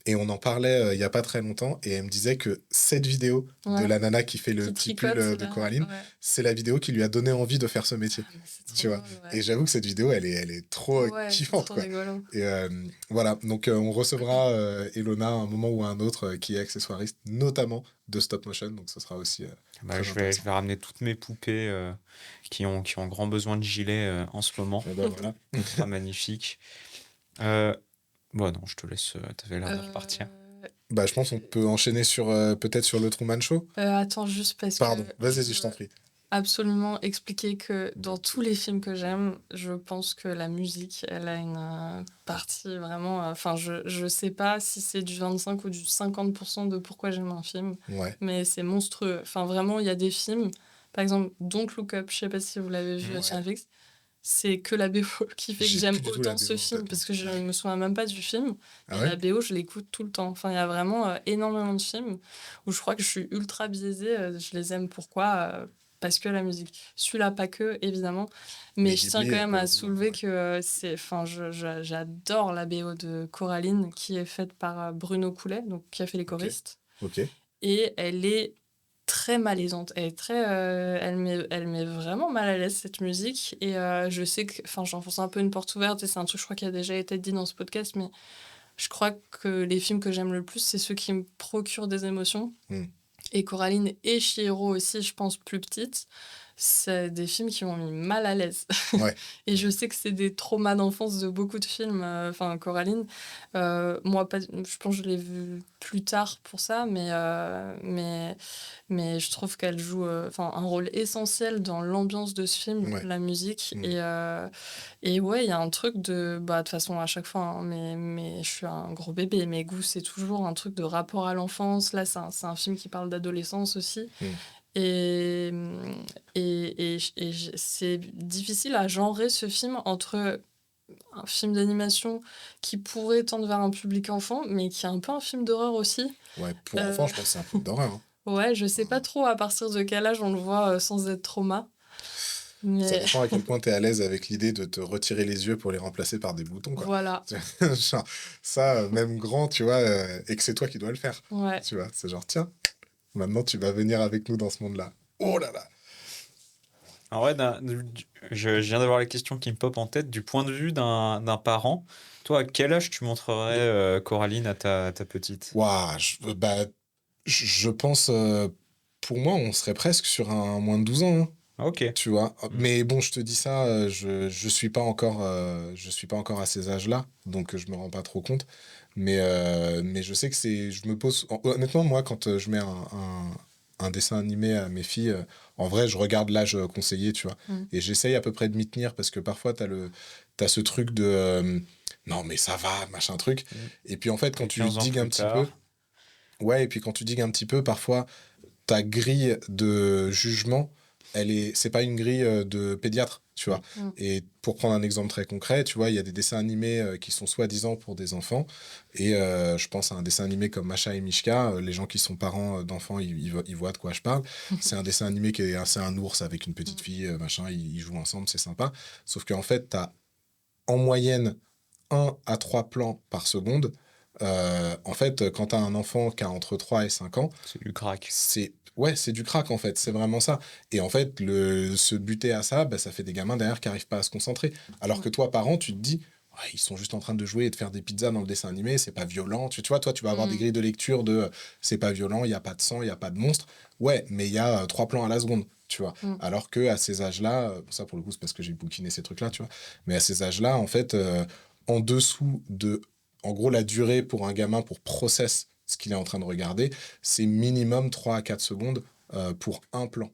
Et on en parlait il n'y a pas très longtemps, et elle me disait que cette vidéo de Ouais. la nana qui fait le Qui petit tricote, pull de là, Coraline, ouais. c'est la vidéo qui lui a donné envie de faire ce métier. Ah, mais c'est trop Tu vois. drôle, ouais. Et j'avoue que cette vidéo, elle est trop Ouais, c'est kiffante, trop quoi. rigolo. Et voilà, donc on recevra Elona à un moment ou à un autre qui est accessoiriste, notamment de stop motion, donc ce sera aussi Bah, très je intéressant. vais ramener toutes mes poupées qui ont grand besoin de gilets en ce moment. Et ben voilà. Ce sera magnifique. Bon, non, je te laisse. T'avais l'air de repartir. Bah, je pense qu'on peut enchaîner sur peut-être sur le Truman Show. Attends, juste parce Pardon, que vas-y, je t'en prie. absolument expliquer que dans tous les films que j'aime, je pense que la musique, elle a une partie vraiment. Enfin, je sais pas si c'est du 25 ou du 50% de pourquoi j'aime un film, Ouais. mais c'est monstrueux. Enfin, vraiment, il y a des films, par exemple, Don't Look Up, je sais pas si vous l'avez vu Ouais. sur Netflix, c'est que la BO qui fait que J'ai j'aime plus du tout la autant ce BO en film, tête. parce que je me souviens même pas du film, Ah et ouais? la BO, je l'écoute tout le temps. Enfin, il y a vraiment énormément de films où je crois que je suis ultra biaisée, je les aime pourquoi parce que la musique. Celui-là, pas que, évidemment, mais Mais je tiens quand Ghibli, même pour à le coup, soulever ouais. que enfin, j'adore la BO de Coraline, qui est faite par Bruno Coulet, donc, qui a fait les Ok. choristes, Ok. et elle est très malaisante. Elle est très, elle met vraiment mal à l'aise cette musique. Et je sais que, enfin, j'enfonce un peu une porte ouverte et c'est un truc, je crois, qui a déjà été dit dans ce podcast, mais je crois que les films que j'aime le plus, c'est ceux qui me procurent des émotions. Hmm. Et Coraline et Chihiro aussi, je pense, plus petites, c'est des films qui m'ont mis mal à l'aise. Ouais. Et je sais que c'est des traumas d'enfance de beaucoup de films. Enfin, Coraline, moi, pas, je pense que je l'ai vu plus tard pour ça, mais je trouve qu'elle joue un rôle essentiel dans l'ambiance de ce film, Ouais. la musique. Hmm. Et ouais, il y a un truc de... Bah, de toute façon, à chaque fois, hein, mais je suis un gros bébé. Mes goûts, c'est toujours un truc de rapport à l'enfance. Là, c'est un film qui parle d'adolescence aussi. Hmm. Et, c'est difficile à genrer ce film entre un film d'animation qui pourrait tendre vers un public enfant, mais qui est un peu un film d'horreur aussi. Ouais, pour enfants, Euh, je pense que c'est un film d'horreur. Hein. ouais, je sais pas trop à partir de quel âge on le voit sans être trauma. Ça Mais dépend à quel point tu es à l'aise avec l'idée de te retirer les yeux pour les remplacer par des boutons, quoi. voilà, Genre, ça, même grand, tu vois, et que c'est toi qui dois le faire. ouais. Tu vois, c'est genre, tiens, maintenant tu vas venir avec nous dans ce monde-là. Oh là là! En vrai, je viens d'avoir la question qui me pop en tête. Du point de vue d'un parent, toi, à quel âge tu montrerais Coraline à ta petite? Waouh, je pense, pour moi, on serait presque sur un moins de 12 ans, hein, Ah, ok. tu vois. Mm. Mais bon, je te dis ça, je suis pas encore, je suis pas encore à ces âges-là, donc je me rends pas trop compte. Mais je sais que je me pose, honnêtement, moi, quand je mets un dessin animé à mes filles, en vrai, je regarde l'âge conseillé, tu vois. Mm. Et j'essaye à peu près de m'y tenir parce que parfois, t'as ce truc de non, mais ça va, machin truc. Mm. Et puis en fait, quand Et tu 15 ans digues un plus petit peu, tard. ouais, et puis quand tu digues un petit peu, parfois, ta grille de jugement, c'est pas une grille de pédiatre, tu vois. Mm. Et pour prendre un exemple très concret, tu vois, il y a des dessins animés qui sont soi-disant pour des enfants. Et je pense à un dessin animé comme Masha et Mishka. Les gens qui sont parents d'enfants, ils voient de quoi je parle. C'est un dessin animé c'est un ours avec une petite fille, machin, ils jouent ensemble, c'est sympa. Sauf qu'en fait, t'as en moyenne 1 à 3 plans par seconde. En fait, quand tu as un enfant qui a entre 3 et 5 ans, C'est du crack. c'est du crack en fait, c'est vraiment ça. Et en fait, se buter à ça, bah, ça fait des gamins derrière qui n'arrivent pas à se concentrer. Alors que toi, parent, tu te dis, ouais, ils sont juste en train de jouer et de faire des pizzas dans le dessin animé, c'est pas violent. Tu vois, toi, tu vas avoir des grilles de lecture de c'est pas violent, il n'y a pas de sang, il n'y a pas de monstre. Ouais, mais il y a 3 plans à la seconde, tu vois. Mm. Alors que à ces âges-là, ça pour le coup, c'est parce que j'ai bouquiné ces trucs-là, tu vois. Mais à ces âges-là, en fait, en dessous de. En gros, la durée pour un gamin pour process ce qu'il est en train de regarder, c'est minimum 3 à 4 secondes pour un plan.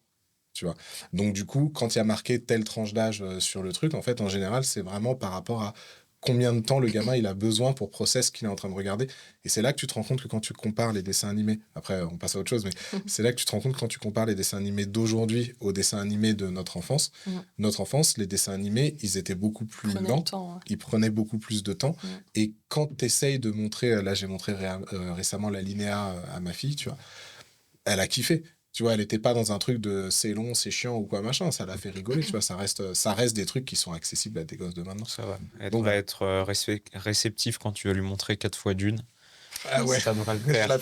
Tu vois. Donc, du coup, quand il y a marqué telle tranche d'âge sur le truc, en fait, en général, c'est vraiment par rapport à combien de temps le gamin il a besoin pour process ce qu'il est en train de regarder. Et c'est là que tu te rends compte que quand tu compares les dessins animés, après on passe à autre chose, mais c'est là que tu te rends compte quand tu compares les dessins animés d'aujourd'hui aux dessins animés de notre enfance. Notre enfance, les dessins animés, ils étaient beaucoup plus lents, ils prenaient beaucoup plus de temps. Et quand tu essayes de montrer, là j'ai montré récemment la Linéa à ma fille, tu vois, elle a kiffé. Tu vois, elle n'était pas dans un truc de c'est long, c'est chiant ou quoi machin, ça l'a fait rigoler, tu vois, ça reste des trucs qui sont accessibles à des gosses de maintenant. Ça va. Elle Donc, devrait être réceptif quand tu vas lui montrer 4 fois d'une. Ah ouais, ça devrait le je faire. la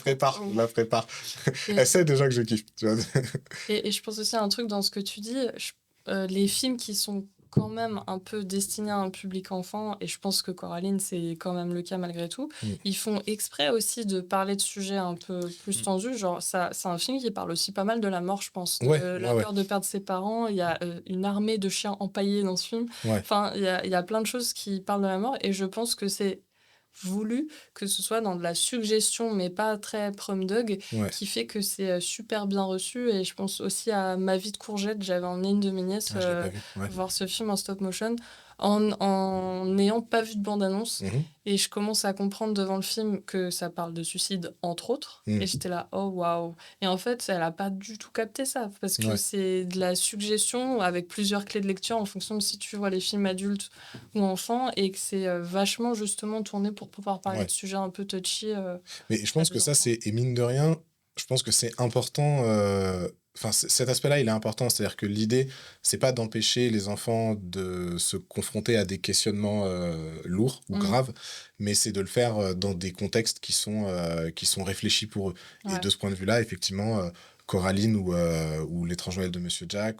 prépare. Elle sait déjà que je kiffe, tu vois. Et je pense aussi à un truc dans ce que tu dis, les films qui sont quand même un peu destinés à un public enfant, et je pense que Coraline, c'est quand même le cas malgré tout, ils font exprès aussi de parler de sujets un peu plus tendus. Genre, c'est un film qui parle aussi pas mal de la mort, je pense, de la peur de perdre ses parents. Il y a une armée de chiens empaillés dans ce film. Ouais. Enfin, il y a plein de choses qui parlent de la mort, et je pense que c'est voulu que ce soit dans de la suggestion, mais pas très prom dog, Ouais. qui fait que c'est super bien reçu. Et je pense aussi à Ma vie de courgette. J'avais emmené une de mes nièces Ah, je l'ai pas vu. Ouais. voir ce film en stop motion en n'ayant pas vu de bande-annonce. Mhm. Et je commence à comprendre devant le film que ça parle de suicide, entre autres. Mm. Et j'étais là, oh waouh. Et en fait, elle a pas du tout capté ça, parce que Ouais. c'est de la suggestion avec plusieurs clés de lecture en fonction de si tu vois les films adultes ou enfants, et que c'est vachement justement tourné pour pouvoir parler Ouais. de sujets un peu touchy. Mais je pense à que des ça, enfants. et mine de rien, je pense que c'est important. Enfin, cet aspect-là, il est important. C'est-à-dire que l'idée, c'est pas d'empêcher les enfants de se confronter à des questionnements lourds ou Mm. graves, mais c'est de le faire dans des contextes qui sont réfléchis pour eux. Et Ouais. de ce point de vue-là, effectivement, Coraline ou L'étrange Noël de Monsieur Jack,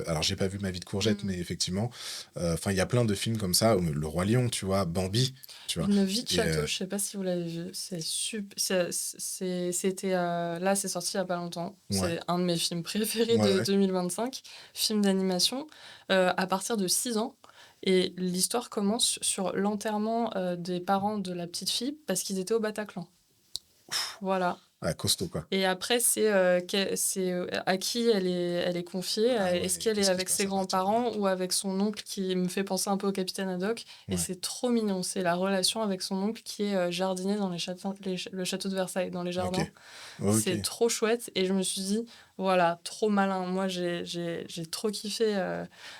alors j'ai pas vu Ma vie de courgette, Mm. mais effectivement, enfin, il y a plein de films comme ça, Le Roi Lion, tu vois, Bambi, tu vois. Une vie de Et, château, je sais pas si vous l'avez vu, c'était là, c'est sorti il y a pas longtemps. ouais, C'est un de mes films préférés ouais, de ouais. 2025, film d'animation, à partir de 6 ans. Et l'histoire commence sur l'enterrement des parents de la petite fille parce qu'ils étaient au Bataclan. Voilà. Ouais, costaud, quoi. Et après, c'est à qui elle est confiée. Ah Est-ce ouais, qu'elle est qu'est-ce qui se avec passe ses à partir de là? grands-parents ou avec son oncle qui me fait penser un peu au Capitaine Haddock. Et Ouais. c'est trop mignon. C'est la relation avec son oncle qui est jardinier dans le château de Versailles, dans les jardins. Ok. C'est trop chouette. Et je me suis dit, voilà, trop malin. Moi, j'ai trop kiffé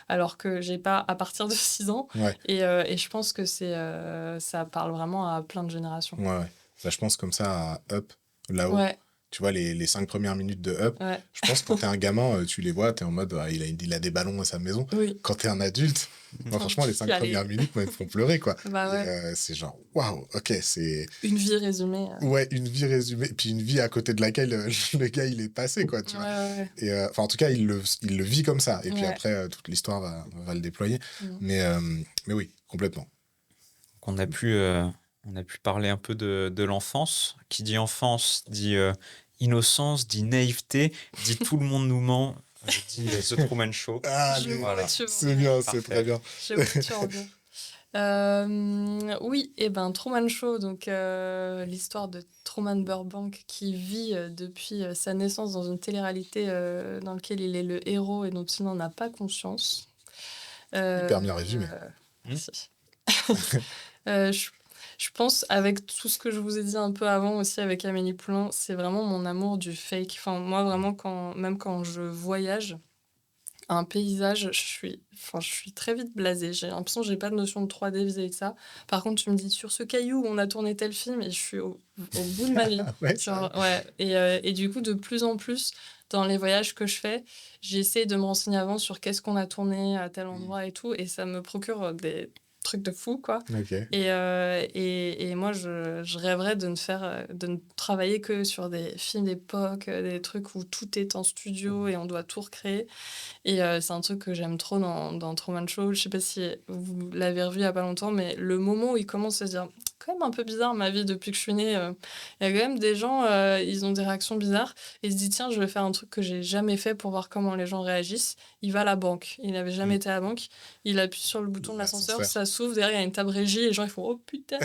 alors que j'ai pas à partir de 6 ans. Ouais, Et je pense que ça parle vraiment à plein de générations. ouais, ouais. Ça, je pense comme ça à Up, là-haut. Ouais, Tu vois, les 5 premières minutes de Up, ouais. je pense que quand t'es un gamin, tu les vois, t'es en mode, ah, il a des ballons à sa maison. Oui. Quand t'es un adulte, moi, franchement, les 5 Allez. premières minutes, moi, ils me font pleurer, quoi. Bah ouais. Et, c'est genre, waouh, ok, c'est. Une vie résumée. Ouais, une vie résumée, puis une vie à côté de laquelle le gars, il est passé, quoi, tu vois. Ouais. Et, enfin, en tout cas, il le vit comme ça. Et puis Ouais. après, toute l'histoire va le déployer. Mhm. Mais oui, complètement. On a pu parler un peu de l'enfance. Qui dit enfance dit innocence, dit naïveté, dit tout le monde nous ment, dit The Truman Show. Ah, Je mais vois voilà. où tu c'est veux. bien, Parfait. c'est très bien. Je vois où tu en viens. Oui, et ben Truman Show, donc l'histoire de Truman Burbank qui vit depuis sa naissance dans une télé-réalité dans laquelle il est le héros et dont il n'en a pas conscience. Hyper bien résumé. Merci. Je pense, avec tout ce que je vous ai dit un peu avant aussi avec Amélie Poulain, c'est vraiment mon amour du fake. Enfin, moi, vraiment, même quand je voyage, un paysage, je suis très vite blasée. J'ai l'impression que j'ai pas de notion de 3D vis-à-vis de ça. Par contre, tu me dis sur ce caillou, on a tourné tel film et je suis au bout de ma vie. Ouais, Genre, ouais. Et du coup, de plus en plus, dans les voyages que je fais, j'essaie de me renseigner avant sur qu'est-ce qu'on a tourné à tel endroit et tout. Et ça me procure des trucs de fou, quoi. Ok. Et moi, je rêverais de ne travailler que sur des films d'époque, des trucs où tout est en studio et on doit tout recréer. Et c'est un truc que j'aime trop dans Truman Show. Je sais pas si vous l'avez revu il y a pas longtemps, mais le moment où il commence à se dire quand même un peu bizarre ma vie depuis que je suis née. Il y a quand même des gens, ils ont des réactions bizarres. Et il se dit tiens, je vais faire un truc que j'ai jamais fait pour voir comment les gens réagissent. Il va à la banque. Il n'avait jamais été à la banque. Il appuie sur le bouton de l'ascenseur, ça s'ouvre. Derrière, il y a une table régie. Et les gens ils font oh putain.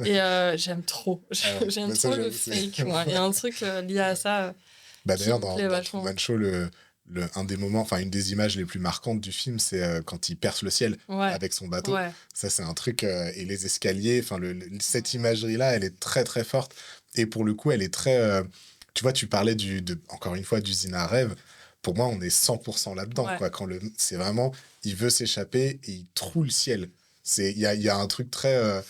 Et j'aime trop. J'aime bah ça, trop le j'avoue, c'est- fake. Moi. Il y a un truc lié à ça Bah, qui d'ailleurs, me dans plaît vachement. Truman Show, un des moments, enfin, une des images les plus marquantes du film, c'est quand il perce le ciel Ouais. avec son bateau. Ouais. Ça, c'est un truc. Et les escaliers, enfin, cette imagerie-là, elle est très, très forte. Et pour le coup, elle est très. Tu vois, tu parlais encore une fois d'usine à rêve. Pour moi, on est 100% là-dedans. Ouais. Quoi. C'est vraiment, il veut s'échapper et il troue le ciel. Il y a un truc très.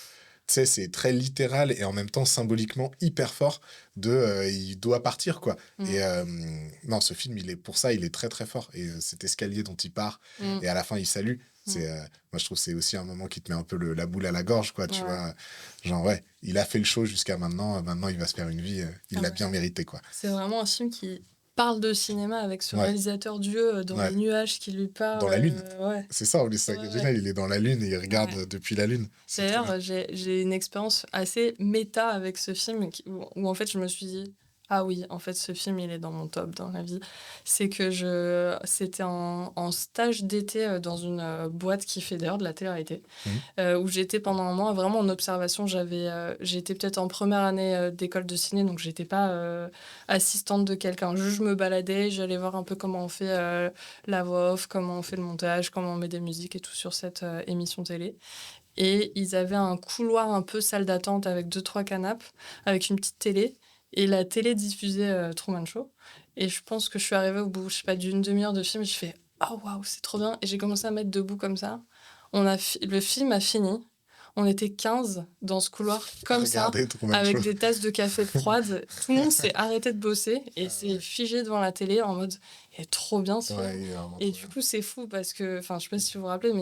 Tu sais, c'est très littéral et en même temps symboliquement hyper fort il doit partir, quoi. Et non, ce film, pour ça, il est très, très fort. Et cet escalier dont il part, et à la fin, il salue. Moi, je trouve que c'est aussi un moment qui te met un peu la boule à la gorge, quoi, tu vois. Genre, ouais, il a fait le show jusqu'à maintenant. Maintenant, il va se faire une vie. Il l'a bien mérité, quoi. C'est vraiment un film qui parle de cinéma avec ce Ouais. réalisateur Dieu dans Ouais. les nuages qui lui parle. Dans la lune. Ouais. C'est ça, c'est Ouais, génial. ouais. Il est dans la lune et il regarde Ouais. depuis la lune. C'est trop bien. D'ailleurs, j'ai une expérience assez méta avec ce film où en fait, je me suis dit Ah oui, en fait, ce film, il est dans mon top dans la vie. C'est que c'était en stage d'été dans une boîte qui fait d'ailleurs de la télé-réalité, Mhm. où j'étais pendant un mois vraiment en observation. J'étais peut-être en première année d'école de ciné, donc j'étais pas assistante de quelqu'un. Juste, je me baladais, j'allais voir un peu comment on fait la voix off, comment on fait le montage, comment on met des musiques et tout sur cette émission télé. Et ils avaient un couloir un peu salle d'attente avec 2-3 canapes, avec une petite télé. Et la télé diffusait Truman Show. Et je pense que je suis arrivée au bout, je sais pas, d'une demi-heure de film. Et je fais oh waouh, c'est trop bien. Et j'ai commencé à mettre debout comme ça. Le film a fini. On était 15 dans ce couloir comme ça, Regardez Truman avec Show. des tasses de café froides. Tout le monde s'est arrêté de bosser et s'est figé devant la télé en mode il est trop bien ce film. Ouais, il est vraiment Et trop du coup, c'est fou parce que, enfin, je sais pas si vous vous rappelez, mais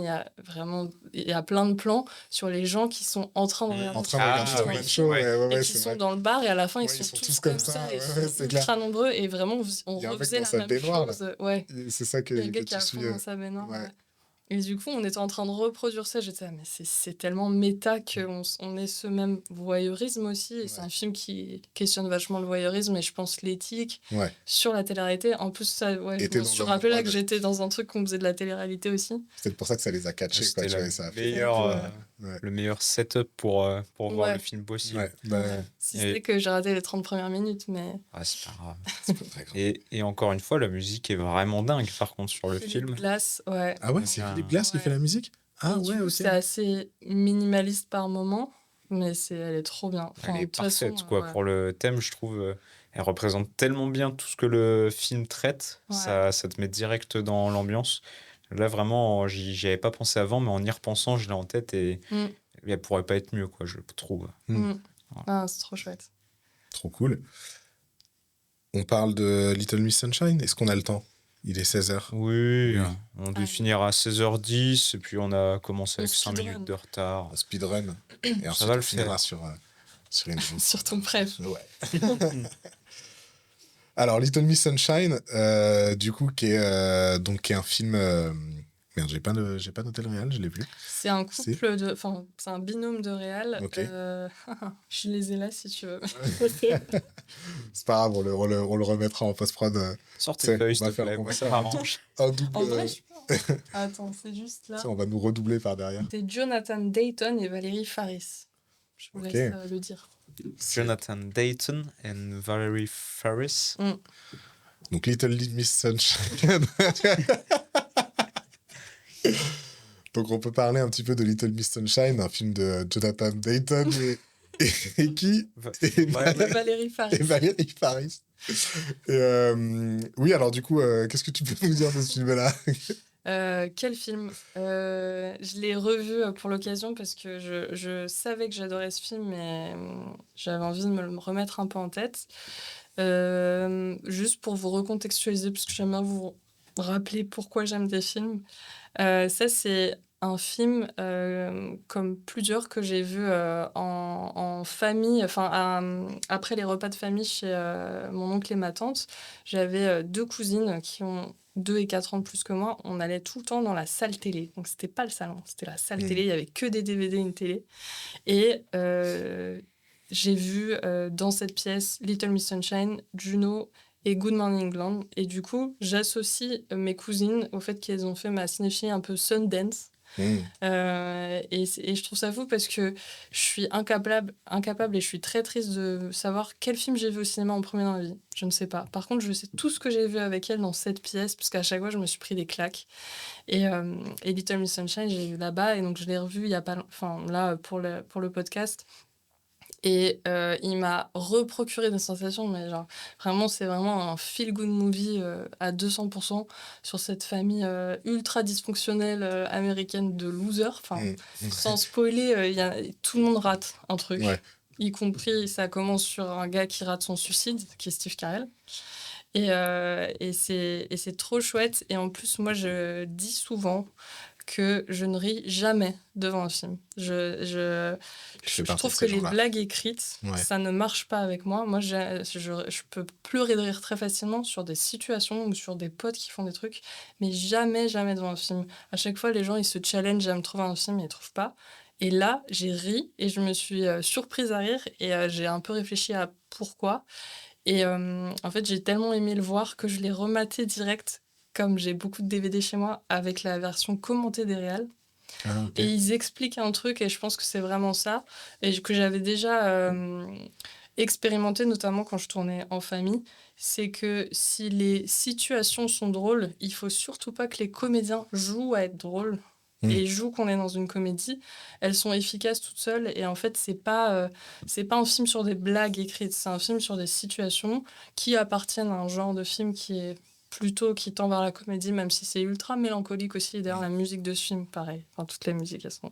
il y a plein de plans sur les gens qui sont en train de regarder en train de regarder Ah Truman oui, Show, ouais. ouais, et qui c'est sont vrai. dans le bar et à la fin Ouais, ils sont tous comme ça et ouais, ils sont c'est clair. ultra nombreux et vraiment on Il y a un mec refaisait dans la sa même baignoire, là. chose. Ouais, C'est ça il y a que le gars qui tu a suis. fond dans sa baignoire. Ouais. Ouais. Et du coup, on était en train de reproduire ça. J'étais, mais c'est tellement méta qu'on ait ce même voyeurisme aussi. Et c'est Ouais. un film qui questionne vachement le voyeurisme et je pense l'éthique Ouais. sur la télé-réalité. En plus, ça, ouais, Et je t'es me dans suis un rappelé là endroit que j'étais dans un truc qu'on faisait de la télé-réalité aussi. C'est pour ça que ça les a catchés, quoi, C'était tu vois, et ça a fait. Ouais. le meilleur setup pour voir Ouais. le film possible. Ouais, bah, Ouais. Si Et- c'était que j'ai raté les 30 premières minutes, mais Ah, c'est pas grave. c'est pas très grave. Et encore une fois, la musique est vraiment dingue, par contre, sur le Philippe film. Glass, ouais. Ah ouais, c'est Ah. Philippe Glass qui Ouais. fait la musique? Ah Et du ouais, coup, ok. c'est assez minimaliste par moment, mais elle est trop bien. Enfin, Elle de est toute façon, parfaite, quoi. ouais. Pour le thème, je trouve, elle représente tellement bien tout ce que le film traite. Ouais. Ça te met direct dans l'ambiance. Là, vraiment, j'y avais pas pensé avant, mais en y repensant, je l'ai en tête et Mm. elle pourrait pas être mieux, quoi, je trouve. Mm. Ah, c'est trop chouette. Trop cool. On parle de Little Miss Sunshine. Est-ce qu'on a le temps? Il est 16h. Oui, Oui. on devait Allez. finir à 16h10 et puis on a commencé On avec 5 speedrun. minutes de retard. Speedrun. Et ensuite, va on le finira faire. sur une Sur ton préf. Ouais. Alors, Little Miss Sunshine, du coup, qui est un film. Merde, j'ai pas noté le réel, je l'ai plus. C'est un couple de. Enfin, c'est un binôme de réal. Ok. Je les ai là si tu veux. C'est pas grave, on le remettra en post-prod. Sors C'est- tes feuilles, on s'il va te faire- plaît, on moi va ça faire un m'arrange. Un double. En vrai, je peux. Attends, c'est juste là. on va nous redoubler par derrière. C'est Jonathan Dayton et Valérie Faris. Je vous Ok. laisse le dire. Jonathan Dayton et Valerie Faris. Donc, Little Miss Sunshine. Donc, on peut parler un petit peu de Little Miss Sunshine, un film de Jonathan Dayton et qui et Valérie Faris. et Valérie Faris. Et, oui, alors du coup, qu'est-ce que tu peux nous dire de ce film-là? Quel film Je l'ai revu pour l'occasion parce que je savais que j'adorais ce film, mais j'avais envie de me le remettre un peu en tête. Juste pour vous recontextualiser, parce que j'aimerais vous rappeler pourquoi j'aime des films. Ça, c'est un film comme plusieurs que j'ai vu en famille, enfin après les repas de famille chez mon oncle et ma tante. J'avais deux cousines qui ont 2 et 4 ans de plus que moi. On allait tout le temps dans la salle télé. Donc, c'était pas le salon, c'était la salle télé. Il y avait que des DVD et une télé. Et j'ai vu dans cette pièce Little Miss Sunshine, Juno et Good Morning England. Et du coup, j'associe mes cousines au fait qu'elles ont fait ma cinéphilie un peu Sundance. Et je trouve ça fou parce que je suis incapable et je suis très triste de savoir quel film j'ai vu au cinéma en premier dans la vie. Je ne sais pas. Par contre, je sais tout ce que j'ai vu avec elle dans cette pièce, parce qu'à chaque fois, je me suis pris des claques. Et Little Miss Sunshine, j'ai vu là-bas, et donc je l'ai revu il y a pas, enfin là pour le podcast. Et il m'a reprocuré des sensations, mais genre, vraiment, c'est vraiment un feel-good movie à 200% sur cette famille ultra dysfonctionnelle américaine de losers. Enfin, sans spoiler, tout le monde rate un truc. Ouais. Y compris, ça commence sur un gars qui rate son suicide, qui est Steve Carell. Et c'est trop chouette. Et en plus, moi, je dis souvent que je ne ris jamais devant un film. Je trouve que les blagues écrites, ça ne marche pas avec moi. Moi, je peux pleurer de rire très facilement sur des situations ou sur des potes qui font des trucs, mais jamais devant un film. À chaque fois, les gens, ils se challengent à me trouver un film et ils ne trouvent pas. Et là, j'ai ri et je me suis surprise à rire et j'ai un peu réfléchi à pourquoi. Et en fait, j'ai tellement aimé le voir que je l'ai rematé direct, comme j'ai beaucoup de DVD chez moi, avec la version commentée des réals. Ah, ok. Et ils expliquent un truc, et je pense que c'est vraiment ça, et que j'avais déjà expérimenté, notamment quand je tournais en famille, c'est que si les situations sont drôles, il faut surtout pas que les comédiens jouent à être drôles. Et jouent qu'on est dans une comédie, elles sont efficaces toutes seules. Et en fait, c'est pas un film sur des blagues écrites, c'est un film sur des situations qui appartiennent à un genre de film qui est plutôt qui tend vers la comédie, même si c'est ultra mélancolique aussi. D'ailleurs, la musique de ce film, pareil. Enfin, toutes les musiques, elles sont...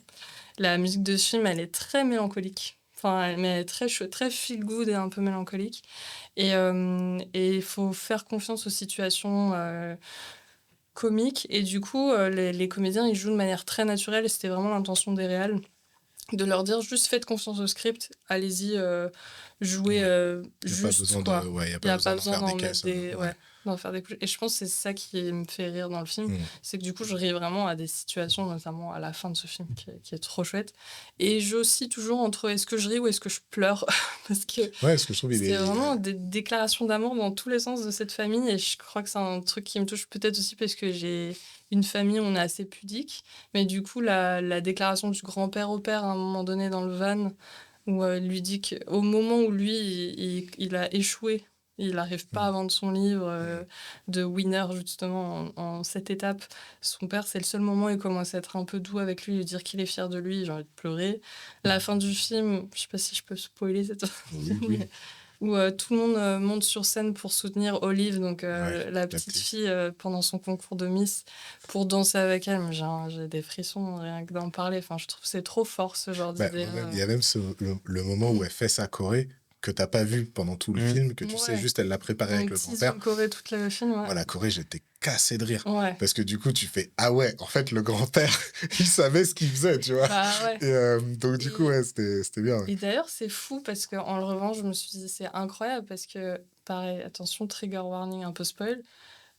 La musique de ce film, elle est très mélancolique. Enfin, mais elle est très chouette, très feel good et un peu mélancolique. Et il faut faire confiance aux situations comiques. Et du coup, les comédiens, ils jouent de manière très naturelle. Et c'était vraiment l'intention des réals de leur dire juste faites confiance au script, allez-y, jouez Il n'y a pas juste, besoin quoi. ouais, y a Il n'y pas a besoin pas d'en besoin faire des d'en mettre caisses. des... Ouais. Ouais, d'en faire des couches. Et je pense que c'est ça qui me fait rire dans le film. Mm. C'est que du coup, je ris vraiment à des situations, notamment à la fin de ce film, qui est trop chouette. Et j'oscille toujours entre est-ce que je ris ou est-ce que je pleure. Parce que Ouais, ce que je trouve, il c'est est. vraiment des déclarations d'amour dans tous les sens de cette famille. Et je crois que c'est un truc qui me touche peut-être aussi parce que j'ai une famille où on est assez pudique. Mais du coup, la déclaration du grand-père au père, à un moment donné dans le van, où il lui dit qu'au moment où lui, il a échoué, il n'arrive pas à vendre son livre de winner, justement, en 7 étapes. Son père, c'est le seul moment où il commence à être un peu doux avec lui, lui dire qu'il est fier de lui, j'ai envie de pleurer. La fin du film, je sais pas si je peux spoiler cette Oui. où tout le monde monte sur scène pour soutenir Olive, donc Ouais, la petite fille, pendant son concours de Miss, pour danser avec elle. Mais j'ai des frissons rien que d'en parler. Enfin, je trouve que c'est trop fort, ce genre Bah, d'idée. il y a même le moment où elle fait sa choré que t'as pas vu pendant tout le film, que tu sais Ouais. juste, elle l'a préparé avec On le tease grand-père. le Corée toute le film, ouais. Moi, la Corée, j'étais cassé de rire. Ouais. Parce que du coup, tu fais ah ouais, en fait, le grand-père, il savait ce qu'il faisait, tu vois. Bah ouais. Et donc, du coup, ouais, c'était bien. Ouais. Et d'ailleurs, c'est fou parce qu'en le revanche, je me suis dit, c'est incroyable parce que, pareil, attention, trigger warning, un peu spoil.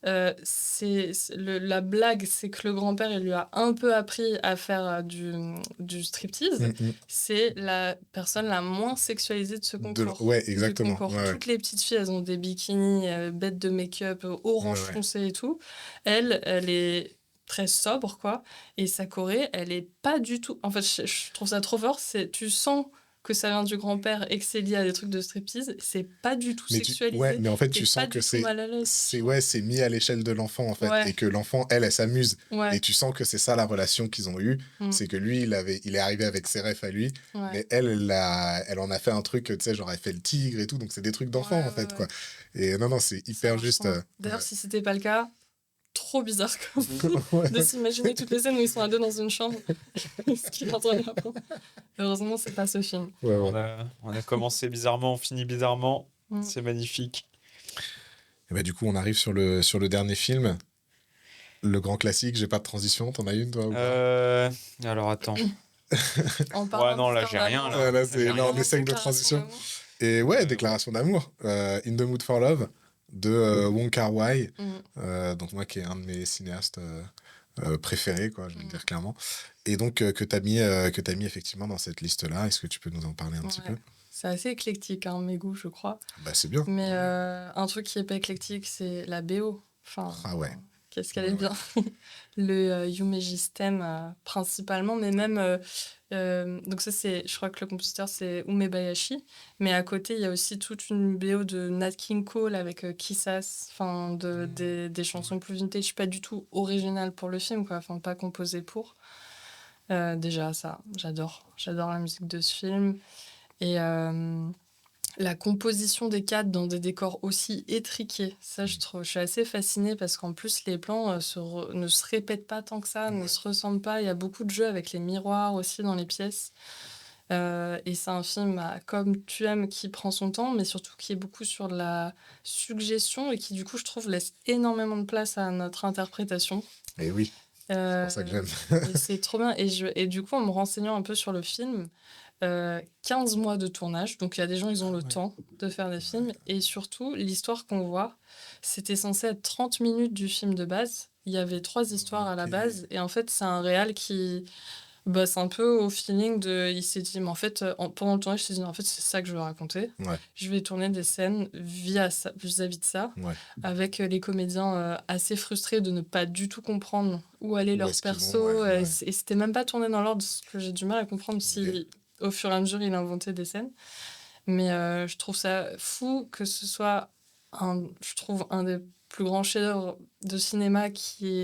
La blague, c'est que le grand-père, il lui a un peu appris à faire du striptease. Mm, mm. C'est la personne la moins sexualisée de ce concours. Ouais, Du exactement. concours. Ouais, ouais. Toutes les petites filles, elles ont des bikinis, bêtes de make-up, orange Ouais, ouais. foncé et tout. Elle est très sobre, quoi. Et sa choré, elle est pas du tout... En fait, je trouve ça trop fort. Tu sens que ça vient du grand-père et que c'est lié à des trucs de striptease, c'est pas du tout Mais sexualisé. ouais, mais en fait, T'es tu pas sens du que tout mal à l'aise. c'est mis à l'échelle de l'enfant, en fait. Ouais. Et que l'enfant, elle s'amuse. Ouais. Et tu sens que c'est ça la relation qu'ils ont eue. Mm. C'est que lui, il est arrivé avec ses refs à lui. Ouais. Mais elle en a fait un truc, tu sais, genre, elle fait le tigre et tout. Donc, c'est des trucs d'enfant, Ouais, en fait, ouais, quoi. ouais. Et non, c'est hyper juste. D'ailleurs, si c'était pas le cas, trop bizarre Ouais. de s'imaginer toutes les scènes où ils sont à deux dans une chambre. Ce qui est en train d'apprendre. Heureusement, c'est pas ce film. Ouais, ouais. On a commencé bizarrement, on finit bizarrement. Mm. C'est magnifique. Et bah, du coup, on arrive sur le dernier film. Le grand classique, j'ai pas de transition. T'en as une, toi ou pas Alors attends. En parlant Ouais, non, là, d'histoire j'ai rien, d'amour, là. Ouais, là, J'ai là, rien. on essaye de Déclaration transition. d'amour. Et ouais, Ouais. déclaration d'amour. In the Mood for Love de Wong Kar-wai. Mm. Donc moi qui est un de mes cinéastes préférés, quoi, je vais le dire clairement. Et donc que t'as mis effectivement dans cette liste-là. Est-ce que tu peux nous en parler un petit Ouais. peu C'est assez éclectique, hein, mes goûts, je crois. Bah c'est bien. Mais un truc qui est pas éclectique, c'est la BO. Enfin, Ah ouais. qu'est-ce qu'elle Ouais, est bien. Le Yumeji's thème, principalement, mais même... donc ça, je crois que le compositeur, c'est Umebayashi. Mais à côté, il y a aussi toute une BO de Nat King Cole avec Kissas, enfin, des chansons plus vintage, pas du tout originales pour le film, quoi. Enfin, pas composées pour. Déjà, ça, j'adore. J'adore la musique de ce film. Et la composition des cadres dans des décors aussi étriqués, ça, je suis assez fascinée parce qu'en plus, les plans ne se répètent pas tant que ça, ne se ressemblent pas. Il y a beaucoup de jeux avec les miroirs aussi dans les pièces. Et c'est un film, comme tu aimes, qui prend son temps, mais surtout qui est beaucoup sur la suggestion et qui, du coup, je trouve, laisse énormément de place à notre interprétation. Et oui, c'est pour ça que j'aime. Et c'est trop bien. Et du coup, en me renseignant un peu sur le film, 15 mois de tournage, donc il y a des gens, ils ont le temps de faire des films, et surtout, l'histoire qu'on voit, c'était censé être 30 minutes du film de base. Il y avait 3 histoires à la base, et en fait, c'est un réal qui... Bah, c'est un peu au feeling de il s'est dit: «Mais en fait, pendant le tournage, il s'est dit: "En fait, c'est ça que je veux raconter. Ouais, Je vais tourner des scènes via ça vis-à-vis de ça", ouais. avec, les comédiens, assez frustrés de ne pas du tout comprendre où allait Où leur est-ce qu'ils vont? Ouais, perso, ouais. et c'était même pas tourné dans l'ordre, ce que j'ai du mal à comprendre OK. si, au fur et à mesure, il inventait des scènes. Mais, je trouve ça fou que ce soit je trouve un des plus grands chefs-d'œuvre de cinéma qui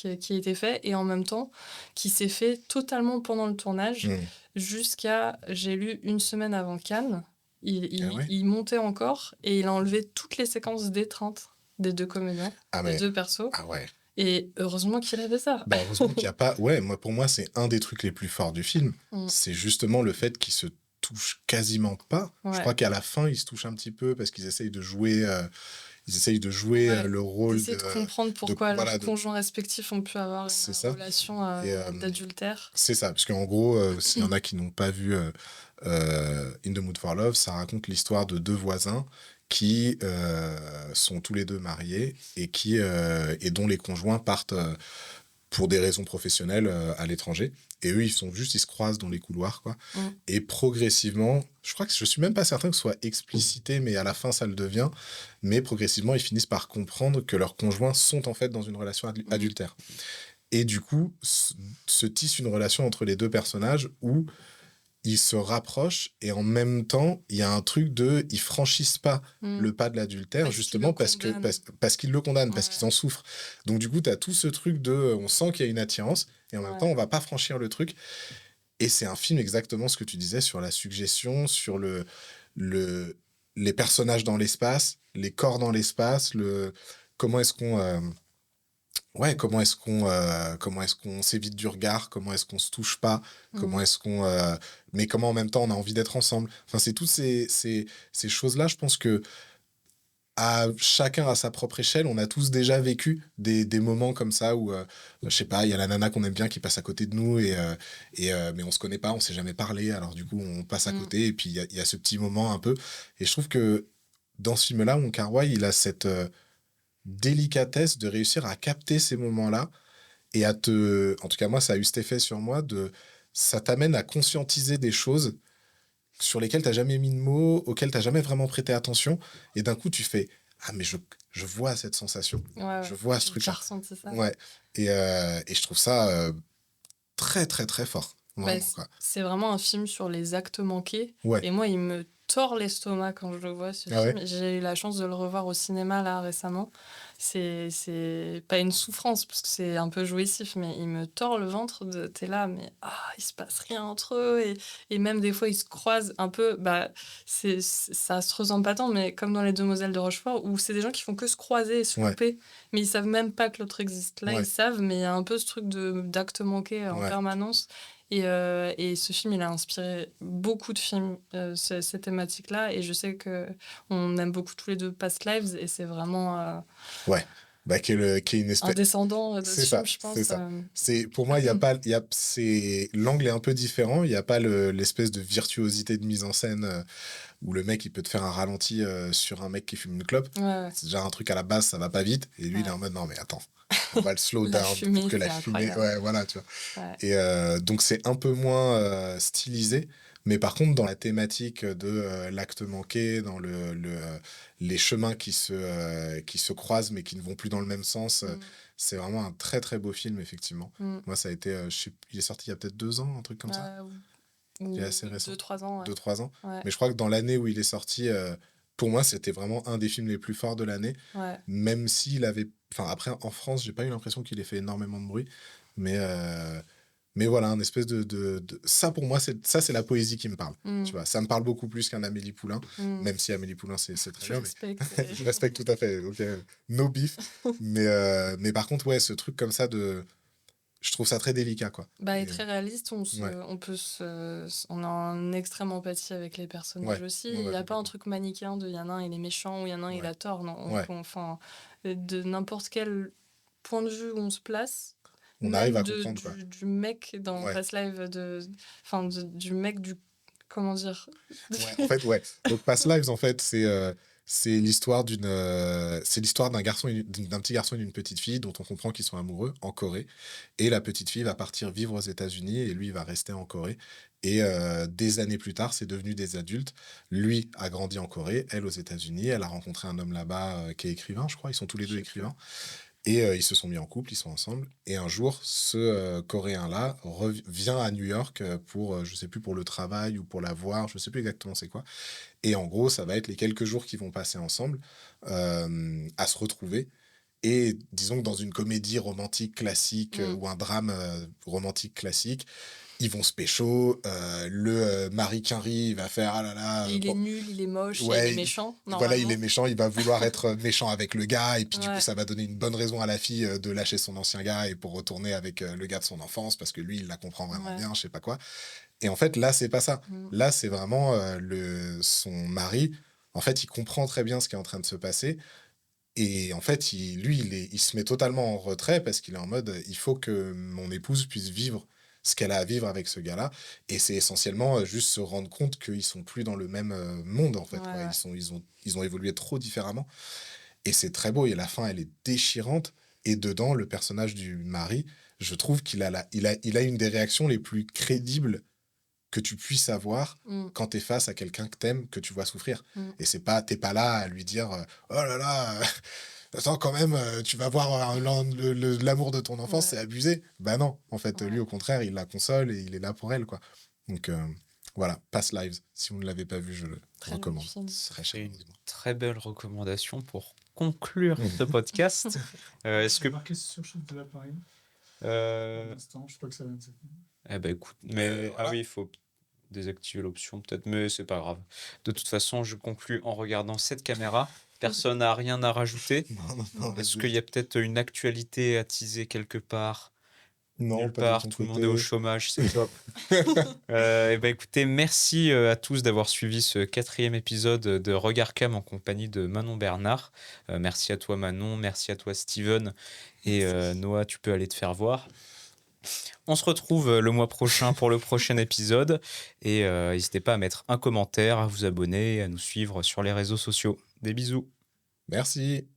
a été fait, et en même temps, qui s'est fait totalement pendant le tournage Mmh. jusqu'à, j'ai lu, une semaine avant Cannes. Il Ah il ouais? il montait encore et il a enlevé toutes les séquences d'étreinte des 2 comédiens, Ah des mais 2 persos, ah ouais. et heureusement qu'il a fait ça. Bah, heureusement qu'il y a pas ouais, moi, pour moi, c'est un des trucs les plus forts du film. Mmh, C'est justement le fait qu'ils se touchent quasiment pas. Je ouais, crois qu'à la fin, ils se touchent un petit peu parce qu'ils essayent de jouer, ouais, le rôle d'essayer de comprendre de pourquoi leurs voilà, de conjoints respectifs ont pu avoir une, c'est ça relation, et d'adultère. c'est ça. Parce qu'en gros, s'il y en a qui n'ont pas vu, In the Mood for Love, ça raconte l'histoire de 2 voisins qui, sont tous les 2 mariés et dont les conjoints partent, pour des raisons professionnelles, à l'étranger. Et eux, ils se croisent dans les couloirs, quoi. Mmh, Et progressivement, je suis même pas certain que ce soit explicité, mais à la fin, ça le devient. Mais progressivement, ils finissent par comprendre que leurs conjoints sont en fait dans une relation mmh, adultère. Et du coup, se tisse une relation entre les deux personnages où ils se rapprochent et en même temps, il y a un truc de, ils franchissent pas mmh. le pas de l'adultère Parce qu'ils le justement condamnent. parce qu'ils le condamnent, parce qu'ils Ouais, en souffrent. Donc du coup, tu as tout ce truc de, on sent qu'il y a une attirance et en même temps, ouais. on va pas franchir le truc. Et c'est un film exactement ce que tu disais sur la suggestion, sur le les personnages dans l'espace, les corps dans l'espace, le comment est-ce qu'on ouais, comment est-ce qu'on s'évite du regard, comment est-ce qu'on se touche pas, Mmh. comment est-ce qu'on mais comment en même temps on a envie d'être ensemble. Enfin, c'est toutes ces choses-là, je pense que à chacun à sa propre échelle, on a tous déjà vécu des moments comme ça où, je sais pas, il y a la nana qu'on aime bien qui passe à côté de nous mais on se connaît pas, on s'est jamais parlé, alors du coup, on passe à Mmh. côté et puis il y a ce petit moment un peu et je trouve que dans ce film-là, Wong Kar-wai, il a cette, délicatesse de réussir à capter ces moments-là et en tout cas, moi, ça a eu cet effet sur moi ça t'amène à conscientiser des choses sur lesquelles t'as jamais mis de mots, auxquelles t'as jamais vraiment prêté attention. Et d'un coup, tu fais, ah, mais je vois cette sensation. Ouais, Je ouais. vois ce J'ai déjà truc-là. ressenti ça. Ouais. Et je trouve ça très, très, très fort. Bah, Vraiment, quoi. c'est vraiment un film sur les actes manqués, Ouais. et moi, il me tord l'estomac quand je le vois, ce Ah ouais? film. J'ai eu la chance de le revoir au cinéma, là, récemment. C'est pas une souffrance, parce que c'est un peu jouissif, mais il me tord le ventre de tu là, mais il se passe rien entre eux, et même des fois, ils se croisent un peu, bah, ça se ressemble pas tant, mais comme dans Les Demoiselles de Rochefort, où c'est des gens qui font que se croiser et se Ouais. louper, mais ils savent même pas que l'autre existe. Là, ils Ouais. savent, mais il y a un peu ce truc d'acte manqué, en Ouais. permanence. Et ce film, il a inspiré beaucoup de films, cette thématique-là. Et je sais que on aime beaucoup tous les deux Past Lives, et c'est vraiment Ouais. Bah, qui est une un espèce. descendant de C'est ce film, ça, je c'est pense. ça. Pour moi, il y a pas, l'angle est un peu différent. Il n'y a pas l'espèce de virtuosité de mise en scène où le mec, il peut te faire un ralenti sur un mec qui fume une clope. Ouais, ouais, C'est déjà un truc à la base, ça va pas vite. Et lui, il est en ouais. mode, non, mais attends, on va le slow La down pour fumée, que la c'est fumée. incroyable. Ouais, voilà, tu vois. Ouais. Et donc, c'est un peu moins stylisé. Mais par contre, dans la thématique de l'acte manqué, dans les chemins qui se croisent mais qui ne vont plus dans le même sens, Mm, c'est vraiment un très très beau film, effectivement. mm. Moi, ça a été, il est sorti il y a peut-être 2 ans, un truc comme ça. Ouais, Il est ou assez récent, 2, 3 ans, ouais. 2, 3 ans. Ouais, Mais je crois que dans l'année où il est sorti, pour moi, c'était vraiment un des films les plus forts de l'année. ouais. Même s'il avait. Enfin, après, en France, j'ai pas eu l'impression qu'il ait fait énormément de bruit. Mais, euh, mais voilà, un espèce ça, pour moi, c'est la poésie qui me parle. Tu Mm, vois, ça me parle beaucoup plus qu'un Amélie Poulain. mm. Même si Amélie Poulain, c'est très Je bien. respecte. Mais je respecte tout à fait. Ok, no beef. Mais par contre, ouais, ce truc comme ça je trouve ça très délicat, quoi. Bah, et Et, très réaliste, ouais, on a une extrême empathie avec les personnages ouais, aussi. ouais, Il ouais, y a pas un complètement. truc manichéen de il y en a un, il est méchant, ou il y en a un, il Ouais, a tort. Non, ouais. enfin, de n'importe quel point de vue où on se place, On arrive même à comprendre, quoi. du mec dans Ouais. Past Live, enfin, du mec du, comment dire? Ouais, en fait, ouais. Donc, Past Lives, en fait, C'est l'histoire d'un garçon d'un petit garçon et d'une petite fille dont on comprend qu'ils sont amoureux en Corée. Et la petite fille va partir vivre aux États-Unis et lui il va rester en Corée. Et des années plus tard, c'est devenu des adultes. Lui a grandi en Corée, elle aux États-Unis. Elle a rencontré un homme là-bas qui est écrivain, je crois. Ils sont tous les deux écrivains. Et ils se sont mis en couple, ils sont ensemble. Et un jour, ce Coréen-là vient à New York pour, je sais plus, pour le travail ou pour la voir, je sais plus exactement c'est quoi. Et en gros, ça va être les quelques jours qu'ils vont passer ensemble à se retrouver. Et disons que dans une comédie romantique classique Mm. ou un drame romantique classique, ils vont se pécho. Le mari Quinry va faire ah là là. Il est Bon, nul, il est moche, et il est ouais, méchant, voilà, il normalement. est méchant, il va vouloir être méchant avec le gars, et puis du coup, Ouais. ça va donner une bonne raison à la fille de lâcher son ancien gars et pour retourner avec le gars de son enfance, parce que lui, il la comprend vraiment Ouais. bien, je sais pas quoi. Et en fait, là, c'est pas ça. Mm. Là, c'est vraiment son mari. En fait, il comprend très bien ce qui est en train de se passer. Et en fait, il se met totalement en retrait parce qu'il est en mode, il faut que mon épouse puisse vivre ce qu'elle a à vivre avec ce gars-là. Et c'est essentiellement juste se rendre compte qu'ils sont plus dans le même monde, en fait, Ouais, quoi. ouais. Ils ont évolué trop différemment. Et c'est très beau. Et la fin, elle est déchirante. Et dedans, le personnage du mari, je trouve qu'il a une des réactions les plus crédibles que tu puisses avoir Mm. quand tu es face à quelqu'un que t'aimes, que tu vois souffrir. Mm. Et t'es pas là à lui dire oh là là, attends quand même, tu vas voir l'amour de ton enfance, Ouais. c'est abusé. Bah non, en fait, Ouais. lui au contraire, il la console et il est là pour elle, quoi. Donc voilà, Past Lives. Si vous ne l'avez pas vu, je le Très bon recommande. film. Très C'est une chaleureusement. très belle recommandation pour conclure ce podcast. Est-ce que... J'ai marqué sur chute de l'appareil. Pour euh, l'instant, je crois que ça vient de cette. Eh ben écoute, mais Voilà. oui, il faut désactiver l'option peut-être, mais c'est pas grave. De toute façon, je conclus en regardant cette caméra. Personne n'a rien à rajouter. Non, Est-ce vas-y. qu'il y a peut-être une actualité à teaser quelque part? Non, Nulle pas de part, ton tout le monde est au côté. chômage, c'est top. Eh ben écoutez, merci à tous d'avoir suivi ce 4e épisode de Regard Cam en compagnie de Manon Bernard. Merci à toi Manon, merci à toi Steven et Noah, tu peux aller te faire voir. On se retrouve le mois prochain pour le prochain épisode et n'hésitez pas à mettre un commentaire, à vous abonner et à nous suivre sur les réseaux sociaux. Des bisous. Merci.